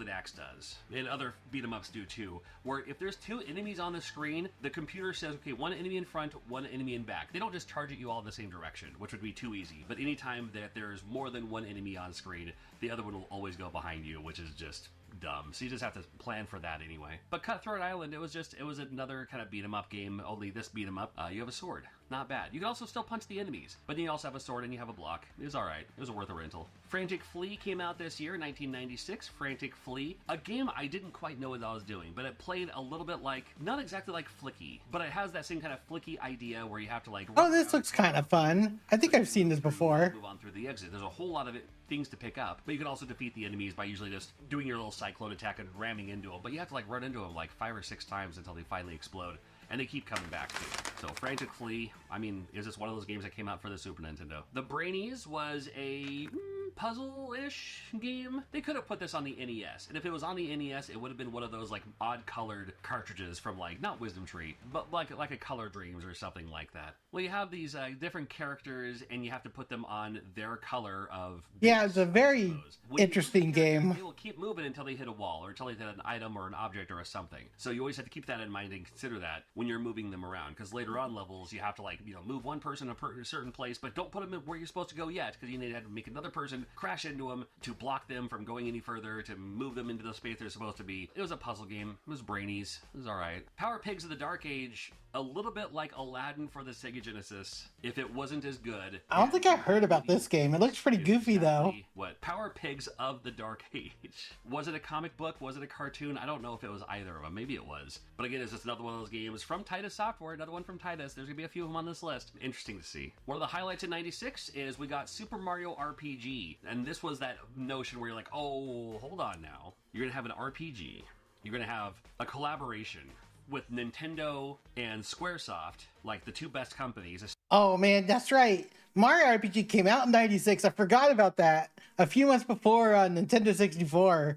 Axe does, and other beat-em-ups do too, where if there's 2 enemies on the screen, the computer says, okay, 1 enemy in front, 1 enemy in back. They don't just charge at you all in the same direction, which would be too easy, but anytime that there's more than 1 enemy on screen, the other one will always go behind you, which is just dumb. So you just have to plan for that anyway. But Cutthroat Island, it was another kind of beat 'em up game. Only this beat 'em up, you have a sword. Not bad. You can also still punch the enemies, but then you also have a sword and you have a block. It was alright. It was worth a rental. Frantic Flea came out this year, 1996. Frantic Flea, a game I didn't quite know what I was doing, but it played a little bit like, not exactly like Flicky, but it has that same kind of Flicky idea where you have to like... Oh, this looks kind of fun. I think I've seen this before. Move on through the exit. There's a whole lot of things to pick up, but you can also defeat the enemies by usually just doing your little cyclone attack and ramming into them, but you have to like run into them like 5 or 6 times until they finally explode. And they keep coming back too. So Frantic Flea, I mean, is this one of those games that came out for the Super Nintendo? The Brainies was a puzzle-ish game. They could have put this on the NES, and if it was on the NES, it would have been one of those like odd-colored cartridges from like, not Wisdom Tree, but like a Color Dreams or something like that. Well, you have these different characters, and you have to put them on their color of... Yeah, it's a very interesting game. They will keep moving until they hit a wall, or until they hit an item or an object or a something. So you always have to keep that in mind and consider that when you're moving them around, because later on levels, you have to like, move one person a certain place, but don't put them in where you're supposed to go yet, because you need to have to make another person crash into them to block them from going any further, to move them into the space they're supposed to be. It was a puzzle game. It was Brainies. It was alright. Power Pigs of the Dark Age, a little bit like Aladdin for the Sega Genesis, if it wasn't as good. I don't think I heard about this game. It looks pretty goofy though. What? Power Pigs of the Dark Age. Was it a comic book? Was it a cartoon? I don't know if it was either of them. Maybe it was. But again, it's just another one of those games from Titus Software, another one from Titus. There's gonna be a few of them on this list. Interesting to see. One of the highlights in 96 is we got Super Mario RPG. And this was that notion where you're like, oh, hold on now. You're gonna have an RPG. You're gonna have a collaboration with Nintendo and Squaresoft, like the two best companies. Oh man, that's right. Mario RPG came out in 96. I forgot about that. A few months before Nintendo 64.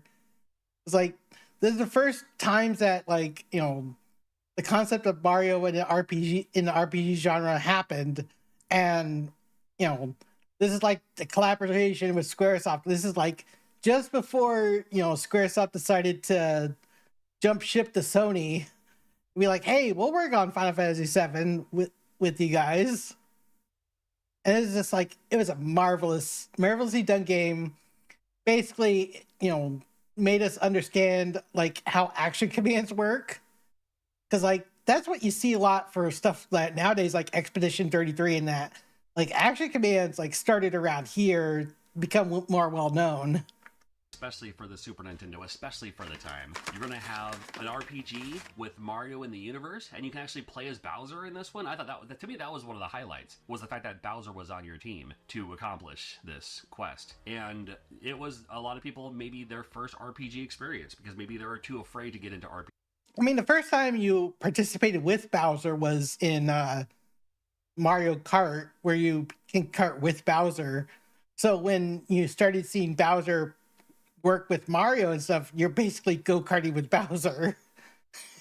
It's like, this is the first times that like, the concept of Mario in the RPG genre happened. And, this is like the collaboration with Squaresoft. This is like just before, Squaresoft decided to jump ship to Sony. Be like, hey, we'll work on Final Fantasy VII with you guys. And it's just like, it was a marvelously done game. Basically, made us understand like how action commands work. Because like, that's what you see a lot for stuff that nowadays, like Expedition 33 and that. Like action commands like started around here, become more well known. Especially for the Super Nintendo, especially for the time. You're going to have an RPG with Mario in the universe, and you can actually play as Bowser in this one. I thought that to me, that was one of the highlights, was the fact that Bowser was on your team to accomplish this quest. And it was a lot of people, maybe their first RPG experience, because maybe they were too afraid to get into RPG. I mean, the first time you participated with Bowser was in Mario Kart, where you can kart with Bowser. So when you started seeing Bowser work with Mario and stuff, you're basically go-karting with Bowser.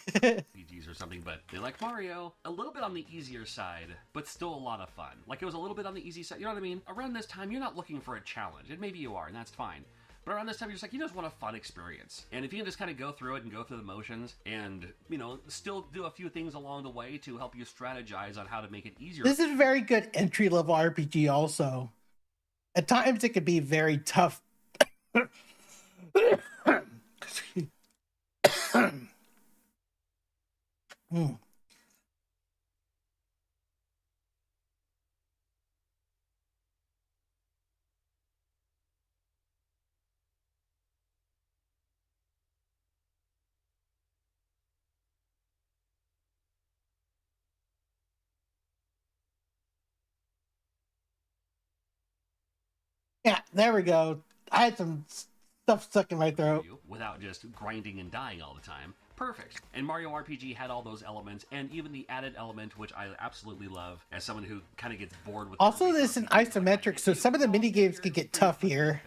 RPGs or something, but they like Mario. A little bit on the easier side, but still a lot of fun. Like, it was a little bit on the easy side, you know what I mean? Around this time, you're not looking for a challenge, and maybe you are, and that's fine. But around this time, you're just like, you just want a fun experience. And if you can just kind of go through it and go through the motions and, still do a few things along the way to help you strategize on how to make it easier. This is a very good entry-level RPG also. At times, it could be very tough. Yeah, there we go. I had some stuff stuck in my throat. Without just grinding and dying all the time. Perfect. And Mario RPG had all those elements, and even the added element, which I absolutely love, as someone who kind of gets bored with... Also, this is an isometric, so some of the mini games could get tough here.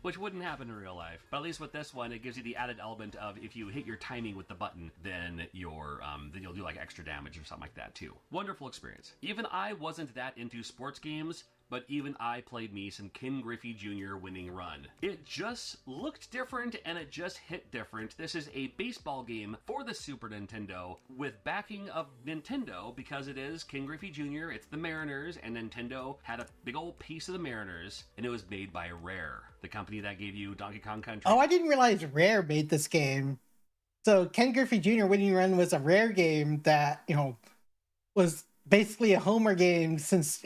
Which wouldn't happen in real life. But at least with this one, it gives you the added element of if you hit your timing with the button, then you'll do like extra damage or something like that too. Wonderful experience. Even I wasn't that into sports games, but even I played me some Ken Griffey Jr. Winning Run. It just looked different and it just hit different. This is a baseball game for the Super Nintendo with backing of Nintendo because it is Ken Griffey Jr., it's the Mariners, and Nintendo had a big old piece of the Mariners, and it was made by Rare, the company that gave you Donkey Kong Country. Oh, I didn't realize Rare made this game. So Ken Griffey Jr. Winning Run was a Rare game that, was basically a Homer game since,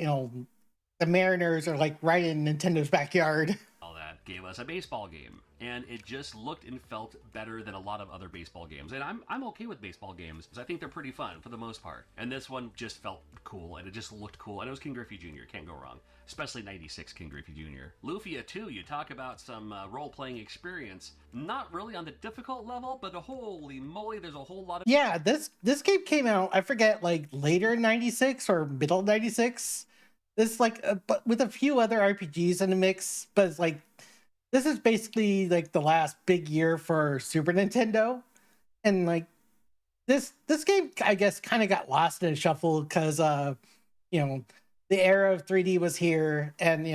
the Mariners are like right in Nintendo's backyard. All that gave us a baseball game, and it just looked and felt better than a lot of other baseball games. And I'm okay with baseball games because I think they're pretty fun for the most part. And this one just felt cool, and it just looked cool. And it was Ken Griffey Jr. Can't go wrong. Especially 96 Ken Griffey Jr. Lufia 2, you talk about some role-playing experience. Not really on the difficult level, but holy moly, there's a whole lot of... Yeah, this game came out, I forget, like later in 96 or middle 96. This but with a few other RPGs in the mix, but it's like, this is basically like the last big year for Super Nintendo. And like, this game, I guess, kind of got lost in a shuffle because, the era of 3D was here, and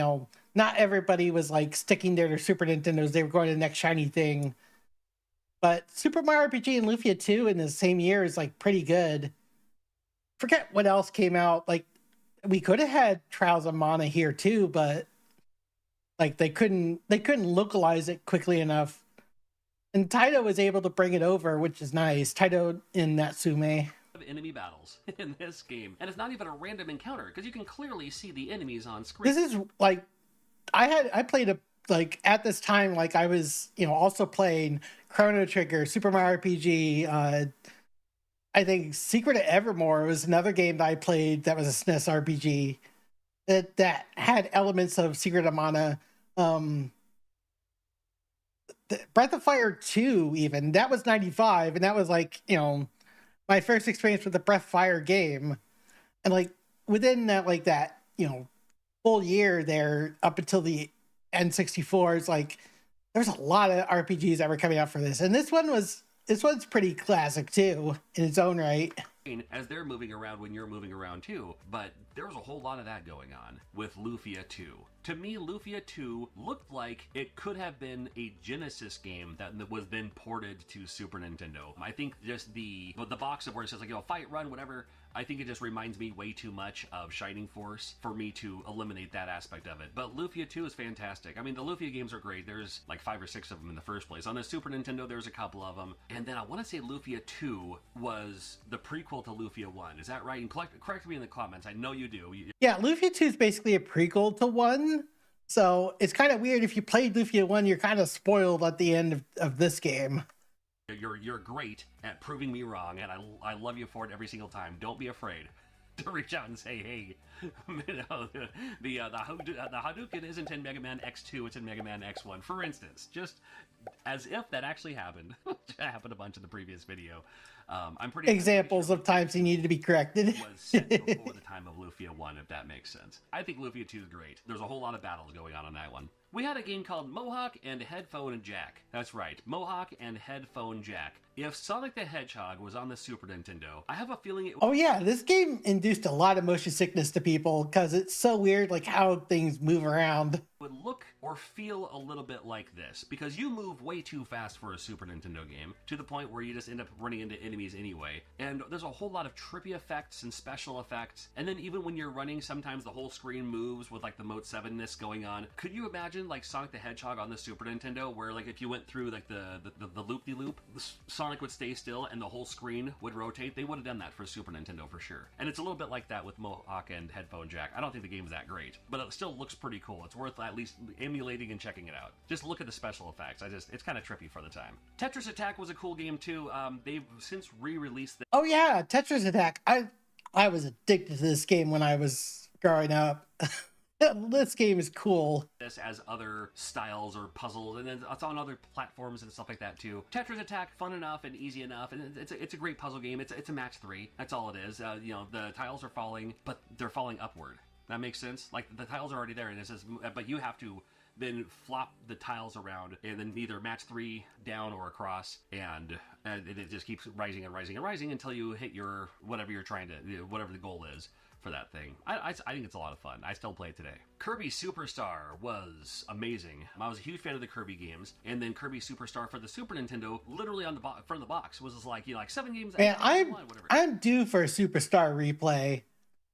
not everybody was like sticking there to Super Nintendos. They were going to the next shiny thing. But Super Mario RPG and Lufia 2 in the same year is like pretty good. Forget what else came out. Like, we could have had Trials of Mana here too, but like they couldn't localize it quickly enough. And Taito was able to bring it over, which is nice. Taito in Natsume. Enemy battles in this game, and it's not even a random encounter because you can clearly see the enemies on screen. This is like, I played at this time, like I was also playing Chrono Trigger, Super Mario RPG. I think Secret of Evermore was another game that I played that was a SNES RPG that had elements of Secret of Mana. Breath of Fire 2, even that was 95, and that was like my first experience with the Breath of Fire game. And like within that full year there up until the N64, it's like there's a lot of RPGs that were coming out for this, and this one's pretty classic too in its own right. As they're moving around when you're moving around too, but there was a whole lot of that going on with Lufia 2. To me, Lufia 2 looked like it could have been a Genesis game that was then ported to Super Nintendo. I think just the box of where it says like, fight, run, whatever, I think it just reminds me way too much of Shining Force for me to eliminate that aspect of it. But Lufia 2 is fantastic. I mean, the Lufia games are great. There's like 5 or 6 of them in the first place. On the Super Nintendo, there's a couple of them. And then I want to say Lufia 2 was the prequel to Lufia 1. Is that right? And correct me in the comments. I know you do. Yeah, Lufia 2 is basically a prequel to 1. So it's kind of weird. If you played Lufia 1, you're kind of spoiled at the end of this game. You're great at proving me wrong, and I love you for it every single time. Don't be afraid to reach out and say, hey, the Hadouken isn't in Mega Man X2, it's in Mega Man X1, for instance. Just as if that actually happened. Which happened a bunch in the previous video. I'm pretty examples of times he needed to be corrected. Was set before the time of Lufia 1, if that makes sense. I think Lufia 2 is great. There's a whole lot of battles going on that one. We had a game called Mohawk and Headphone Jack. That's right, Mohawk and Headphone Jack. If Sonic the Hedgehog was on the Super Nintendo, I have a feeling it... Oh yeah, this game induced a lot of motion sickness to people because it's so weird, like how things move around. Would look or feel a little bit like this, because you move way too fast for a Super Nintendo game, to the point where you just end up running into enemies anyway. And there's a whole lot of trippy effects and special effects, and then even when you're running, sometimes the whole screen moves with like the Mode 7-ness going on. Could you imagine like Sonic the Hedgehog on the Super Nintendo, where like if you went through like the loop-de-loop, Sonic would stay still and the whole screen would rotate? They would have done that for Super Nintendo for sure. And it's a little bit like that with Mohawk and Headphone Jack. I don't think the game's that great, but it still looks pretty cool. It's worth at least emulating and checking it out. Just look at the special effects. It's kind of trippy for the time. Tetris Attack was a cool game too. They've since re-released the... Oh yeah, Tetris Attack. I was addicted to this game when I was growing up. This game is cool. This as other styles or puzzles, and then it's on other platforms and stuff like that too. Tetris Attack, fun enough and easy enough, and it's a great puzzle game. It's a match 3. That's all it is. The tiles are falling, but they're falling upward. That makes sense. Like the tiles are already there, and it says, but you have to then flop the tiles around, and then either match 3 down or across, and it just keeps rising and rising and rising until you hit your whatever you're trying to, whatever the goal is. for that thing. I think it's a lot of fun. I still play it today. Kirby Superstar was amazing. I was a huge fan of the Kirby games, and then Kirby Superstar for the Super Nintendo, literally on the front of the box, was just like, you know, like 7 games. Man, I'm due for a Superstar replay.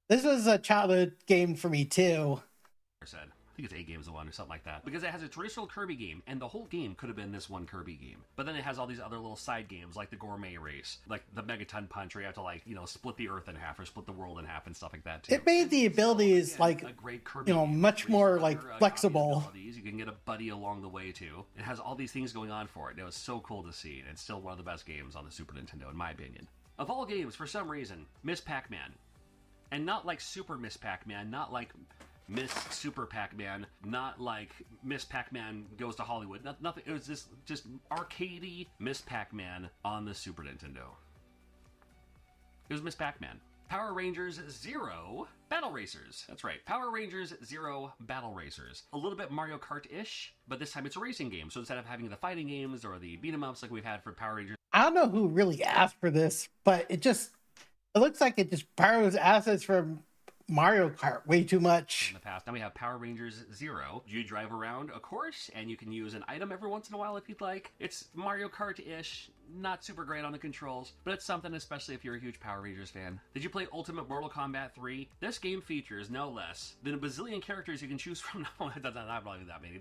This was a childhood game for me too. I think it's 8 games to 1 or something like that. Because it has a traditional Kirby game, and the whole game could have been this one Kirby game. But then it has all these other little side games, like the Gourmet Race, like the Megaton Punch, where you have to, like, you know, split the Earth in half or split the world in half and stuff like that too. It made the abilities like, you know, much more like flexible. You can get a buddy along the way too. It has all these things going on for it. It was so cool to see, and it's still one of the best games on the Super Nintendo, in my opinion. Of all games, for some reason, Miss Pac-Man, and not like Super Miss Pac-Man, not like Miss Super Pac-Man, not like Miss Pac-Man Goes to Hollywood. Nothing. It was just arcadey Miss Pac-Man on the Super Nintendo. It was Miss Pac-Man. Power Rangers Zero Battle Racers. That's right. Power Rangers Zero Battle Racers. A little bit Mario Kart-ish, but this time it's a racing game. So instead of having the fighting games or the beat-em-ups like we've had for Power Rangers. I don't know who really asked for this, but it looks like it just borrows assets from Mario Kart way too much. In the past. Now we have Power Rangers Zero. You drive around a course, and you can use an item every once in a while if you'd like. It's Mario Kart-ish, not super great on the controls, but it's something, especially if you're a huge Power Rangers fan. Did you play Ultimate Mortal Kombat 3? This game features no less than a bazillion characters you can choose from. No, that's not probably that many.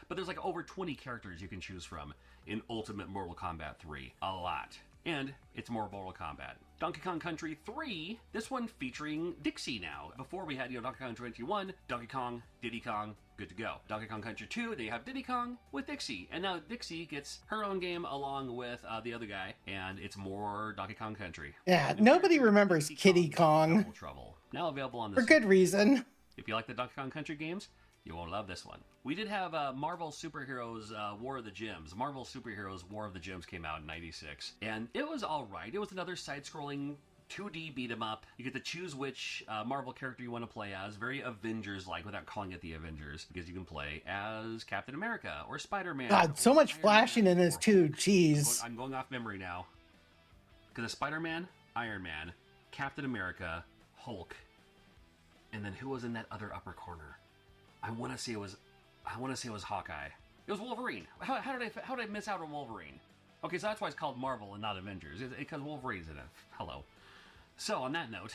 But there's like over 20 characters you can choose from in Ultimate Mortal Kombat 3. A lot. And it's more Mortal Kombat. Donkey Kong Country 3, this one featuring Dixie now. Before we had, Donkey Kong 21, Donkey Kong, Diddy Kong, good to go. Donkey Kong Country 2, they have Diddy Kong with Dixie. And now Dixie gets her own game along with the other guy, and it's more Donkey Kong Country. Yeah, nobody remembers Kiddy Kong. Trouble. Now available on the for good reason. If you like the Donkey Kong Country games, you won't love this one. We did have Marvel Superheroes War of the Gems. Marvel Superheroes War of the Gems came out in '96. And it was alright. It was another side-scrolling 2D beat-em-up. You get to choose which Marvel character you want to play as. Very Avengers-like, without calling it the Avengers. Because you can play as Captain America or Spider-Man. God, so much flashing in this too. Jeez. I'm going off memory now. Because it's Spider-Man, Iron Man, Captain America, Hulk, and then who was in that other upper corner? I want to say it was Hawkeye. It was Wolverine. How did I miss out on Wolverine? Okay, so that's why it's called Marvel and not Avengers. It's because Wolverine's in it. Hello. So on that note,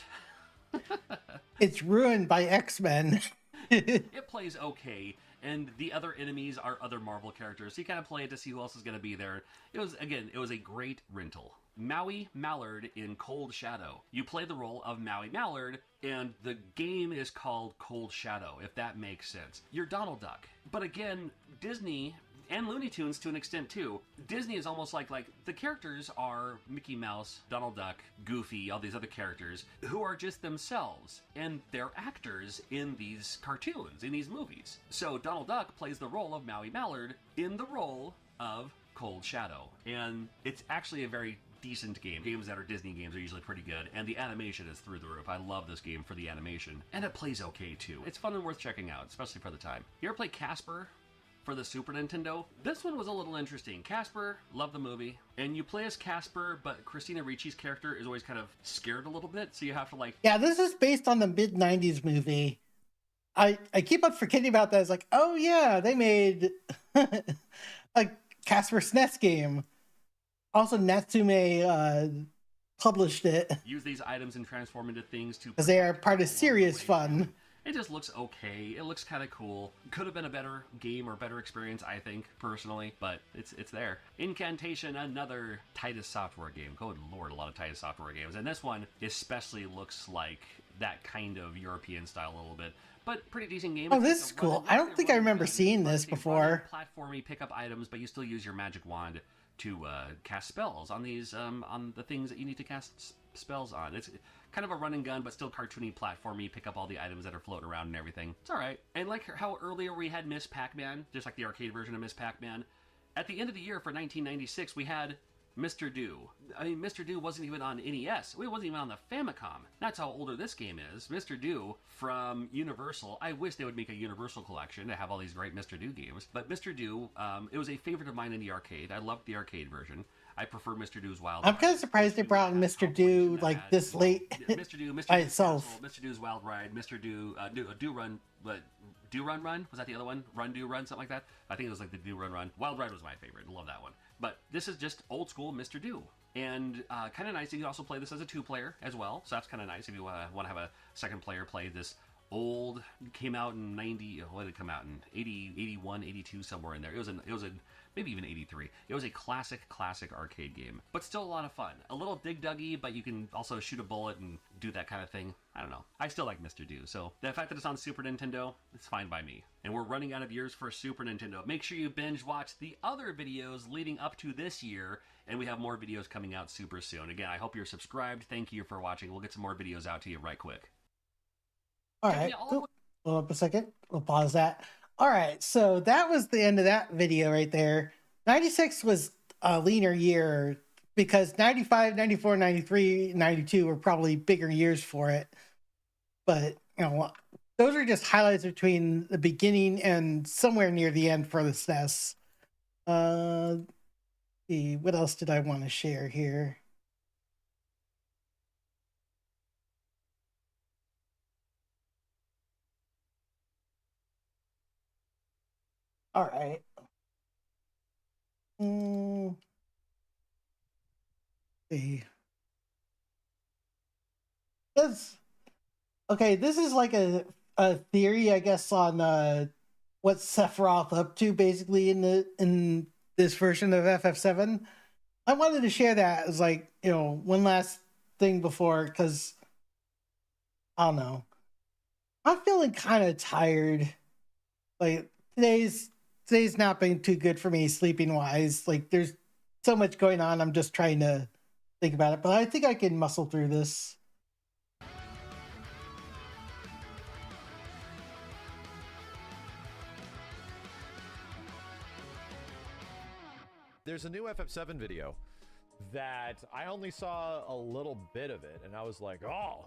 it's ruined by X-Men. It plays okay, and the other enemies are other Marvel characters. So you kind of play it to see who else is going to be there. It was a great rental. Maui Mallard in Cold Shadow. You play the role of Maui Mallard, and the game is called Cold Shadow, if that makes sense. You're Donald Duck. But again, Disney, and Looney Tunes to an extent too, Disney is almost like the characters are Mickey Mouse, Donald Duck, Goofy, all these other characters, who are just themselves, and they're actors in these cartoons, in these movies. So Donald Duck plays the role of Maui Mallard in the role of Cold Shadow. And it's actually a very decent game. Games that are Disney games are usually pretty good, and the animation is through the roof. I love this game for the animation, and it plays okay too. It's fun and worth checking out, especially for the time. You ever play Casper for the Super Nintendo? This one was a little interesting. Casper, love the movie, and you play as Casper, but Christina Ricci's character is always kind of scared a little bit, so you have to Yeah, this is based on the mid-90s movie. I keep on forgetting about that. It's like, oh yeah, they made a Casper SNES game. Also, Natsume published it. Use these items and transform into things to... because they are part of serious fun. It just looks okay. It looks kind of cool. Could have been a better game or better experience, I think, personally, but it's there. Incantation, another Titus Software game. Good lord, a lot of Titus Software games. And this one especially looks like that kind of European style a little bit. But pretty decent game. Oh, this is cool. I don't think I remember seeing this before. Platformy, pick up items, but you still use your magic wand to cast spells on these on the things that you need to cast spells on. It's kind of a run and gun, but still cartoony, platformy. Pick up all the items that are floating around and everything. It's all right. And like how earlier we had Miss Pac-Man, just like the arcade version of Miss Pac-Man. At the end of the year for 1996, we had Mr. Do. I mean, Mr. Do wasn't even on NES. It wasn't even on the Famicom. That's how older this game is. Mr. Do from Universal. I wish they would make a Universal collection to have all these great Mr. Do games. But Mr. Do, it was a favorite of mine in the arcade. I loved the arcade version. I prefer Mr. Do's Wild I'm Ride. kind of surprised they brought in Mr. Do like this late Mr. Do, Mr. by Do's itself. Castle, Mr. Do's Wild Ride, Mr. Do, Do Run, but Do Run? Was that the other one? Run, Do Run, something like that? I think it was like the Do Run. Wild Ride was my favorite. Love that one. But this is just old school Mr. Do. And kind of nice. You can also play this as a 2-player as well. So that's kind of nice if you want to have a second player play this old, came out in 90, what did it come out in? 80, 81, 82, somewhere in there. It was a maybe even 83. It was a classic arcade game, but still a lot of fun. A little Dig Duggy, but you can also shoot a bullet and do that kind of thing. I don't know. I still like Mr. Do, so the fact that it's on Super Nintendo, it's fine by me. And we're running out of years for Super Nintendo. Make sure you binge watch the other videos leading up to this year, and we have more videos coming out super soon. Again, I hope you're subscribed. Thank you for watching. We'll get some more videos out to you right quick. All right. Hold up a second. We'll pause that. All right. So that was the end of that video right there. 96 was a leaner year because 95, 94, 93, 92 were probably bigger years for it. But, you know, those are just highlights between the beginning and somewhere near the end for the SNES. See, what else did I want to share here? All right. See. Okay, this is like a theory, I guess, on what Sephiroth up to basically in this version of FF7. I wanted to share that as like, you know, one last thing before, because I don't know. I'm feeling kind of tired. Like today's not been too good for me sleeping wise. Like there's so much going on. I'm just trying to think about it, but I think I can muscle through this. There's a new FF7 video that I only saw a little bit of it, and I was like, oh,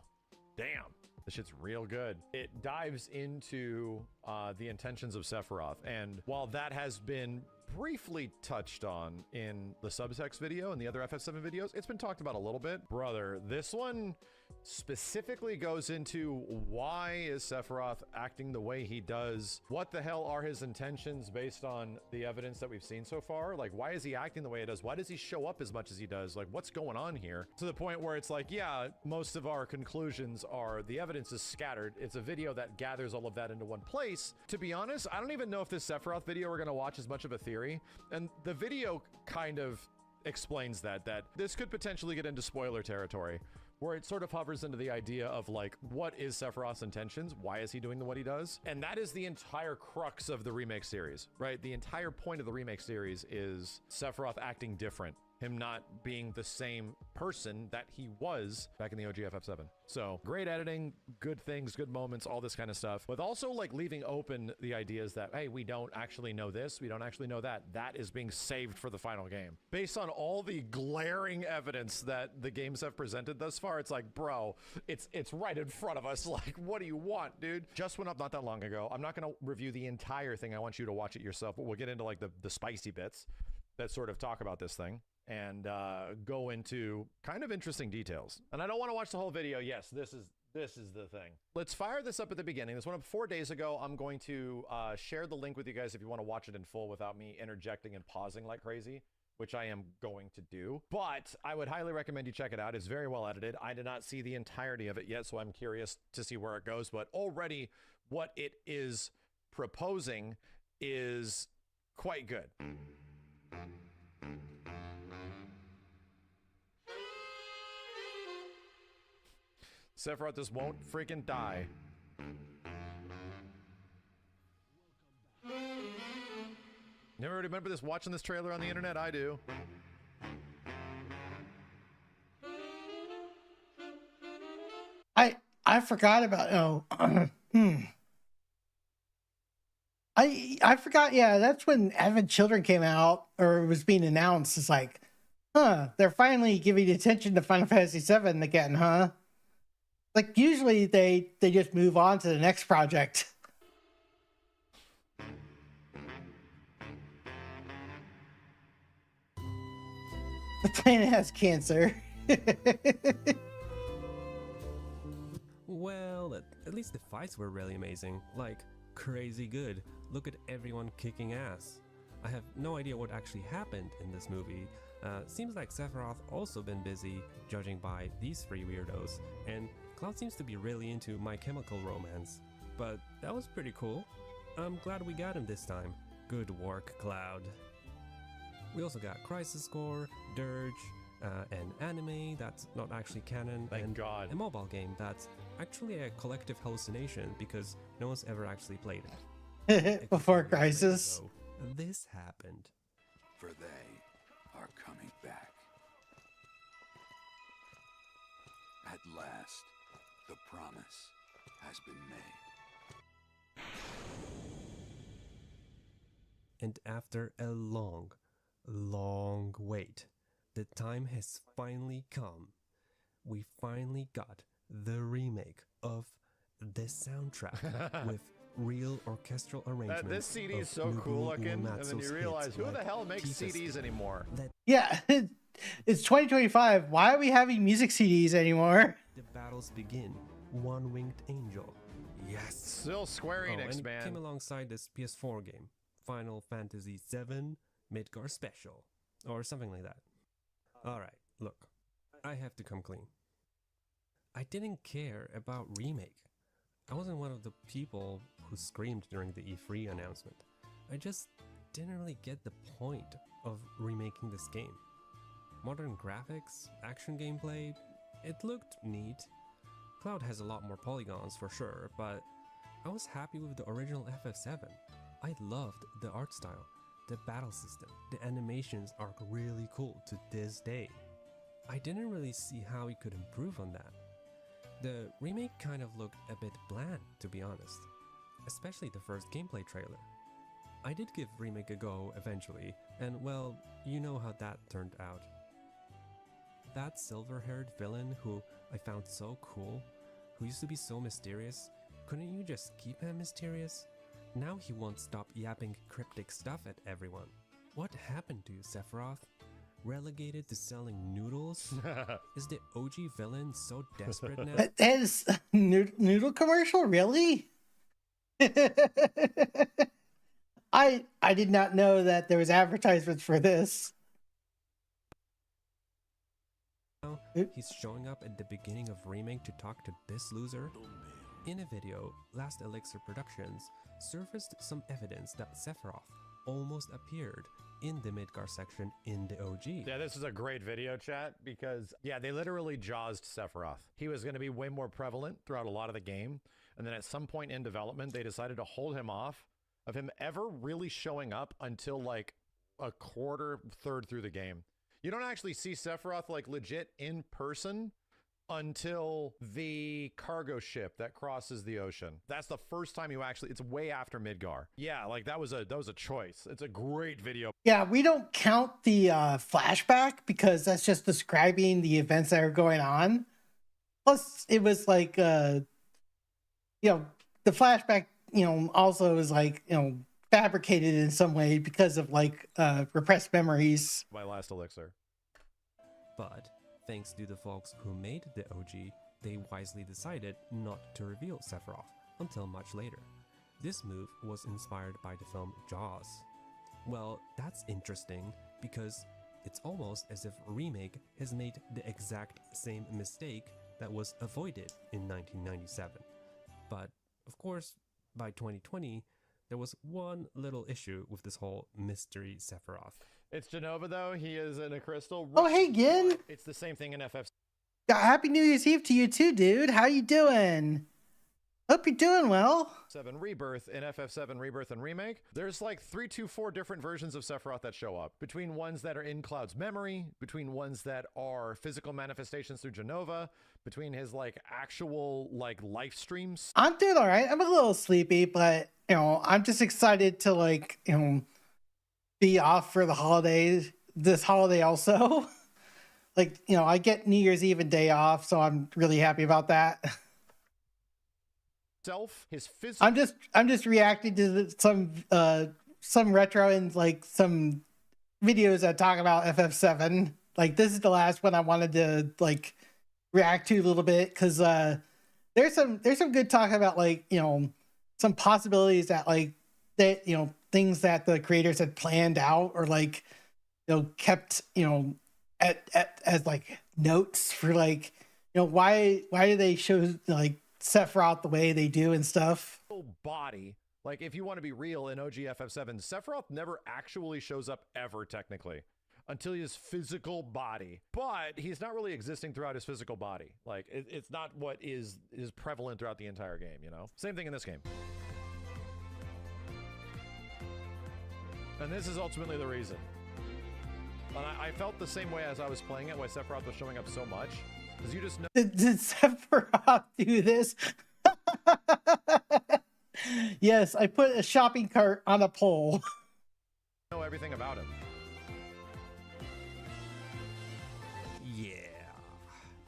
damn. This shit's real good. It dives into the intentions of Sephiroth, and while that has been briefly touched on in the subtext video and the other FF7 videos, it's been talked about a little bit. Brother, this one specifically goes into why is Sephiroth acting the way he does? What the hell are his intentions based on the evidence that we've seen so far? Like, why is he acting the way he does? Why does he show up as much as he does? Like, what's going on here? To the point where it's like, yeah, most of our conclusions are the evidence is scattered. It's a video that gathers all of that into one place. To be honest, I don't even know if this Sephiroth video we're gonna watch is much of a theory. And the video kind of explains that this could potentially get into spoiler territory, where it sort of hovers into the idea of like, what is Sephiroth's intentions? Why is he doing what he does? And that is the entire crux of the remake series, right? The entire point of the remake series is Sephiroth acting different, him not being the same person that he was back in the OG FF7. So great editing, good things, good moments, all this kind of stuff, with also like leaving open the ideas that, hey, we don't actually know this, we don't actually know that. That is being saved for the final game. Based on all the glaring evidence that the games have presented thus far, it's like, bro, it's right in front of us. Like, what do you want, dude? Just went up not that long ago. I'm not gonna review the entire thing. I want you to watch it yourself, but we'll get into like the spicy bits that sort of talk about this thing and go into kind of interesting details. And I don't want to watch the whole video. Yes, this is the thing. Let's fire this up at the beginning. This went up 4 days ago. I'm going to share the link with you guys if you want to watch it in full without me interjecting and pausing like crazy, which I am going to do. But I would highly recommend you check it out. It's very well edited. I did not see the entirety of it yet, so I'm curious to see where it goes. But already what it is proposing is quite good. Sephiroth just won't freaking die. Never already remember this watching this trailer on the internet? I do. I forgot about I forgot, yeah, that's when Advent Children came out or was being announced. It's like, they're finally giving attention to Final Fantasy VII again, huh? Like usually they just move on to the next project. The planet has cancer. Well, at least the fights were really amazing. Like, crazy good. Look at everyone kicking ass. I have no idea what actually happened in this movie. Seems like Sephiroth also been busy, judging by these three weirdos, and Cloud seems to be really into My Chemical Romance. But that was pretty cool. I'm glad we got him this time. Good work, Cloud. We also got Crisis Core, Dirge, an anime that's not actually canon, Thank and God. a mobile game that's actually a collective hallucination because no one's ever actually played it. Before Crisis. So, this happened. For they are coming back. At last, the promise has been made. And after a long, long wait, the time has finally come. We finally got the remake of the soundtrack with real orchestral arrangements. This CD is of so cool Nobuo looking, and then Uematsu's you realize hits who the like hell makes Tifa's CDs Theme. anymore? Yeah, it's 2025. Why are we having music CDs anymore? The battles begin. One-winged angel. Yes. Still Square Enix, and man. It came alongside this PS4 game, Final Fantasy VII Midgar Special, or something like that. All right, look, I have to come clean. I didn't care about remake. I wasn't one of the people who screamed during the E3 announcement. I just didn't really get the point of remaking this game. Modern graphics, action gameplay, it looked neat. Cloud has a lot more polygons for sure, but I was happy with the original FF7. I loved the art style, the battle system, the animations are really cool to this day. I didn't really see how we could improve on that. The remake kind of looked a bit bland, to be honest, especially the first gameplay trailer. I did give remake a go eventually, and well, you know how that turned out. That silver-haired villain who I found so cool, who used to be so mysterious, couldn't you just keep him mysterious? Now he won't stop yapping cryptic stuff at everyone. What happened to you, Sephiroth? Relegated to selling noodles? Is the OG villain so desperate now? That is a noodle commercial, really? I did not know that there was advertisements for this. Now, he's showing up at the beginning of remake to talk to this loser. In a video, Last Elixir Productions surfaced some evidence that Sephiroth almost appeared in the Midgar section in the OG. Yeah, this is a great video, chat, because, yeah, they literally jazzed Sephiroth. He was going to be way more prevalent throughout a lot of the game, and then at some point in development, they decided to hold him off of him ever really showing up until, like, a third through the game. You don't actually see Sephiroth, like, legit in person until the cargo ship that crosses the ocean. That's the first time you actually, it's way after Midgar. Yeah, like that was a choice. It's a great video. Yeah, we don't count the flashback because that's just describing the events that are going on. Plus, it was like, the flashback, also is like, fabricated in some way because of like repressed memories. My Last Elixir. But thanks to the folks who made the OG, they wisely decided not to reveal Sephiroth until much later. This move was inspired by the film Jaws. Well, that's interesting because it's almost as if Remake has made the exact same mistake that was avoided in 1997. But, of course, by 2020, there was one little issue with this whole mystery Sephiroth. It's Genova, though. He is in a crystal. Oh, hey, Gin. It's the same thing in FF. Yeah, Happy New Year's Eve to you too, dude. How you doing? Hope you're doing well. 7 Rebirth in FF7 Rebirth and Remake. There's like 3 to 4 different versions of Sephiroth that show up. Between ones that are in Cloud's memory, between ones that are physical manifestations through Genova, between his like actual like life streams. I'm doing all right. I'm a little sleepy, but I'm just excited to like, be off for the holidays. This holiday also. Like, I get New Year's Eve and day off, so I'm really happy about that. His physical. I'm just reacting to some retro and like some videos that talk about FF7. like this is the last one I wanted to like react to a little bit, because there's some good talk about like, you know, some possibilities that like that, you know, things that the creators had planned out or like, you know, kept, you know, as like notes for like, you know, why do they show like Sephiroth the way they do and stuff. Body, like if you want to be real, in OG FF7, Sephiroth never actually shows up ever technically until his physical body, but he's not really existing throughout his physical body. Like it's not what is prevalent throughout the entire game, you know? Same thing in this game. And this is ultimately the reason. And I felt the same way as I was playing it, why Sephiroth was showing up so much. Because you just know. Did Sephiroth do this? Yes, I put a shopping cart on a pole. Know everything about him. Yeah.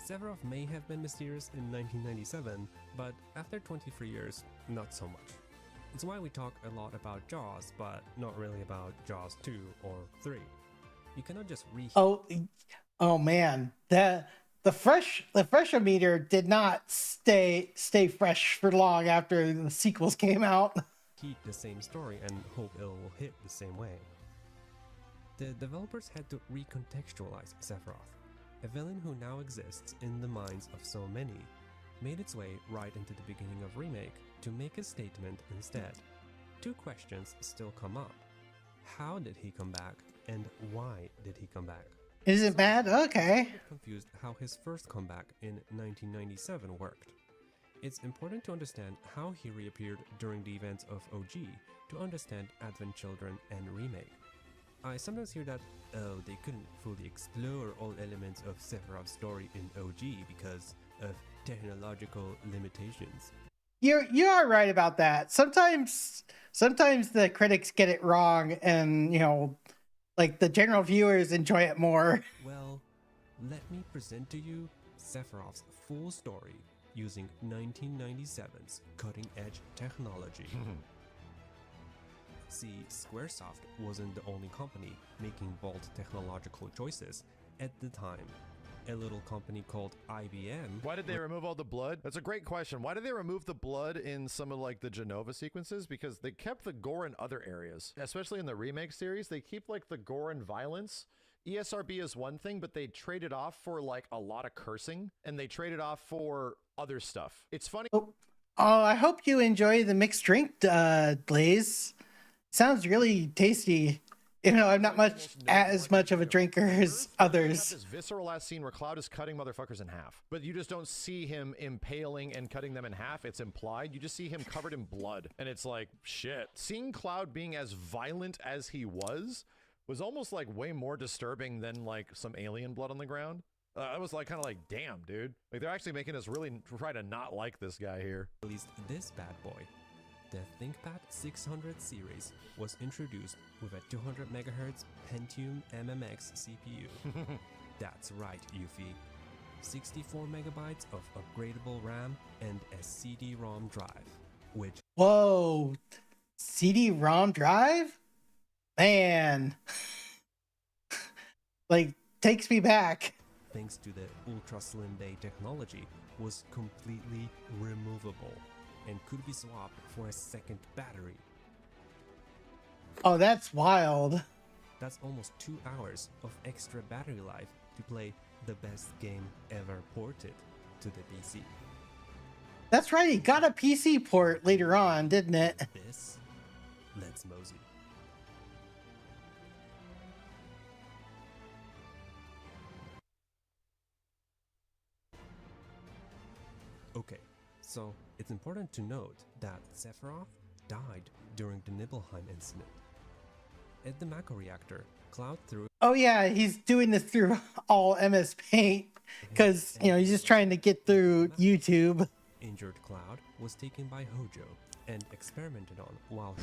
Sephiroth may have been mysterious in 1997, but after 23 years, not so much. It's why we talk a lot about Jaws, but not really about Jaws 2 or 3. You cannot just Oh man, the fresher meter did not stay fresh for long after the sequels came out. Keep the same story and hope it will hit the same way. The developers had to recontextualize Sephiroth, a villain who now exists in the minds of so many, made its way right into the beginning of Remake to make a statement instead. Two questions still come up. How did he come back, and why did he come back? Is it bad? Okay. I'm confused how his first comeback in 1997 worked. It's important to understand how he reappeared during the events of OG to understand Advent Children and Remake. I sometimes hear that, oh, they couldn't fully explore all elements of Sephiroth's story in OG because of technological limitations. You are right about that. Sometimes the critics get it wrong, and you know, like the general viewers enjoy it more. Well, let me present to you Sephiroth's full story using 1997's cutting-edge technology. See, Squaresoft wasn't the only company making bold technological choices at the time. A little company called IBM. Why did they remove all the blood? That's a great question. Why did they remove the blood in some of like the Genova sequences? Because they kept the gore in other areas, especially in the remake series. They keep like the gore and violence. ESRB is one thing, but they traded off for like a lot of cursing, and they traded off for other stuff. It's funny. Oh, I hope you enjoy the mixed drink, Blaze. Sounds really tasty. You know, I'm not as much of a drinker as others. This visceral ass scene where Cloud is cutting motherfuckers in half, but you just don't see him impaling and cutting them in half. It's implied. You just see him covered in blood, and it's like, shit. Seeing Cloud being as violent as he was almost like way more disturbing than like some alien blood on the ground. I was like, kind of like, damn, dude. Like they're actually making us really try to not like this guy here. At least this bad boy. The ThinkPad 600 series was introduced with a 200 MHz Pentium MMX CPU. That's right, Yuffie. 64 megabytes of upgradable RAM and a CD-ROM drive, which... Whoa! CD-ROM drive? Man. Like, takes me back. Thanks to the Ultra Slim Bay technology, was completely removable and could be swapped for a second battery. Oh, that's wild. That's almost 2 hours of extra battery life to play the best game ever ported to the PC. That's right, he got a PC port later on, didn't it? This? Let's mosey. Okay, so it's important to note that Sephiroth died during the Nibelheim incident. At the Mako reactor, Cloud threw... Oh yeah, he's doing this through all MS Paint, because, you know, he's just trying to get through YouTube. Injured Cloud was taken by Hojo and experimented on while...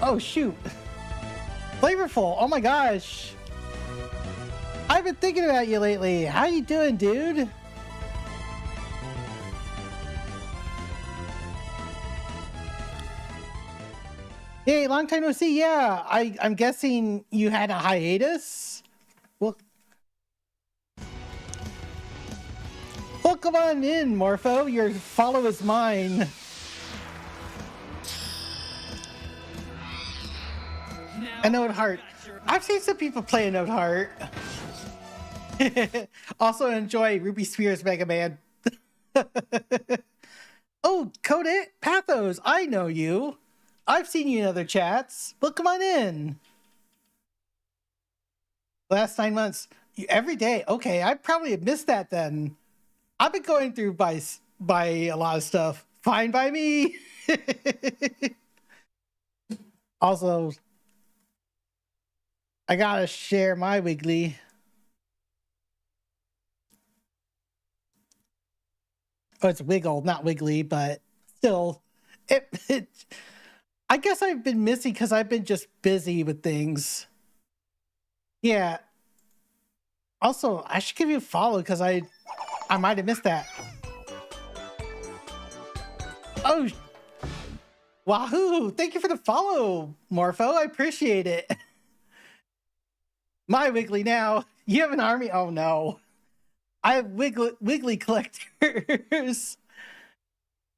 Oh shoot! Flavorful, oh my gosh! I've been thinking about you lately. How you doing, dude? Hey, long time no see. Yeah, I'm guessing you had a hiatus. Well, come on in, Morpho. Your follow is mine. A Note Heart. I've seen some people play a Note Heart. Also enjoy Ruby Sphere's Mega Man. Oh, Codit Pathos, I know you. I've seen you in other chats. Well, come on in. Last 9 months, every day. Okay, I probably have missed that then. I've been going through by a lot of stuff. Fine by me. Also, I gotta share my Wiggly. Oh, it's Wiggle, not Wiggly, but still, I guess I've been missing because I've been just busy with things. Yeah. Also, I should give you a follow because I might have missed that. Oh, wahoo! Thank you for the follow, Morpho. I appreciate it. My Wiggly now. You have an army? Oh no. I have Wiggly collectors.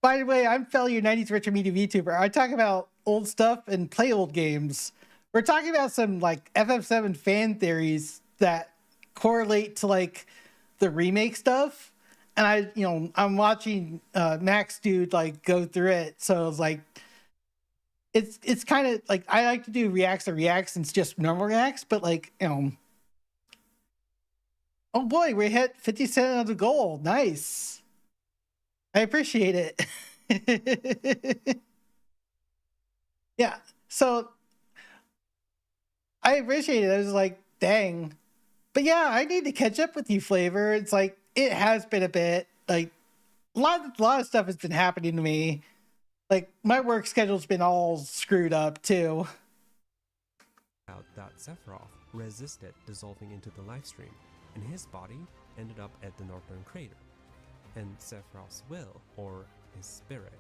By the way, I'm fellow 90s retro media VTuber. I talk about old stuff and play old games. We're talking about some like FF7 fan theories that correlate to like the remake stuff. And I'm watching Max Dude like go through it. So it's like it's kind of like I like to do reacts and reacts and it's just normal reacts, but like oh boy, we hit 50 cents of the goal. Nice. I appreciate it. Yeah, so I appreciate it. I was like, dang. But yeah, I need to catch up with you, Flavor. It's like, it has been a bit. Like, a lot of stuff has been happening to me. Like, my work schedule's been all screwed up, too. That Sephiroth resisted dissolving into the live stream, and his body ended up at the northern crater. And Sephiroth's will, or his spirit,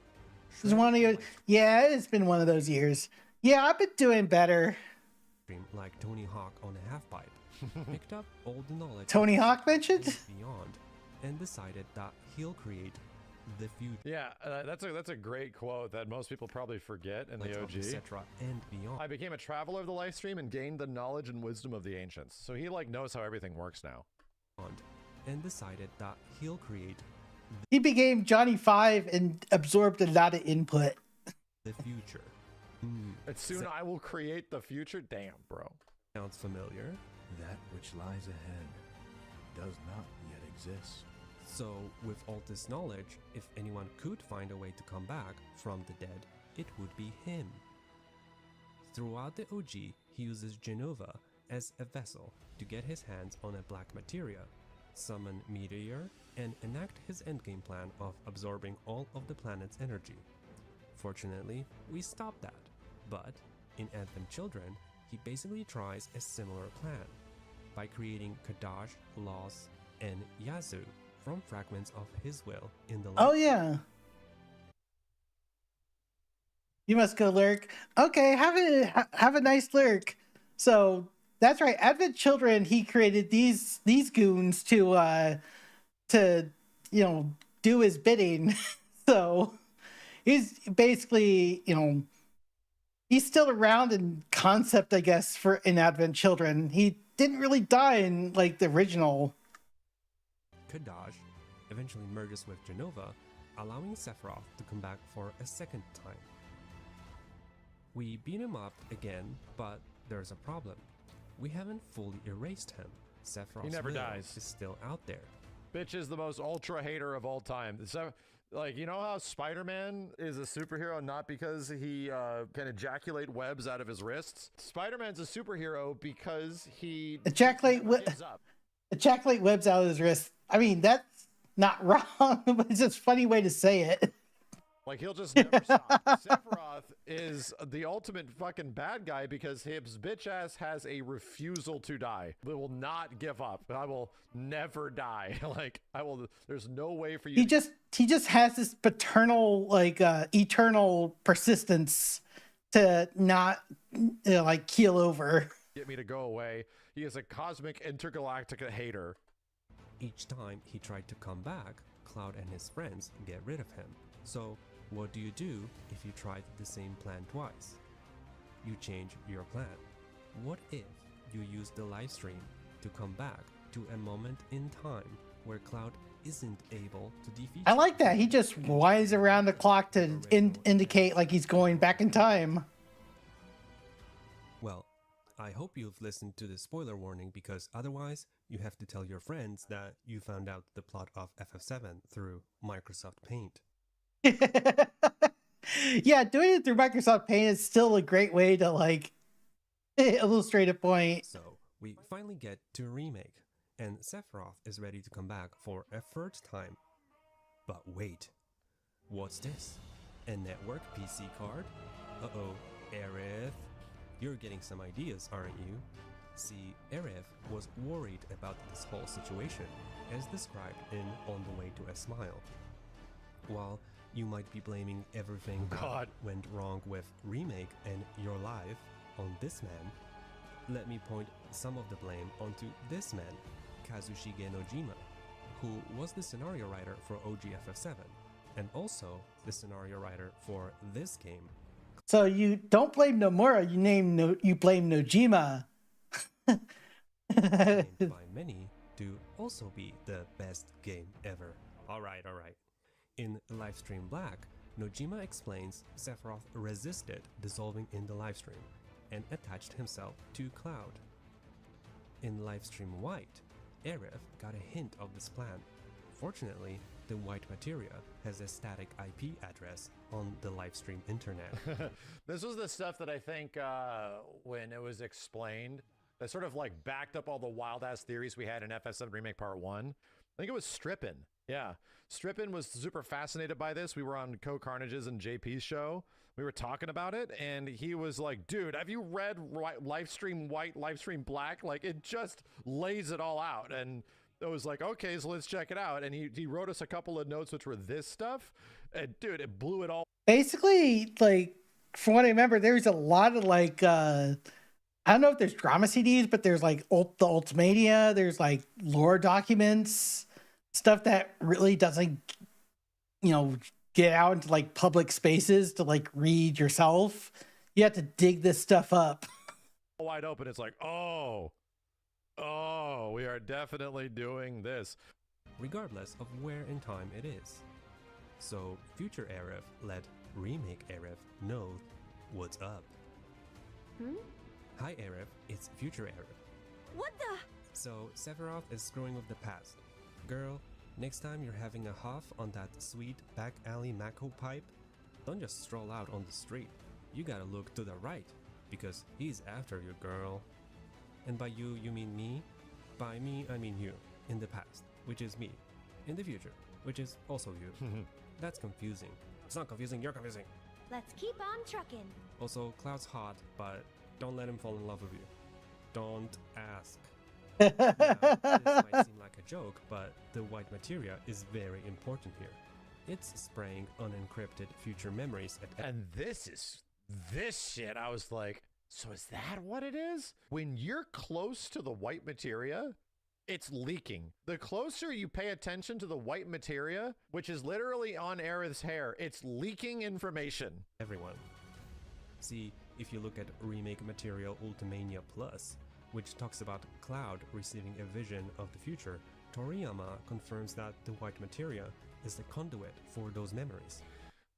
yeah, it's been one of those years. Yeah, I've been doing better. Like Tony Hawk on a half pipe, picked up all the knowledge Tony Hawk mentioned beyond, and decided that he'll create the future. Yeah, that's a great quote that most people probably forget in the OG. Etc. and beyond. I became a traveler of the live stream and gained the knowledge and wisdom of the ancients. So he like knows how everything works now. And decided that he'll create. He became Johnny 5 and absorbed a lot of input. The future. And soon I will create the future. Damn, bro. Sounds familiar. That which lies ahead does not yet exist. So, with all this knowledge, if anyone could find a way to come back from the dead, it would be him. Throughout the OG, he uses Jenova as a vessel to get his hands on a black materia, summon Meteor, and enact his endgame plan of absorbing all of the planet's energy. Fortunately, we stopped that, but in Advent Children, he basically tries a similar plan by creating Kadash, Loss, and Yazoo from fragments of his will in the Oh yeah. You must go lurk. Okay, have a nice lurk. So that's right. Advent Children, he created these goons to do his bidding. So he's basically, he's still around in concept, I guess, in Advent Children. He didn't really die in like the original. Kadash eventually merges with Jenova, allowing Sephiroth to come back for a second time. We beat him up again, but there's a problem. We haven't fully erased him. Sephiroth's He never will dies. is still out there. Bitch is the most ultra hater of all time. So, like, you know how Spider-Man is a superhero not because he can ejaculate webs out of his wrists? Spider-Man's a superhero because he Ejaculate gives up. webs out of his wrist. I mean, that's not wrong, but it's just a funny way to say it. Like, he'll just never stop. Sephiroth is the ultimate fucking bad guy because his bitch ass has a refusal to die. It will not give up. I will never die. Like, there's no way for you He just has this paternal, like, eternal persistence to not, like, keel over. get me to go away. He is a cosmic intergalactic hater. Each time he tried to come back, Cloud and his friends get rid of him. So, what do you do if you tried the same plan twice? You change your plan. What if you use the live stream to come back to a moment in time where Cloud isn't able to defeat I like that. He just winds around the clock to indicate like he's going back in time. Well, I hope you've listened to the spoiler warning, because otherwise you have to tell your friends that you found out the plot of FF7 through Microsoft Paint. Yeah, doing it through Microsoft Paint is still a great way to like illustrate a point. So we finally get to remake, and Sephiroth is ready to come back for a third time. But wait, what's this? A network PC card? Uh-oh, Aerith. You're getting some ideas, aren't you? See, Aerith was worried about this whole situation, as described in On the Way to a Smile. While you might be blaming everything that went wrong with Remake and Your Life on this man, let me point some of the blame onto this man, Kazushige Nojima, who was the scenario writer for OGFF7, and also the scenario writer for this game. So you don't blame Nomura, you blame Nojima. Claimed by many to also be the best game ever. Alright. In Livestream Black, Nojima explains Sephiroth resisted dissolving in the livestream and attached himself to Cloud. In Livestream White, Aerith got a hint of this plan. Fortunately, the white materia has a static IP address on the livestream internet. This was the stuff that I think when it was explained, that sort of like backed up all the wild ass theories we had in FF7 Remake Part 1. I think it was Strippin. Yeah. Strippin was super fascinated by this. We were on Co-Carnage's and JP's show. We were talking about it, and he was like, dude, have you read Livestream White, Livestream Black? Like, it just lays it all out. And I was like, okay, so let's check it out. And he wrote us a couple of notes, which were this stuff. And dude, it blew it all. Basically, like, from what I remember, there's a lot of like, I don't know if there's drama CDs, but there's like the Ultimedia, there's like lore documents, stuff that really doesn't, get out into like public spaces to like read yourself. You have to dig this stuff up. Wide open. It's like, oh, we are definitely doing this. Regardless of where in time it is. So future Aerith let remake Aerith know what's up. Hi Aerith, it's future Aerith. What the? So Sephiroth is screwing with the past. Girl, next time you're having a huff on that sweet back alley Mako pipe, don't just stroll out on the street. You gotta look to the right, because he's after you, girl. And by you mean me? By me, I mean you. In the past, which is me. In the future, which is also you. That's confusing. It's not confusing, you're confusing. Let's keep on trucking. Also, Cloud's hot, but don't let him fall in love with you. Don't ask. Now, this might seem like a joke, but the white materia is very important here. It's spraying unencrypted future memories at... And this shit, I was like, so is that what it is? When you're close to the white materia, it's leaking. The closer you pay attention to the white materia, which is literally on Aerith's hair, it's leaking information. Everyone. See, if you look at Remake Material Ultimania Plus, which talks about Cloud receiving a vision of the future, Toriyama confirms that the white materia is the conduit for those memories.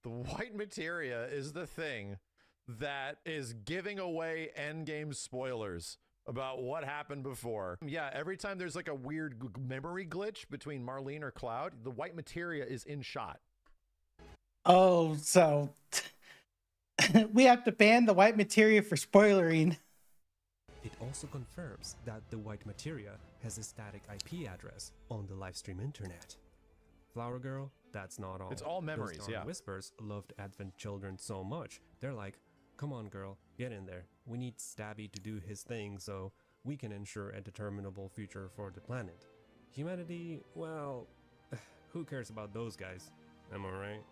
The white materia is the thing that is giving away endgame spoilers about what happened before. Yeah, every time there's like a weird memory glitch between Marlene or Cloud, the white materia is in shot. Oh, so we have to ban the white materia for spoilering. It also confirms that the white materia has a static IP address on the livestream internet. Flower Girl, that's not all. It's all memories, Those yeah. Whispers loved Advent Children so much, they're like, come on girl, get in there. We need Stabby to do his thing so we can ensure a determinable future for the planet. Humanity, well, who cares about those guys? Am I right?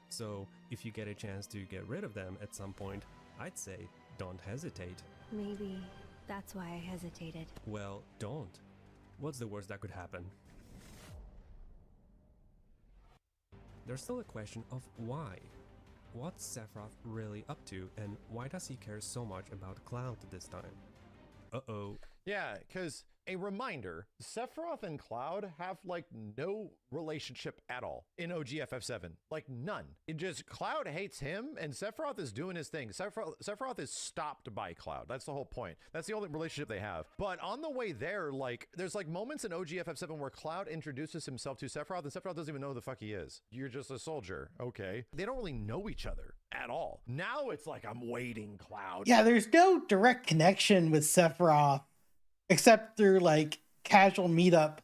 So, if you get a chance to get rid of them at some point, I'd say don't hesitate. Maybe that's why I hesitated. Well, don't. What's the worst that could happen? there's still a question of why. What's Sephiroth really up to, and why does he care so much about Cloud this time? Uh-oh. Yeah, because a reminder, Sephiroth and Cloud have like no relationship at all in OG FF7. Like none. It just, Cloud hates him and Sephiroth is doing his thing. Sephiroth is stopped by Cloud. That's the whole point. That's the only relationship they have. But on the way there, like there's like moments in OG FF7 where Cloud introduces himself to Sephiroth and Sephiroth doesn't even know who the fuck he is. You're just a soldier. Okay. They don't really know each other at all. Now it's like, I'm waiting, Cloud. Yeah, there's no direct connection with Sephiroth except through like casual meetup.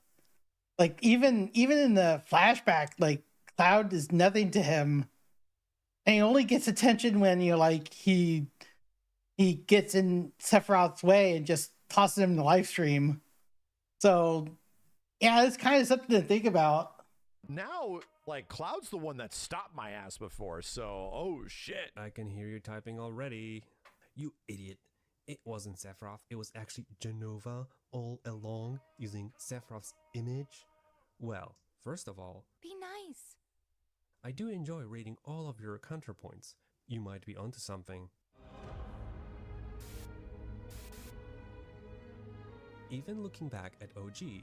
Like even in the flashback, like Cloud is nothing to him, and he only gets attention when like he gets in Sephiroth's way and just tosses him in the live stream. So yeah, it's kind of something to think about. Now, like, Cloud's the one that stopped my ass before, so oh shit. I can hear you typing already. You idiot. It wasn't Sephiroth, it was actually Jenova all along, using Sephiroth's image. Well, first of all, Be nice. I do enjoy reading all of your counterpoints. You might be onto something. Even looking back at OG,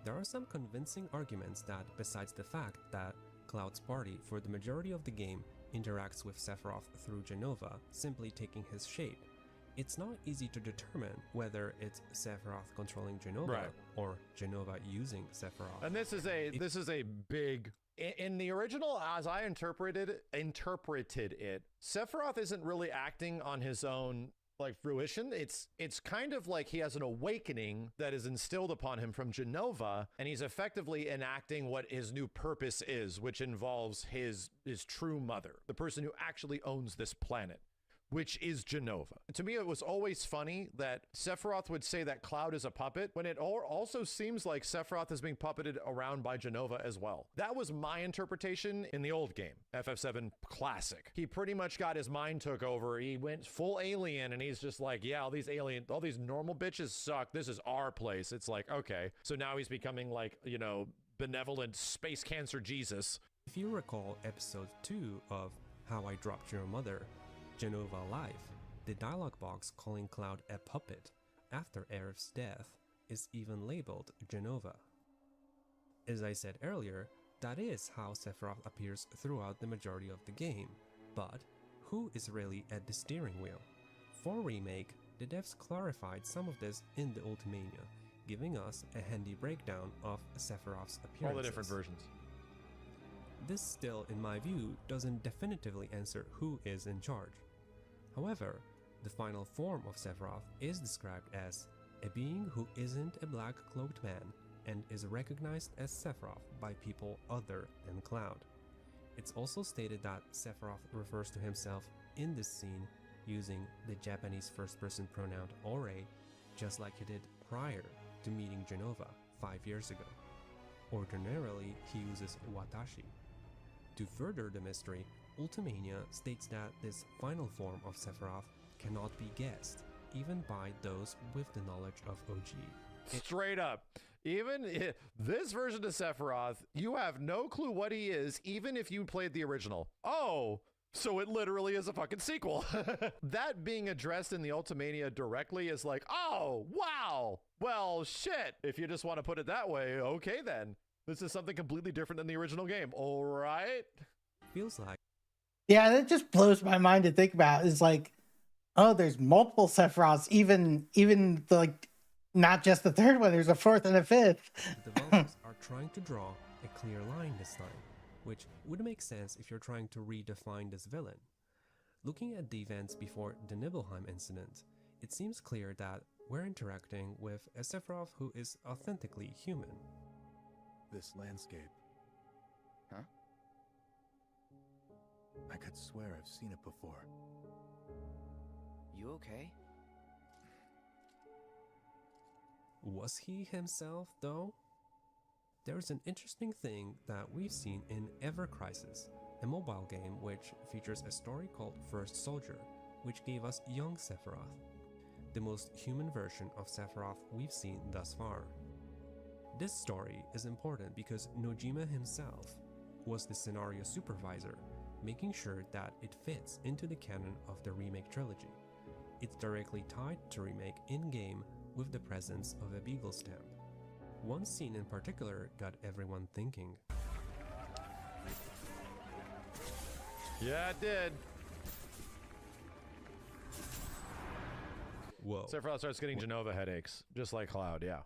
there are some convincing arguments that, besides the fact that Cloud's party for the majority of the game interacts with Sephiroth through Jenova, simply taking his shape, it's not easy to determine whether it's Sephiroth controlling Jenova or Jenova using Sephiroth. And this is a big, in the original, as I interpreted it, Sephiroth isn't really acting on his own like fruition. It's kind of like he has an awakening that is instilled upon him from Jenova, and he's effectively enacting what his new purpose is, which involves his true mother, the person who actually owns this planet, which is Jenova. To me, it was always funny that Sephiroth would say that Cloud is a puppet, when it also seems like Sephiroth is being puppeted around by Jenova as well. That was my interpretation in the old game, FF7 Classic. He pretty much got his mind took over. He went full alien, and he's just like, yeah, all these normal bitches suck. This is our place. It's like, okay. So now he's becoming like, you know, benevolent space cancer Jesus. If you recall episode 2 of How I Dropped Your Mother, Jenova Life, the dialogue box calling Cloud a puppet after Aerith's death is even labeled Jenova. As I said earlier, that is how Sephiroth appears throughout the majority of the game, but who is really at the steering wheel? For Remake, the devs clarified some of this in the Ultimania, giving us a handy breakdown of Sephiroth's appearances. All the different versions. This still, in my view, doesn't definitively answer who is in charge. However, the final form of Sephiroth is described as a being who isn't a black-cloaked man and is recognized as Sephiroth by people other than Cloud. It's also stated that Sephiroth refers to himself in this scene using the Japanese first-person pronoun ore, just like he did prior to meeting Jenova 5 years ago. Ordinarily, he uses watashi. To further the mystery, Ultimania states that this final form of Sephiroth cannot be guessed, even by those with the knowledge of OG. Straight up. Even this version of Sephiroth, you have no clue what he is, even if you played the original. Oh, so it literally is a fucking sequel. That being addressed in the Ultimania directly is like, oh, wow. Well, shit. If you just want to put it that way, okay then. This is something completely different than the original game. All right. Feels like. Yeah, that just blows my mind to think about. It's like, oh, there's multiple Sephiroths, even like not just the third one. There's a fourth and a fifth. The developers are trying to draw a clear line this time, which would make sense if you're trying to redefine this villain. Looking at the events before the Nibelheim incident, it seems clear that we're interacting with a Sephiroth who is authentically human. This landscape. Huh? I could swear I've seen it before. You okay? Was he himself, though? There's an interesting thing that we've seen in Ever Crisis, a mobile game which features a story called First Soldier, which gave us young Sephiroth, the most human version of Sephiroth we've seen thus far. This story is important because Nojima himself was the scenario supervisor, making sure that it fits into the canon of the remake trilogy. It's directly tied to remake in-game with the presence of a Beagle stamp. One scene in particular got everyone thinking. Yeah, it did. Whoa. Sephiroth starts getting Jenova headaches, just like Cloud, yeah.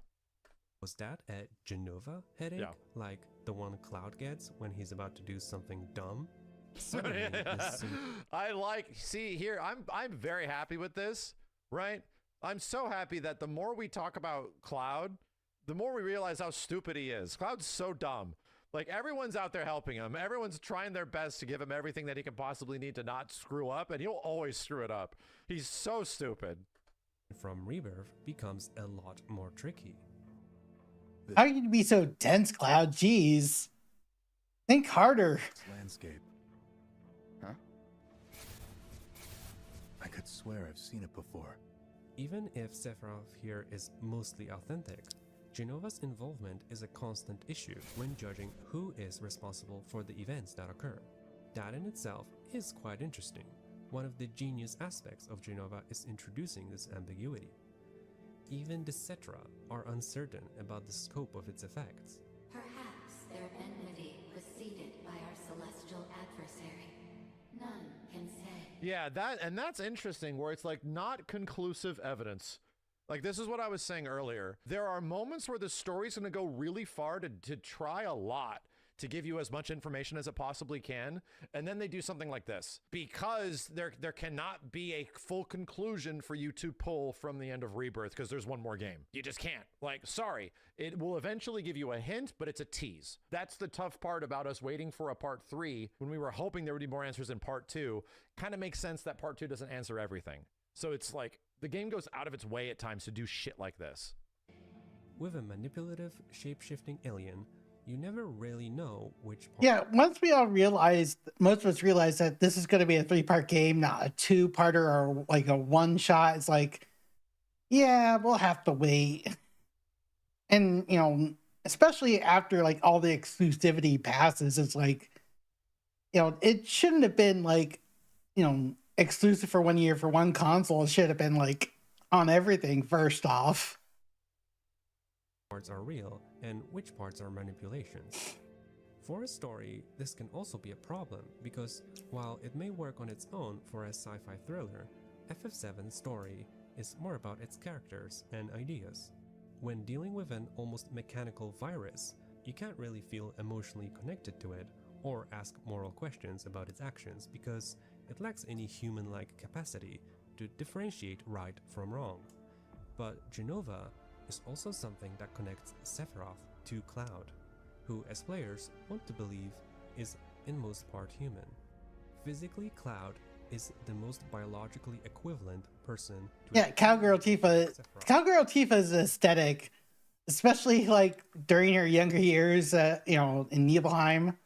Was that a Jenova headache? Yeah. Like the one Cloud gets when he's about to do something dumb? Suddenly, this see here, I'm very happy with this, right? I'm so happy that the more we talk about Cloud, the more we realize how stupid he is. Cloud's so dumb. Like, everyone's out there helping him. Everyone's trying their best to give him everything that he can possibly need to not screw up, and he'll always screw it up. He's so stupid. From Rebirth becomes a lot more tricky. How can you be so dense, Cloud? Jeez. Think harder. Landscape. Huh? I could swear I've seen it before. Even if Sephiroth here is mostly authentic, Jenova's involvement is a constant issue when judging who is responsible for the events that occur. That in itself is quite interesting. One of the genius aspects of Jenova is introducing this ambiguity. Even the Cetra are uncertain about the scope of its effects. Perhaps their enmity was seeded by our celestial adversary. None can say. Yeah, that's interesting, where it's like not conclusive evidence. Like, this is what I was saying earlier. There are moments where the story's going to go really far to try a lot to give you as much information as it possibly can, and then they do something like this because there cannot be a full conclusion for you to pull from the end of Rebirth because there's one more game. You just can't. Like, sorry, it will eventually give you a hint, but it's a tease. That's the tough part about us waiting for a part 3 when we were hoping there would be more answers in part 2. Kind of makes sense that part 2 doesn't answer everything. So it's like the game goes out of its way at times to do shit like this. With a manipulative, shape-shifting alien, you never really know which part. Yeah, once we all realized, most of us realized that this is going to be a 3-part game, not a 2-parter or like a one-shot. It's like, yeah, we'll have to wait. And, you know, especially after like all the exclusivity passes, it's like, you know, it shouldn't have been like, you know, exclusive for 1 year for one console. It should have been like on everything first off. Parts are real and which parts are manipulations. For a story, this can also be a problem because while it may work on its own for a sci-fi thriller, FF7's story is more about its characters and ideas. When dealing with an almost mechanical virus, you can't really feel emotionally connected to it or ask moral questions about its actions because it lacks any human-like capacity to differentiate right from wrong. But Jenova is also something that connects Sephiroth to Cloud, who as players want to believe is in most part human. Physically, Cloud is the most biologically equivalent person to Cowgirl Tifa. Cowgirl Tifa's aesthetic, especially like during her younger years, you know, in Nibelheim.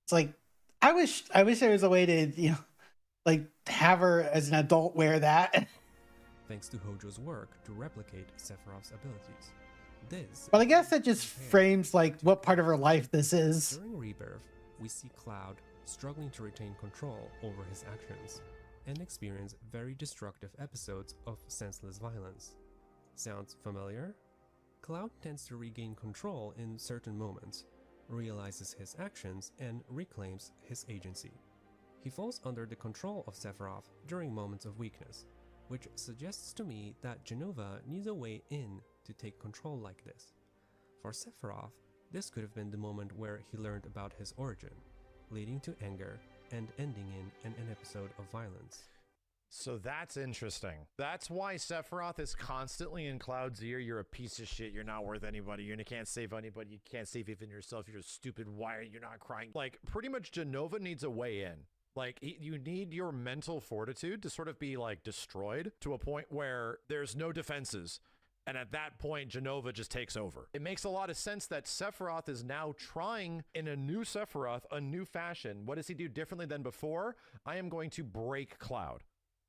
It's like I wish there was a way to, you know, like have her as an adult wear that. Thanks to Hojo's work to replicate Sephiroth's abilities. This. But I guess that just frames like what part of her life this is. During Rebirth, we see Cloud struggling to retain control over his actions and experience very destructive episodes of senseless violence. Sounds familiar? Cloud tends to regain control in certain moments, realizes his actions, and reclaims his agency. He falls under the control of Sephiroth during moments of weakness, which suggests to me that Jenova needs a way in to take control like this. For Sephiroth, this could have been the moment where he learned about his origin, leading to anger and ending in an episode of violence. So that's interesting. That's why Sephiroth is constantly in Cloud's ear. You're a piece of shit. You're not worth anybody. You can't save anybody. You can't save even yourself. You're stupid. Why are you not crying? Like, pretty much Jenova needs a way in. Like, you need your mental fortitude to sort of be, like, destroyed to a point where there's no defenses. And at that point, Jenova just takes over. It makes a lot of sense that Sephiroth is now trying in a new Sephiroth, a new fashion. What does he do differently than before? I am going to break Cloud.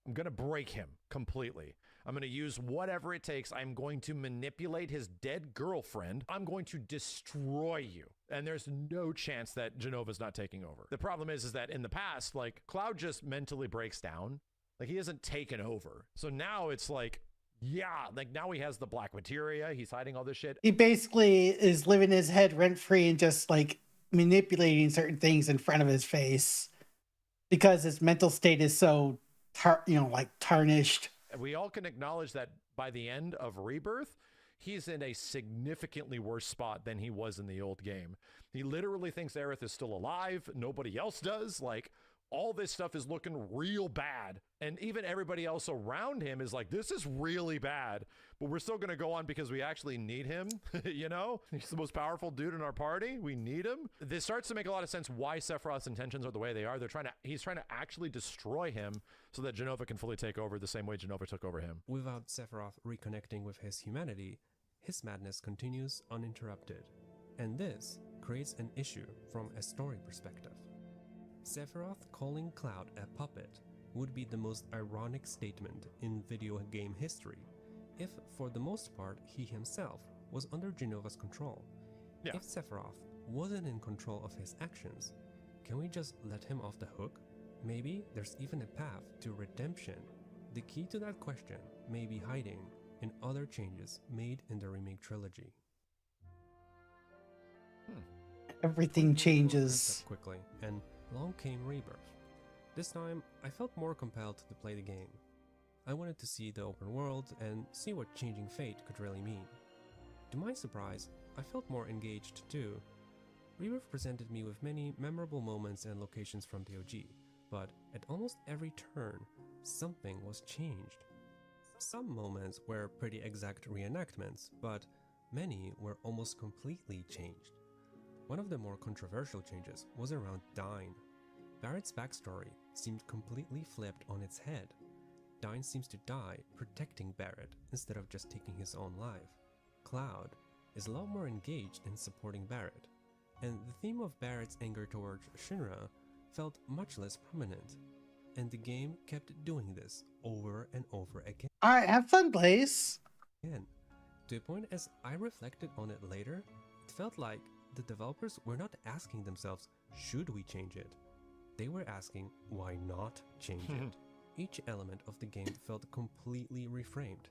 I'm going to break him completely. I'm going to use whatever it takes. I'm going to manipulate his dead girlfriend. I'm going to destroy you. And there's no chance that Jenova's not taking over. The problem is that in the past, like, Cloud just mentally breaks down. Like, he isn't taken over. So now it's like, yeah, like now he has the black materia. He's hiding all this shit. He basically is living his head rent free and just like manipulating certain things in front of his face because his mental state is so, tarnished. We all can acknowledge that by the end of Rebirth, he's in a significantly worse spot than he was in the old game. He literally thinks Aerith is still alive. Nobody else does. Like, all this stuff is looking real bad. And even everybody else around him is like, this is really bad, but we're still going to go on because we actually need him. You know, he's the most powerful dude in our party. We need him. This starts to make a lot of sense why Sephiroth's intentions are the way they are. He's trying to actually destroy him so that Jenova can fully take over the same way Jenova took over him. Without Sephiroth reconnecting with his humanity, his madness continues uninterrupted. And this creates an issue from a story perspective. Sephiroth calling Cloud a puppet would be the most ironic statement in video game history if, for the most part, he himself was under Jenova's control. Yeah. If Sephiroth wasn't in control of his actions, can we just let him off the hook? Maybe there's even a path to redemption. The key to that question may be hiding in other changes made in the remake trilogy. Everything changes quickly, and along came Rebirth. This time, I felt more compelled to play the game. I wanted to see the open world and see what changing fate could really mean. To my surprise, I felt more engaged too. Rebirth presented me with many memorable moments and locations from the OG, but at almost every turn, something was changed. Some moments were pretty exact reenactments, but many were almost completely changed. One of the more controversial changes was around Dyne. Barrett's backstory seemed completely flipped on its head. Dyne seems to die protecting Barrett instead of just taking his own life. Cloud is a lot more engaged in supporting Barrett, and the theme of Barrett's anger towards Shinra felt much less prominent, and the game kept doing this over and over again. Alright, have fun, Blaze. To a point, as I reflected on it later, it felt like the developers were not asking themselves, should we change it? They were asking, why not change it? Each element of the game felt completely reframed.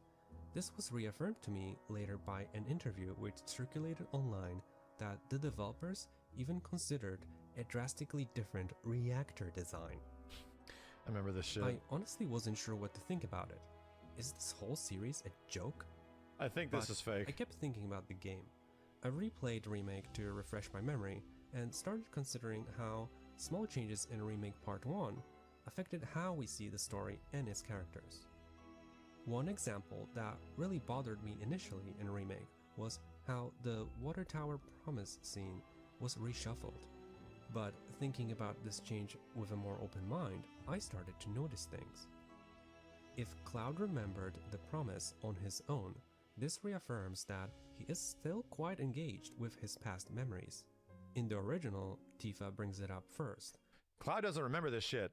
This was reaffirmed to me later by an interview which circulated online that the developers even considered a drastically different reactor design. I remember this shit. I honestly wasn't sure what to think about it. Is this whole series a joke? I think this is fake. I kept thinking about the game. I replayed Remake to refresh my memory and started considering how small changes in Remake Part 1 affected how we see the story and its characters. One example that really bothered me initially in Remake was how the Water Tower Promise scene was reshuffled. But thinking about this change with a more open mind, I started to notice things. If Cloud remembered the promise on his own, this reaffirms that he is still quite engaged with his past memories. In the original, Tifa brings it up first. Cloud doesn't remember this shit.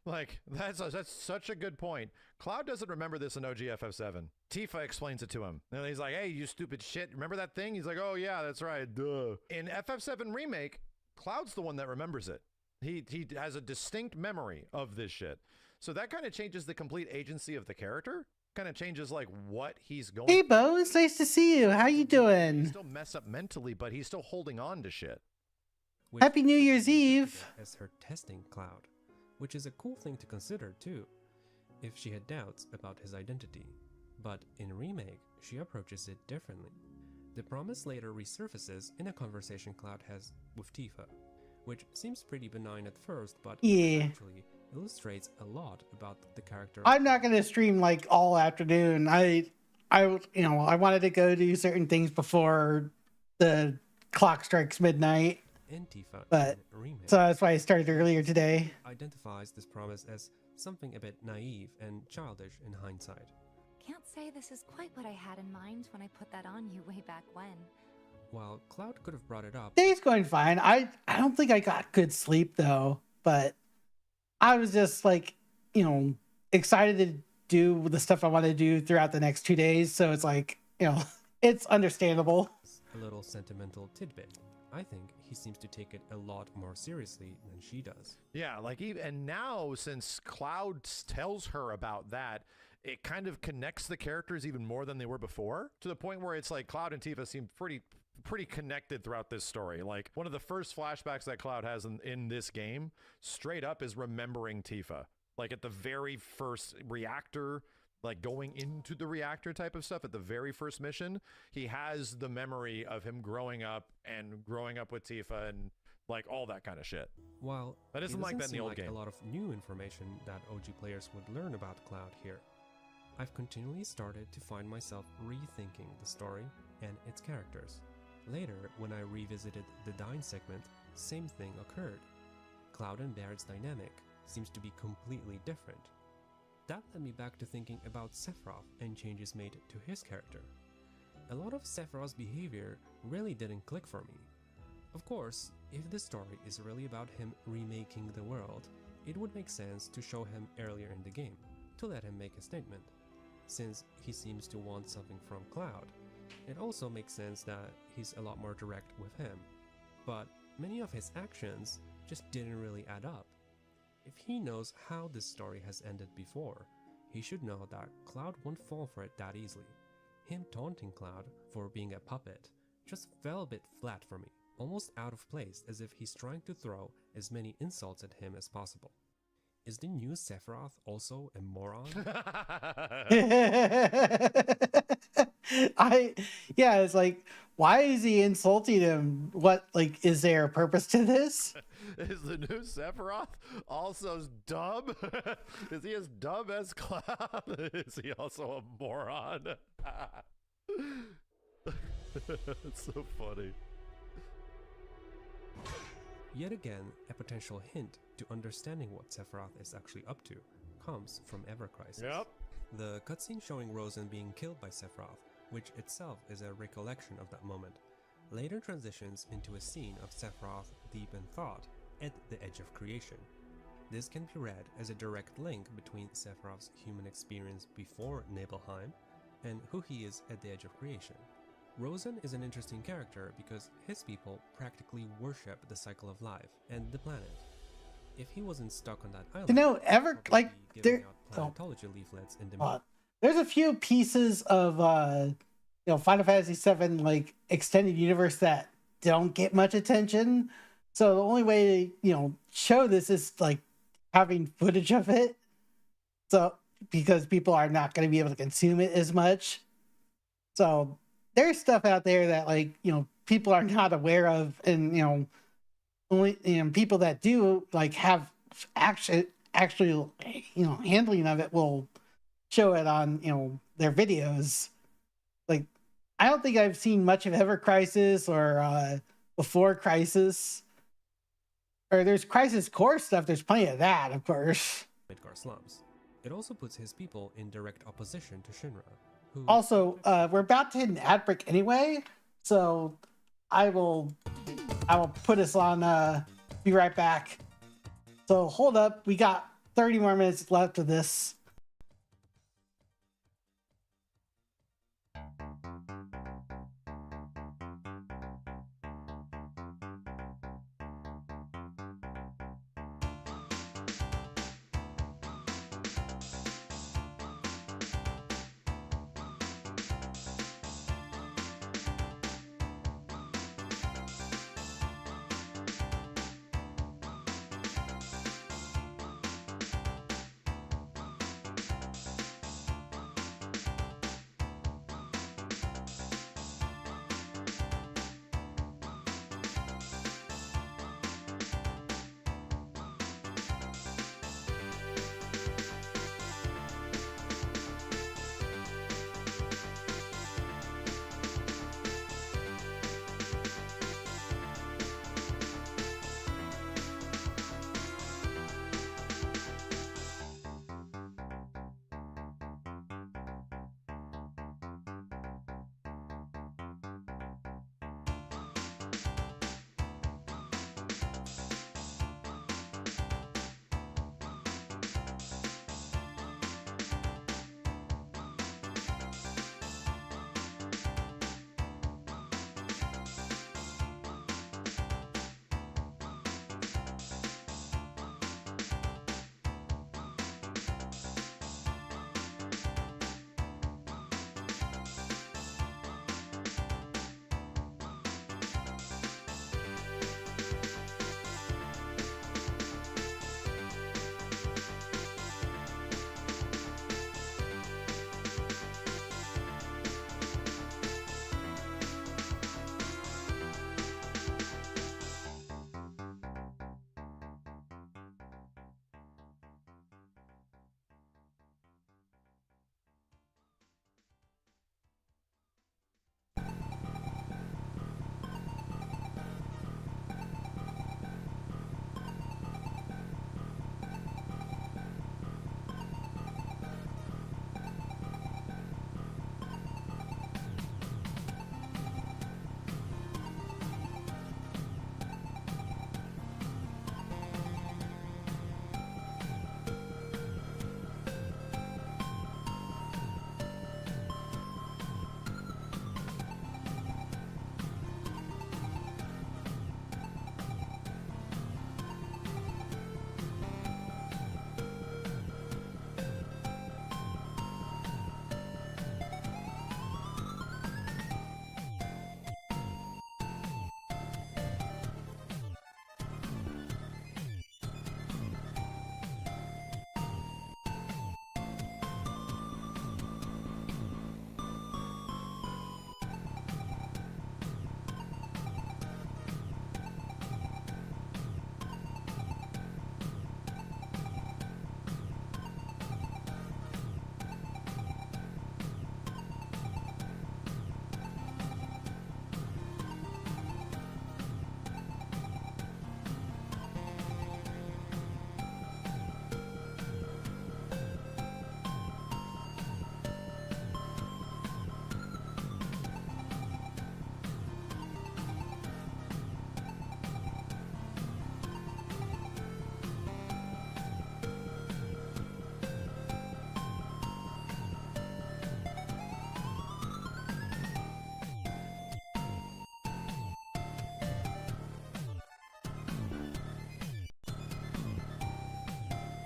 Like, that's such a good point. Cloud doesn't remember this in OG FF7. Tifa explains it to him. And he's like, hey, you stupid shit, remember that thing? He's like, oh yeah, that's right, duh. In FF7 Remake, Cloud's the one that remembers it. He has a distinct memory of this shit. So that kind of changes the complete agency of the character. Kind of changes like what he's going. Hey Bo, it's nice to see you. How you doing? He's still mess up mentally, but he's still holding on to shit. Happy New Year's Eve. As her testing Cloud, which is a cool thing to consider too, if she had doubts about his identity. But in Remake, she approaches it differently. The promise later resurfaces in a conversation Cloud has with Tifa, which seems pretty benign at first, but actually illustrates a lot about the character. I'm not going to stream like all afternoon. I wanted to go do certain things before the clock strikes midnight. And Tifa, but so that's why I started earlier today. Identifies this promise as something a bit naive and childish in hindsight. Can't say this is quite what I had in mind when I put that on you way back when. While Cloud could have brought it up. Day's going fine. I don't think I got good sleep though, but I was just like, excited to do the stuff I want to do throughout the next 2 days. So it's like, it's understandable. A little sentimental tidbit. I think he seems to take it a lot more seriously than she does. Yeah, like and now since Cloud tells her about that, it kind of connects the characters even more than they were before, to the point where it's like Cloud and Tifa seem pretty connected throughout this story. Like one of the first flashbacks that Cloud has in this game straight up is remembering Tifa. Like at the very first reactor, like going into the reactor type of stuff at the very first mission, he has the memory of him growing up with Tifa and like all that kind of shit. While that isn't like that in the old like game. A lot of new information that OG players would learn about Cloud here. I've continually started to find myself rethinking the story and its characters. Later, when I revisited the Dyne segment, same thing occurred. Cloud and Baird's dynamic seems to be completely different. That led me back to thinking about Sephiroth and changes made to his character. A lot of Sephiroth's behavior really didn't click for me. Of course, if the story is really about him remaking the world, it would make sense to show him earlier in the game, to let him make a statement. Since he seems to want something from Cloud, it also makes sense that he's a lot more direct with him. But many of his actions just didn't really add up. If he knows how this story has ended before, he should know that Cloud won't fall for it that easily. Him taunting Cloud for being a puppet just fell a bit flat for me, almost out of place, as if he's trying to throw as many insults at him as possible. Is the new Sephiroth also a moron? It's like, why is he insulting him? What, like, is there a purpose to this? Is the new Sephiroth also dumb? Is he as dumb as Cloud? Is he also a moron? It's so funny. Yet again, a potential hint to understanding what Sephiroth is actually up to comes from Ever Crisis. Yep. The cutscene showing Rosen being killed by Sephiroth, which itself is a recollection of that moment, later transitions into a scene of Sephiroth deep in thought at the edge of creation. This can be read as a direct link between Sephiroth's human experience before Nibelheim and who he is at the edge of creation. Rosen is an interesting character because his people practically worship the cycle of life and the planet. If he wasn't stuck on that island, planetology leaflets in the there's a few pieces of Final Fantasy VII like extended universe that don't get much attention. So the only way to show this is like having footage of it. So because people are not going to be able to consume it as much. So there's stuff out there that people are not aware of, and only people that do have actually handling of it will show it on their videos. Like, I don't think I've seen much of Ever Crisis or Before Crisis, or there's Crisis Core stuff. There's plenty of that, of course. Midgar slums. It also puts his people in direct opposition to Shinra. Also, we're about to hit an ad break anyway, so I will put us on. Be right back. So hold up, we got 30 more minutes left of this.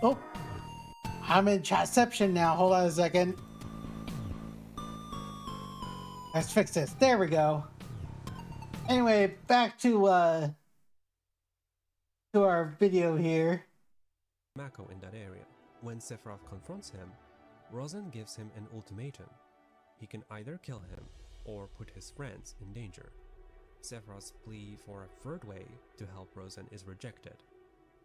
Oh, I'm in chatception now. Hold on a second. Let's fix this. There we go. Anyway, back to our video here. Mako in that area. When Sephiroth confronts him, Rosen gives him an ultimatum. He can either kill him or put his friends in danger. Sephiroth's plea for a third way to help Rosen is rejected.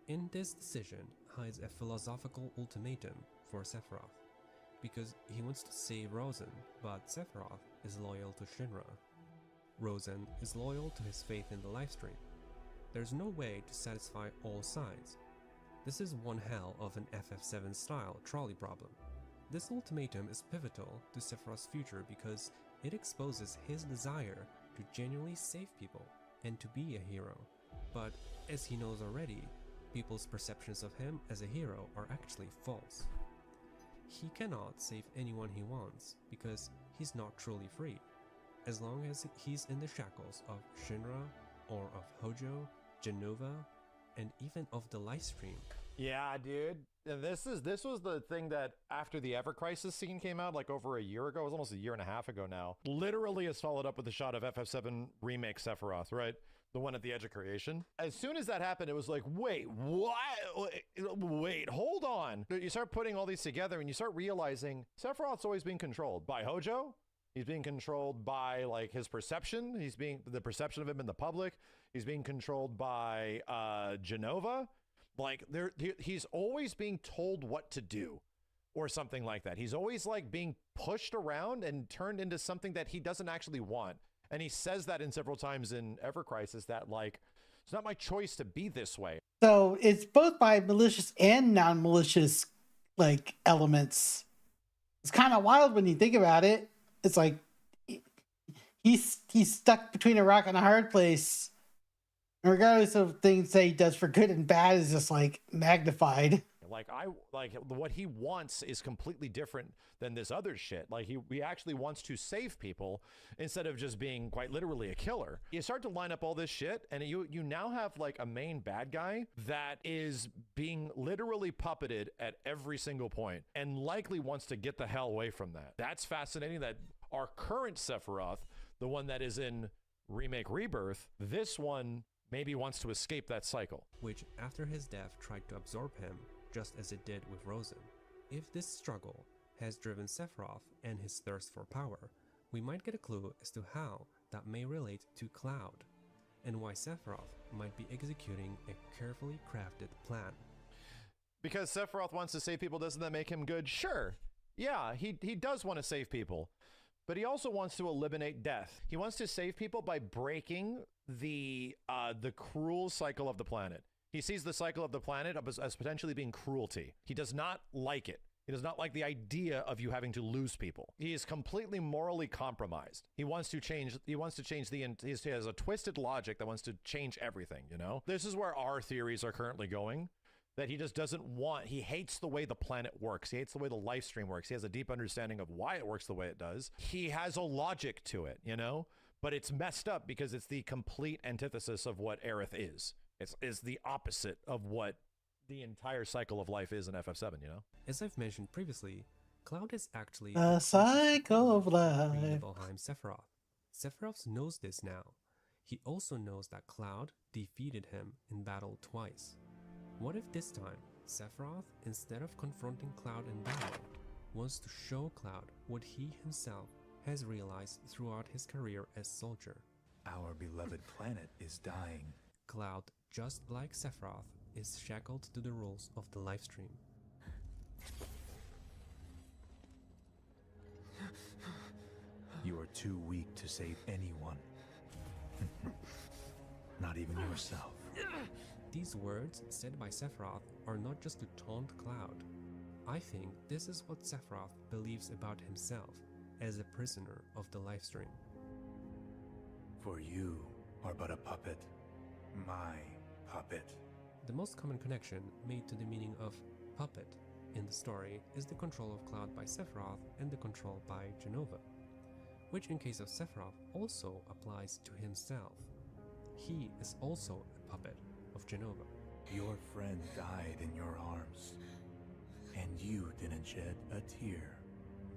In this decision hides a philosophical ultimatum for Sephiroth, because he wants to save Rosen, but Sephiroth is loyal to Shinra. Rosen is loyal to his faith in the livestream. There's no way to satisfy all sides. This is one hell of an FF7 style trolley problem. This ultimatum is pivotal to Sephiroth's future because it exposes his desire to genuinely save people and to be a hero. But as he knows already, people's perceptions of him as a hero are actually false. He cannot save anyone he wants because he's not truly free, as long as he's in the shackles of Shinra or of Hojo, Genova, and even of the livestream. Yeah, dude. And this was the thing that after the Ever Crisis scene came out, like over a year ago, it was almost a year and a half ago now, literally is followed up with a shot of FF7 Remake Sephiroth, right? The one at the edge of creation. As soon as that happened, it was like, wait, what? Wait, hold on. You start putting all these together and you start realizing Sephiroth's always being controlled by Hojo. He's being controlled by like his perception. The perception of him in the public. He's being controlled by Genova. Like he's always being told what to do or something like that. He's always like being pushed around and turned into something that he doesn't actually want. And he says that in several times in Ever Crisis that like, it's not my choice to be this way. So it's both by malicious and non-malicious like elements. It's kind of wild when you think about it. It's like he's stuck between a rock and a hard place. And regardless of things that he does for good and bad is just like magnified. Like what he wants is completely different than this other shit. Like he actually wants to save people instead of just being quite literally a killer. You start to line up all this shit and you now have like a main bad guy that is being literally puppeted at every single point and likely wants to get the hell away from that. That's fascinating that our current Sephiroth, the one that is in Remake Rebirth, this one maybe wants to escape that cycle. Which after his death tried to absorb him, just as it did with Rosen. If this struggle has driven Sephiroth and his thirst for power, we might get a clue as to how that may relate to Cloud, and why Sephiroth might be executing a carefully crafted plan. Because Sephiroth wants to save people, doesn't that make him good? Sure. Yeah, he does want to save people. But he also wants to eliminate death. He wants to save people by breaking the cruel cycle of the planet. He sees the cycle of the planet as potentially being cruelty. He does not like it. He does not like the idea of you having to lose people. He is completely morally compromised. He wants to change he has a twisted logic that wants to change everything, you know? This is where our theories are currently going. That he just doesn't want, he hates the way the planet works. He hates the way the live stream works. He has a deep understanding of why it works the way it does. He has a logic to it, you know? But it's messed up because it's the complete antithesis of what Aerith is. It's the opposite of what the entire cycle of life is in FF7, you know? As I've mentioned previously, Cloud is actually a cycle of life. Behind Sephiroth. Sephiroth knows this now. He also knows that Cloud defeated him in battle twice. What if this time, Sephiroth, instead of confronting Cloud in battle, wants to show Cloud what he himself has realized throughout his career as soldier? Our beloved planet is dying. Cloud, just like Sephiroth, is shackled to the rules of the livestream. You are too weak to save anyone. Not even yourself. These words said by Sephiroth are not just to taunt Cloud. I think this is what Sephiroth believes about himself as a prisoner of the livestream. For you are but a puppet. My puppet. The most common connection made to the meaning of puppet in the story is the control of Cloud by Sephiroth and the control by Genova, which in case of Sephiroth also applies to himself. He is also a puppet of Genova. Your friend died in your arms. And you didn't shed a tear.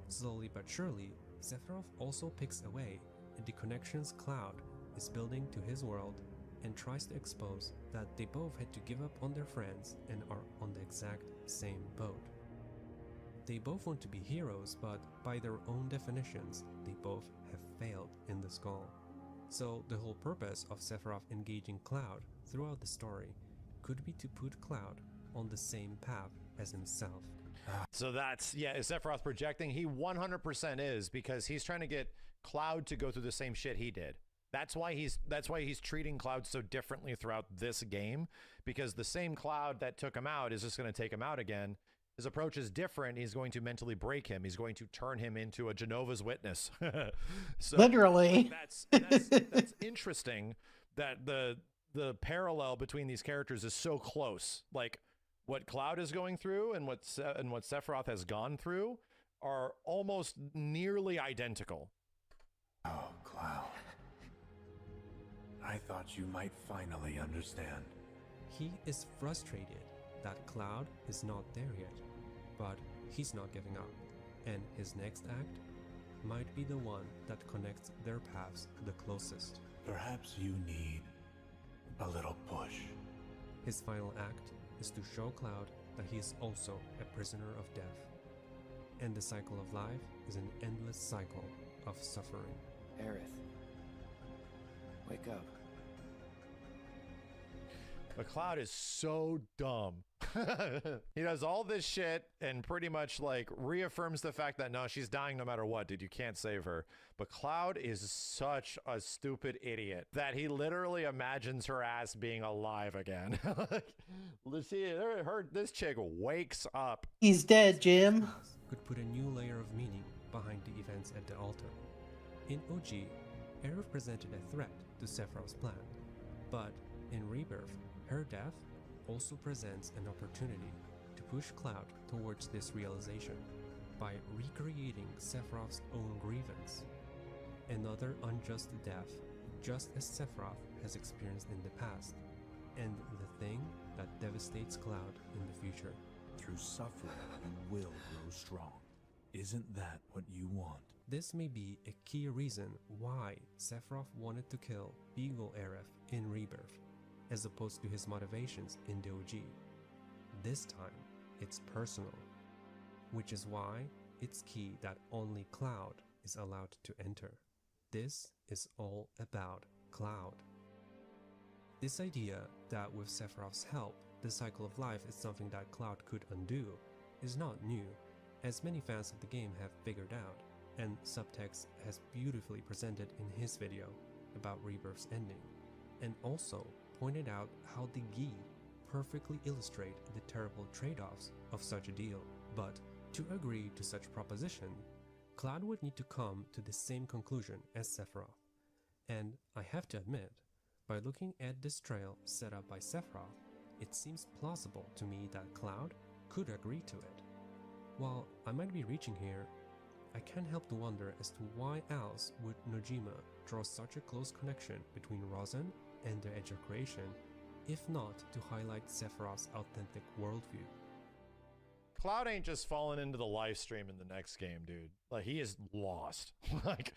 Slowly but surely, Sephiroth also picks away at the connections Cloud is building to his world and tries to expose that they both had to give up on their friends and are on the exact same boat. They both want to be heroes, but by their own definitions, they both have failed in this goal. So the whole purpose of Sephiroth engaging Cloud throughout the story could be to put Cloud on the same path as himself. So that's, yeah, is Sephiroth projecting? He 100% is, because he's trying to get Cloud to go through the same shit he did. That's why he's treating Cloud so differently throughout this game, because the same Cloud that took him out is just going to take him out again. His approach is different. He's going to mentally break him. He's going to turn him into a Jehovah's Witness. So literally. That's interesting that the parallel between these characters is so close. Like what Cloud is going through and what Sephiroth has gone through are almost nearly identical. Oh, Cloud. I thought you might finally understand. He is frustrated that Cloud is not there yet, but he's not giving up, and his next act might be the one that connects their paths the closest. Perhaps you need a little push. His final act is to show Cloud that he is also a prisoner of death, and the cycle of life is an endless cycle of suffering. Aerith, wake up. But Cloud is so dumb. He does all this shit and pretty much like reaffirms the fact that no, she's dying no matter what, dude. You can't save her. But Cloud is such a stupid idiot that he literally imagines her ass being alive again. Let's see, this chick wakes up. He's dead, Jim. Could put a new layer of meaning behind the events at the altar. In OG, Aerith presented a threat to Sephiroth's plan, but in Rebirth, her death also presents an opportunity to push Cloud towards this realization by recreating Sephiroth's own grievance. Another unjust death, just as Sephiroth has experienced in the past, and the thing that devastates Cloud in the future. Through suffering, you will grow strong. Isn't that what you want? This may be a key reason why Sephiroth wanted to kill Beagle Aerith in Rebirth, as opposed to his motivations in the OG. This time, it's personal, which is why it's key that only Cloud is allowed to enter. This is all about Cloud. This idea that with Sephiroth's help, the cycle of life is something that Cloud could undo is not new, as many fans of the game have figured out, and Subtext has beautifully presented in his video about Rebirth's ending, and also pointed out how the Gi perfectly illustrate the terrible trade-offs of such a deal. But to agree to such proposition, Cloud would need to come to the same conclusion as Sephiroth. And I have to admit, by looking at this trail set up by Sephiroth, it seems plausible to me that Cloud could agree to it. While I might be reaching here, I can't help to wonder as to why else would Nojima draw such a close connection between Rosen and their Edge of Creation, if not to highlight Sephiroth's authentic worldview. Cloud ain't just falling into the live stream in the next game, dude. Like, he is lost. Like,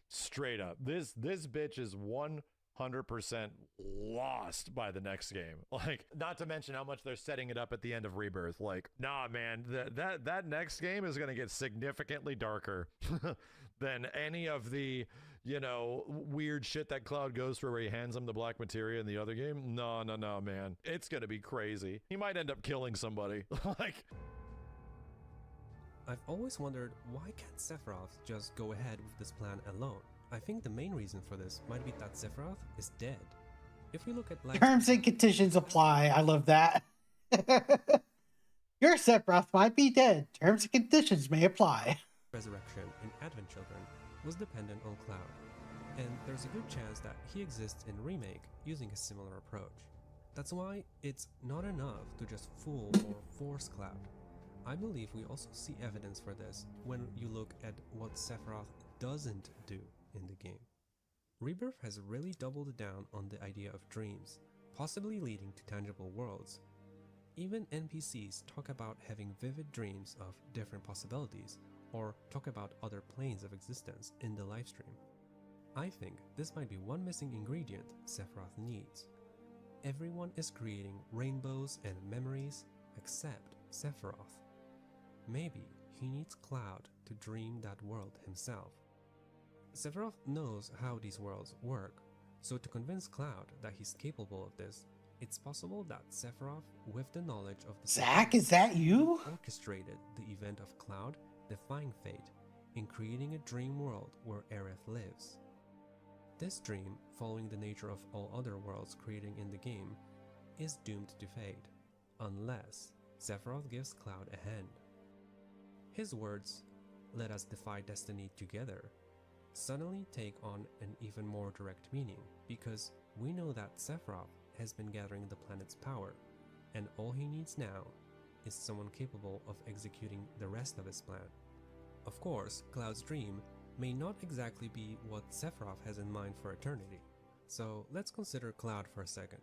straight up. This bitch is 100% lost by the next game. Like, not to mention how much they're setting it up at the end of Rebirth. Like, nah, man, that next game is going to get significantly darker than any of the, you know, weird shit that Cloud goes through where he hands him the black materia in the other game. No, man. It's going to be crazy. He might end up killing somebody. Like, I've always wondered, why can't Sephiroth just go ahead with this plan alone? I think the main reason for this might be that Sephiroth is dead. If we look at terms and conditions apply. I love that. Your Sephiroth might be dead. Terms and conditions may apply. Resurrection in Advent Children was dependent on Cloud, and there's a good chance that he exists in Remake using a similar approach. That's why it's not enough to just fool or force Cloud. I believe we also see evidence for this when you look at what Sephiroth doesn't do in the game. Rebirth has really doubled down on the idea of dreams, possibly leading to tangible worlds. Even NPCs talk about having vivid dreams of different possibilities, or talk about other planes of existence in the livestream. I think this might be one missing ingredient Sephiroth needs. Everyone is creating rainbows and memories except Sephiroth. Maybe he needs Cloud to dream that world himself. Sephiroth knows how these worlds work, so to convince Cloud that he's capable of this, it's possible that Sephiroth, with the knowledge of the Zach, is that you? orchestrated the event of Cloud defying fate in creating a dream world where Aerith lives. This dream, following the nature of all other worlds created in the game, is doomed to fade, unless Sephiroth gives Cloud a hand. His words, "Let us defy destiny together," suddenly take on an even more direct meaning, because we know that Sephiroth has been gathering the planet's power, and all he needs now is someone capable of executing the rest of his plan. Of course, Cloud's dream may not exactly be what Sephiroth has in mind for eternity, so let's consider Cloud for a second.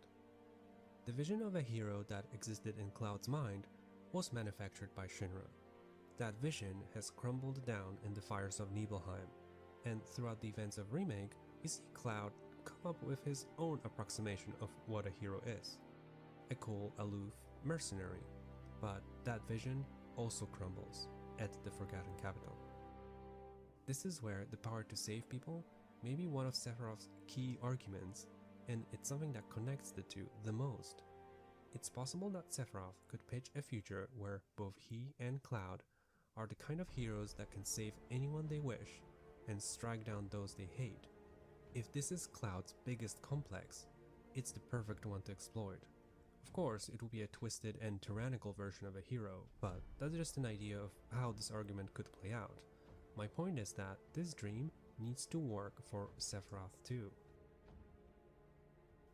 The vision of a hero that existed in Cloud's mind was manufactured by Shinra. That vision has crumbled down in the fires of Nibelheim, and throughout the events of Remake, we see Cloud come up with his own approximation of what a hero is. A cool, aloof mercenary, but that vision also crumbles at the Forgotten Capital. This is where the power to save people may be one of Sephiroth's key arguments, and it's something that connects the two the most. It's possible that Sephiroth could pitch a future where both he and Cloud are the kind of heroes that can save anyone they wish and strike down those they hate. If this is Cloud's biggest complex, it's the perfect one to exploit. Of course, it will be a twisted and tyrannical version of a hero, but that's just an idea of how this argument could play out. My point is that this dream needs to work for Sephiroth too.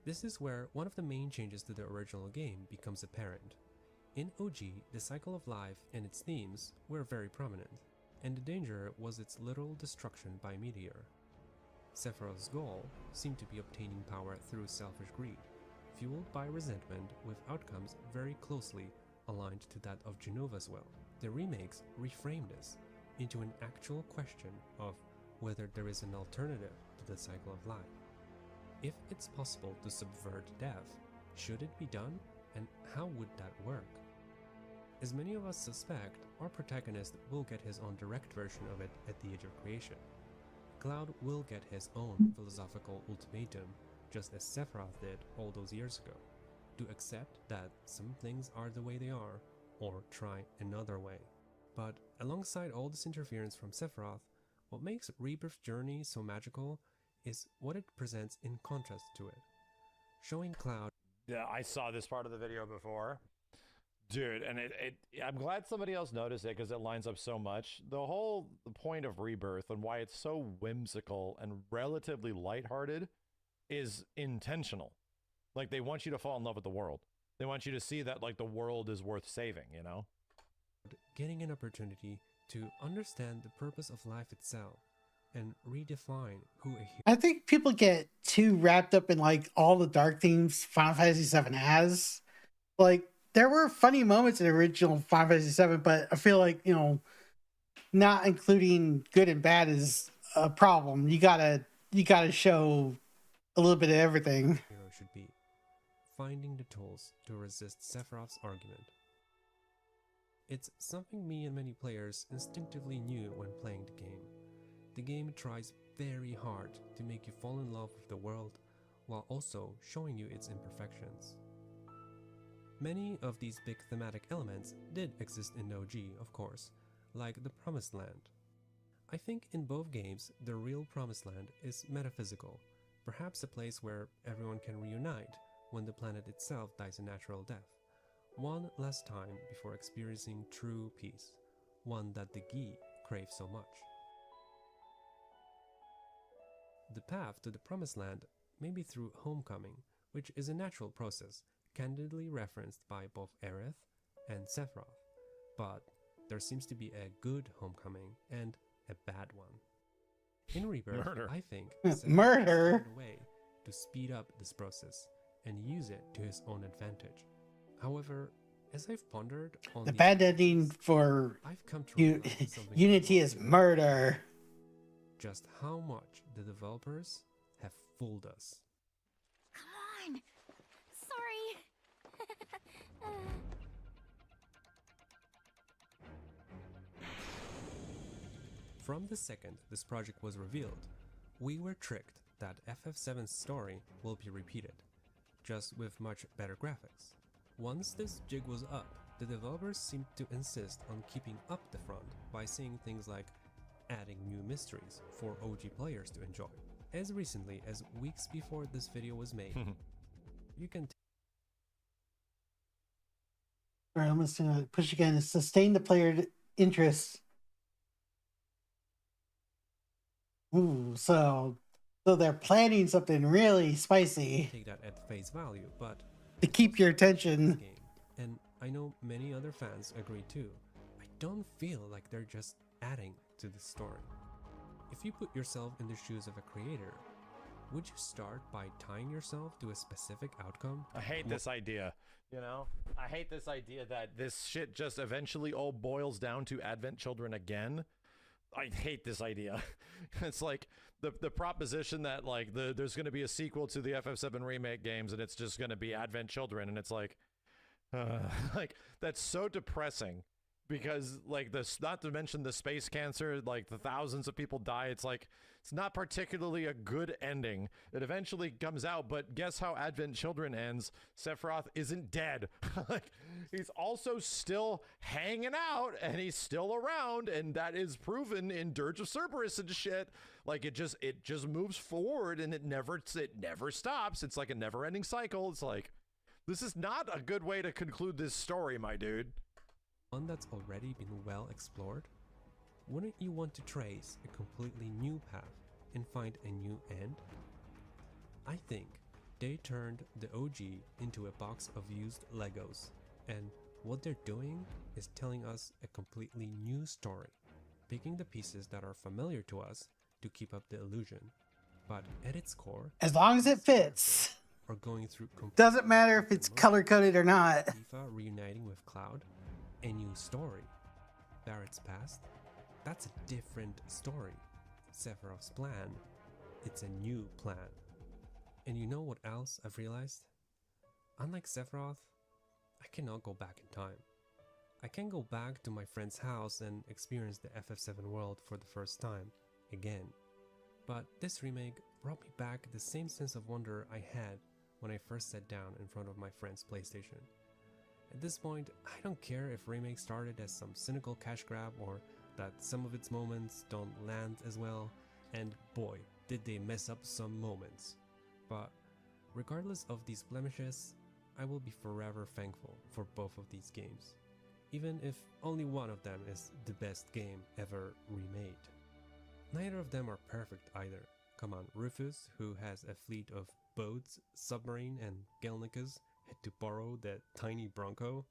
This is where one of the main changes to the original game becomes apparent. In OG, the cycle of life and its themes were very prominent, and the danger was its literal destruction by meteor. Sephiroth's goal seemed to be obtaining power through selfish greed, fueled by resentment, with outcomes very closely aligned to that of Genova's will. The remakes reframe this into an actual question of whether there is an alternative to the cycle of life. If it's possible to subvert death, should it be done, and how would that work? As many of us suspect, our protagonist will get his own direct version of it at the age of creation. Cloud will get his own philosophical ultimatum, just as Sephiroth did all those years ago, to accept that some things are the way they are, or try another way. But alongside all this interference from Sephiroth, what makes Rebirth's journey so magical is what it presents in contrast to it. Showing Cloud... Yeah, I saw this part of the video before. Dude, and I'm glad somebody else noticed it because it lines up so much. The point of Rebirth and why it's so whimsical and relatively lighthearted is intentional. Like, they want you to fall in love with the world. They want you to see that, like, the world is worth saving, you know? Getting an opportunity to understand the purpose of life itself and redefine who a hero... I think people get too wrapped up in like all the dark themes Final Fantasy VII has. Like, there were funny moments in the original Final Fantasy VII, but I feel like, you know, not including good and bad is a problem. You gotta show a little bit of everything. Hero should be finding the tools to resist Sephiroth's argument. It's something me and many players instinctively knew when playing the game. The game tries very hard to make you fall in love with the world, while also showing you its imperfections. Many of these big thematic elements did exist in OG, of course, like the Promised Land. I think in both games, the real Promised Land is metaphysical, perhaps a place where everyone can reunite when the planet itself dies a natural death. One last time before experiencing true peace, one that the Gi crave so much. The path to the Promised Land may be through homecoming, which is a natural process, candidly referenced by both Aerith and Sephiroth, but there seems to be a good homecoming and a bad one. In Rebirth, I think Murder found a way to speed up this process and use it to his own advantage. However, As I've pondered on The these bad ending for I've come to you, realize something Unity is murder. just how much the developers have fooled us. Come on. Sorry. From the second this project was revealed, we were tricked that FF7's story will be repeated, just with much better graphics. Once this jig was up, the developers seemed to insist on keeping up the front by saying things like adding new mysteries for OG players to enjoy. As recently as weeks before this video was made, you can Alright, I'm just gonna push again. Sustain the player interest. Ooh, so they're planning something really spicy take that at face value, but to keep your attention. game, and I know many other fans agree too, I don't feel like they're just adding to the story. If you put yourself in the shoes of a creator, would you start by tying yourself to a specific outcome? I hate this idea. You know, I hate this idea that this shit just eventually all boils down to Advent Children again. I hate this idea. It's like the proposition that like there's going to be a sequel to the FF7 remake games and it's just going to be Advent Children, and it's like that's so depressing because like this, not to mention the space cancer, like the thousands of people die. It's like it's not particularly a good ending. It eventually comes out, but guess how Advent Children ends? Sephiroth isn't dead. Like he's also still hanging out and he's still around, and that is proven in Dirge of Cerberus and shit. Like it just moves forward and it never stops. It's like a never-ending cycle. It's like this is not a good way to conclude this story, my dude. One that's already been well explored? Wouldn't you want to trace a completely new path and find a new end? I think they turned the OG into a box of used Legos, and what they're doing is telling us a completely new story, picking the pieces that are familiar to us to keep up the illusion, but at its core, As long as it fits. are going through Doesn't matter if it's color-coded or not. Tifa reuniting with Cloud, a new story. Barrett's past, that's a different story. Sephiroth's plan, it's a new plan. And you know what else I've realized? Unlike Sephiroth, I cannot go back in time. I can go back to my friend's house and experience the FF7 world for the first time, again. But this remake brought me back the same sense of wonder I had when I first sat down in front of my friend's PlayStation. At this point, I don't care if remake started as some cynical cash grab or that some of its moments don't land as well, and boy, did they mess up some moments. But regardless of these blemishes, I will be forever thankful for both of these games, even if only one of them is the best game ever remade. Neither of them are perfect either. Come on, Rufus, who has a fleet of boats, submarine, and Gelnicas, had to borrow that tiny Bronco.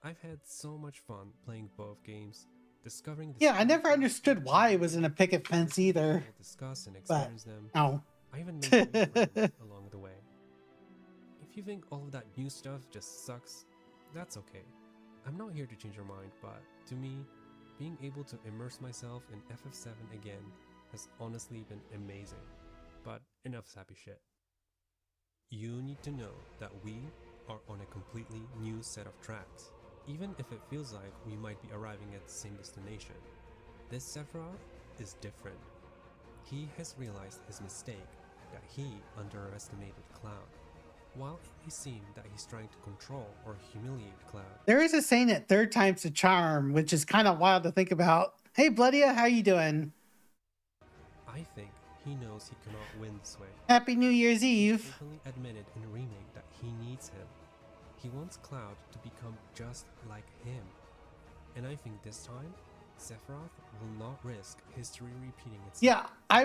I've had so much fun playing both games, discovering the Yeah, I never understood why it was in a picket fence either. discuss and But, experience them. oh. I even made new friends along the way. If you think all of that new stuff just sucks, that's okay. I'm not here to change your mind, but to me, being able to immerse myself in FF7 again has honestly been amazing. But enough sappy shit. You need to know that we are on a completely new set of tracks, even if it feels like we might be arriving at the same destination. This Sephiroth is different. He has realized his mistake, that he underestimated Cloud. While it may seem that he's trying to control or humiliate Cloud, There is a saying that third time's a charm, which is kind of wild to think about. Hey, Bloodia, how you doing? I think he knows he cannot win this way. Happy New Year's Eve. Openly admitted in Remake that he needs him. He wants Cloud to become just like him. And I think this time, Sephiroth will not risk history repeating itself. Yeah, I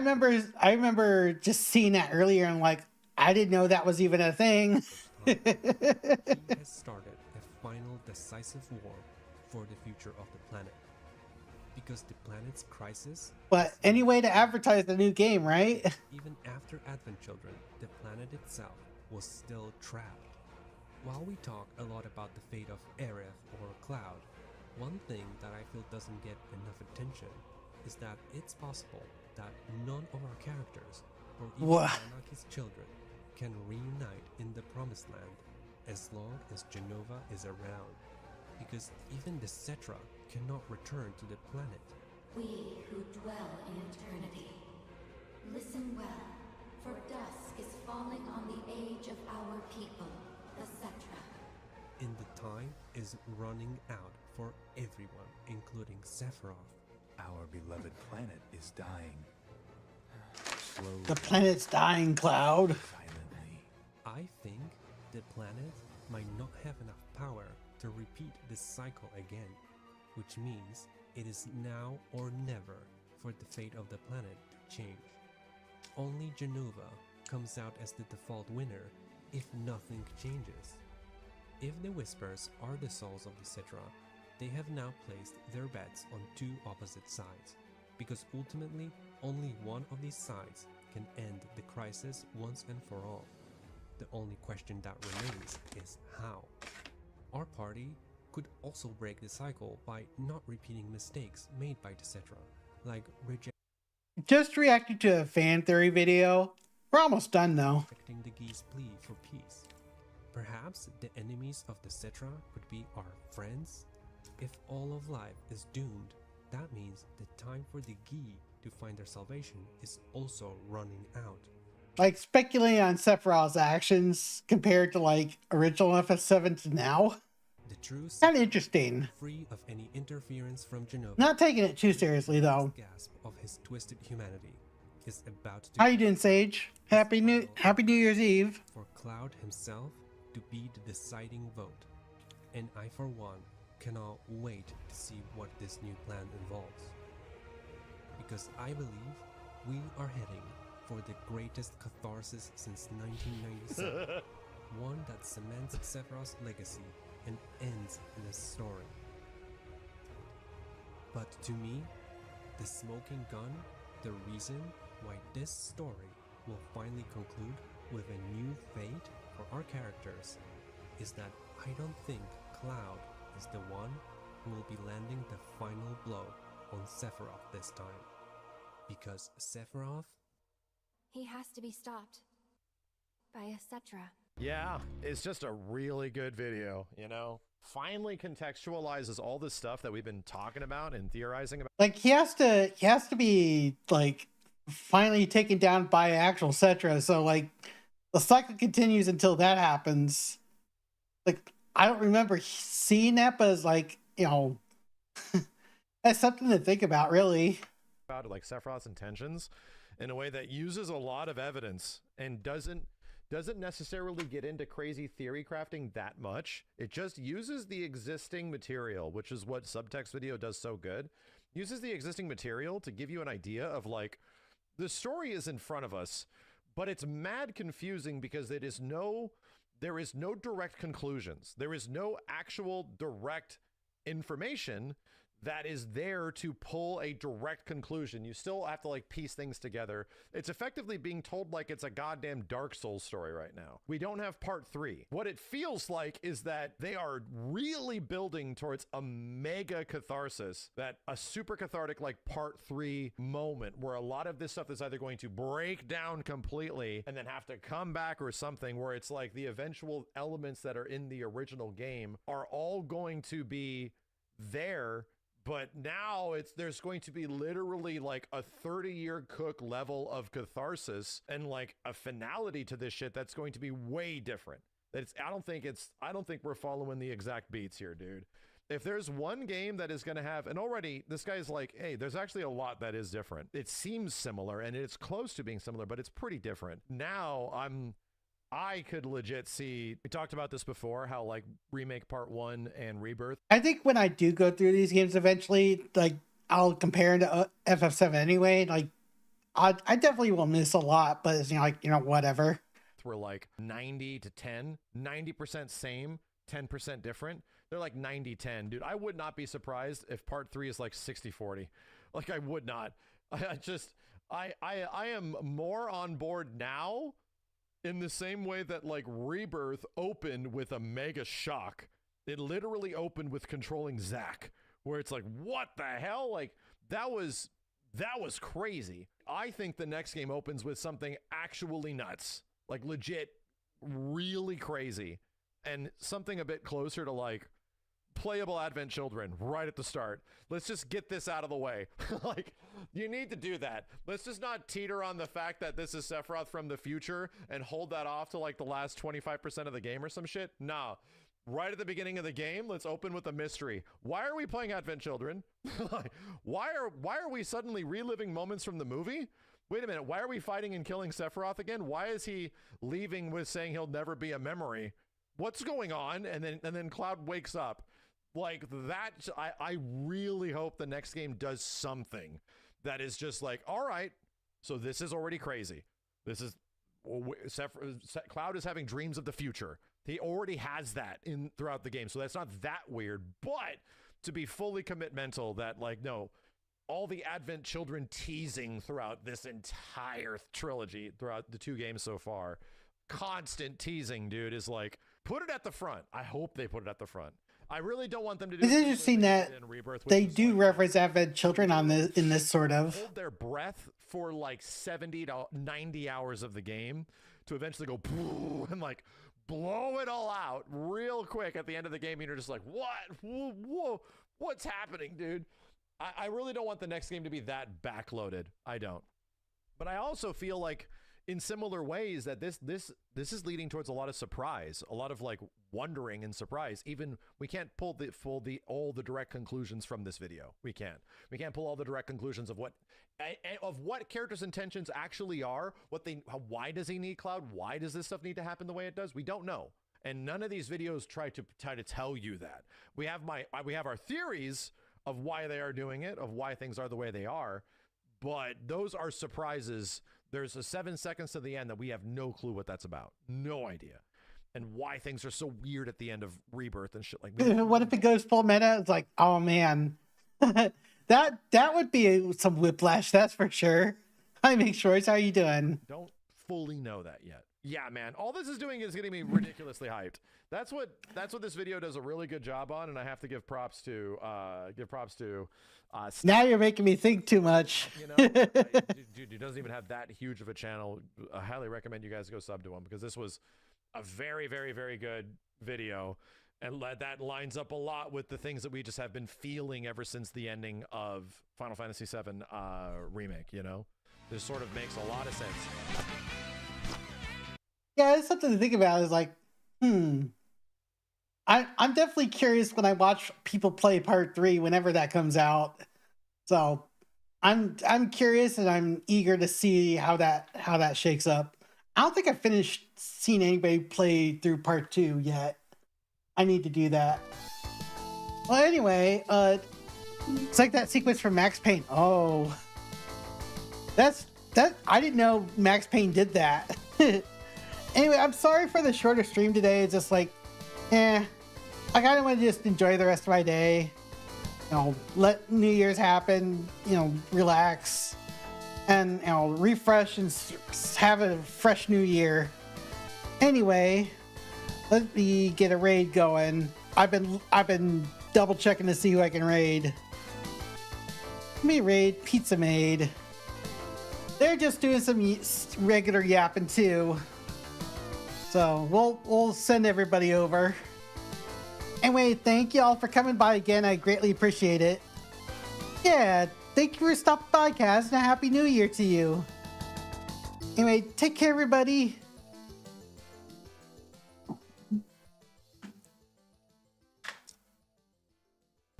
remember just seeing that earlier and like, I didn't know that was even a thing. He has started a final decisive war for the future of the planet. Because the planet's crisis, But any way to advertise the new game, right? even after Advent Children, the planet itself was still trapped. While we talk a lot about the fate of Aerith or Cloud, one thing that I feel doesn't get enough attention is that it's possible that none of our characters, or even Anaki's children, can reunite in the Promised Land as long as Jenova is around, because even the Cetra cannot return to the planet. We who dwell in eternity, listen well, for dusk is falling on the age of our people, the Cetra. And the time is running out for everyone, including Sephiroth. Our beloved planet is dying. Slowly. The planet's dying, Cloud. I think the planet might not have enough power to repeat this cycle again, which means it is now or never for the fate of the planet to change. Only Jenova comes out as the default winner if nothing changes. If the Whispers are the souls of the Cetra, they have now placed their bets on two opposite sides, because ultimately only one of these sides can end the crisis once and for all. The only question that remains is how. Our party could also break the cycle by not repeating mistakes made by the Cetra, like Just reacting to a fan theory video. We're almost done though. rejecting the Gee's plea for peace. Perhaps the enemies of the Cetra could be our friends? If all of life is doomed, that means the time for the Gee to find their salvation is also running out. Like speculating on Sephiroth's actions compared to like original FF7 to now. The true Kind of interesting. free of any interference from Jenova. Not taking it too seriously though. Gasp of his twisted humanity is about to How you doing, Sage? Happy New Year's Eve. for Cloud himself to be the deciding vote. And I, for one, cannot wait to see what this new plan involves. Because I believe we are heading for the greatest catharsis since 1997. One that cements Sephiroth's legacy and ends this story. But to me, the smoking gun, the reason why this story will finally conclude with a new fate for our characters is that I don't think Cloud is the one who will be landing the final blow on Sephiroth this time. Because Sephiroth, He has to be stopped by a Cetra. Yeah, it's just a really good video, you know? Finally contextualizes all this stuff that we've been talking about and theorizing about. Like he has to be like finally taken down by actual Cetra. So like the cycle continues until that happens. Like I don't remember seeing that, but it's like, you know, that's something to think about, really. About like Sephiroth's intentions in a way that uses a lot of evidence and doesn't necessarily get into crazy theory crafting that much. It just uses the existing material, which is what Subtext Video does so good. Uses the existing material to give you an idea of like, the story is in front of us, but it's mad confusing because there is no direct conclusions. There is no actual direct information that is there to pull a direct conclusion. You still have to like piece things together. It's effectively being told like it's a goddamn Dark Souls story right now. We don't have part 3. What it feels like is that they are really building towards a mega catharsis, that a super cathartic like part 3 moment where a lot of this stuff is either going to break down completely and then have to come back or something, where it's like the eventual elements that are in the original game are all going to be there. But now there's going to be literally like a 30-year cook level of catharsis and like a finality to this shit that's going to be way different. I don't think we're following the exact beats here, dude. If there's one game that is going to have, and already this guy's like, hey, there's actually a lot that is different. It seems similar and it's close to being similar, but it's pretty different. Now I could legit see, we talked about this before, how like Remake Part 1 and Rebirth. I think when I do go through these games eventually, like I'll compare it to FF7 anyway. Like I definitely will miss a lot, but it's, you know, like, you know, whatever. We're like 90 to 10, 90% same, 10% different. They're like 90-10. Dude, I would not be surprised if Part 3 is like 60-40. Like I would not. I am more on board now in the same way that like Rebirth opened with a mega shock. It literally opened with controlling Zack, where it's like, what the hell? Like that was crazy. I think the next game opens with something actually nuts, like legit, really crazy, and something a bit closer to like playable Advent Children right at the start. Let's just get this out of the way. Like, you need to do that. Let's just not teeter on the fact that this is Sephiroth from the future and hold that off to like the last 25% of the game or some shit. Nah. Right at the beginning of the game, let's open with a mystery. Why are we playing Advent Children? Like, why are we suddenly reliving moments from the movie? Wait a minute, why are we fighting and killing Sephiroth again? Why is he leaving with saying he'll never be a memory? What's going on? And then Cloud wakes up. Like that, I really hope the next game does something that is just like, all right, so this is already crazy. This is Cloud is having dreams of the future. He already has that in throughout the game, so that's not that weird. But to be fully commitmental, that like, no, all the Advent Children teasing throughout this entire trilogy, throughout the 2 games so far, constant teasing, dude, is like, put it at the front. I hope they put it at the front. I really don't want them to do. It's interesting that they do reference Advent Children on this in this sort of. Hold their breath for like 70 to 90 hours of the game to eventually go and like blow it all out real quick at the end of the game. And you're just like, what? Whoa, what's happening, dude? I really don't want the next game to be that backloaded. I don't. But I also feel like in similar ways that this is leading towards a lot of surprise, a lot of like wondering and surprise. Even we can't pull all the direct conclusions from this video. We can't pull all the direct conclusions of what characters' intentions actually are. Why does he need Cloud? Why does this stuff need to happen the way it does? We don't know. And none of these videos try to tell you that. We have our theories of why they are doing it, of why things are the way they are, but those are surprises. There's a 7 seconds to the end that we have no clue what that's about. No idea. And why things are so weird at the end of Rebirth and shit like that. What if it goes full meta? It's like, oh man, that would be some whiplash. That's for sure. Hi, Make Shorts. How you doing? Don't fully know that yet. Yeah, man. All this is doing is getting me ridiculously hyped. That's what this video does a really good job on, and I have to give props to now you're making me think too much. You know, dude, he doesn't even have that huge of a channel. I highly recommend you guys go sub to him because this was a very, very, very good video, and that lines up a lot with the things that we just have been feeling ever since the ending of Final Fantasy VII Remake. You know, this sort of makes a lot of sense. Yeah, it's something to think about. Is like, I'm definitely curious when I watch people play Part 3 whenever that comes out. So I'm curious and I'm eager to see how that shakes up. I don't think I've finished seeing anybody play through Part 2 yet. I need to do that. Well, anyway, it's like that sequence from Max Payne. Oh, that I didn't know Max Payne did that. Anyway, I'm sorry for the shorter stream today. It's just like, I kind of want to just enjoy the rest of my day. You know, let New Year's happen, you know, relax, and, you know, refresh and have a fresh new year. Anyway, let me get a raid going. I've been double checking to see who I can raid. Let me raid Pizza Maid. They're just doing some regular yapping too. So we'll send everybody over. Anyway, thank you all for coming by again. I greatly appreciate it. Yeah, thank you for stopping by, Kaz, and a Happy New Year to you. Anyway, take care, everybody.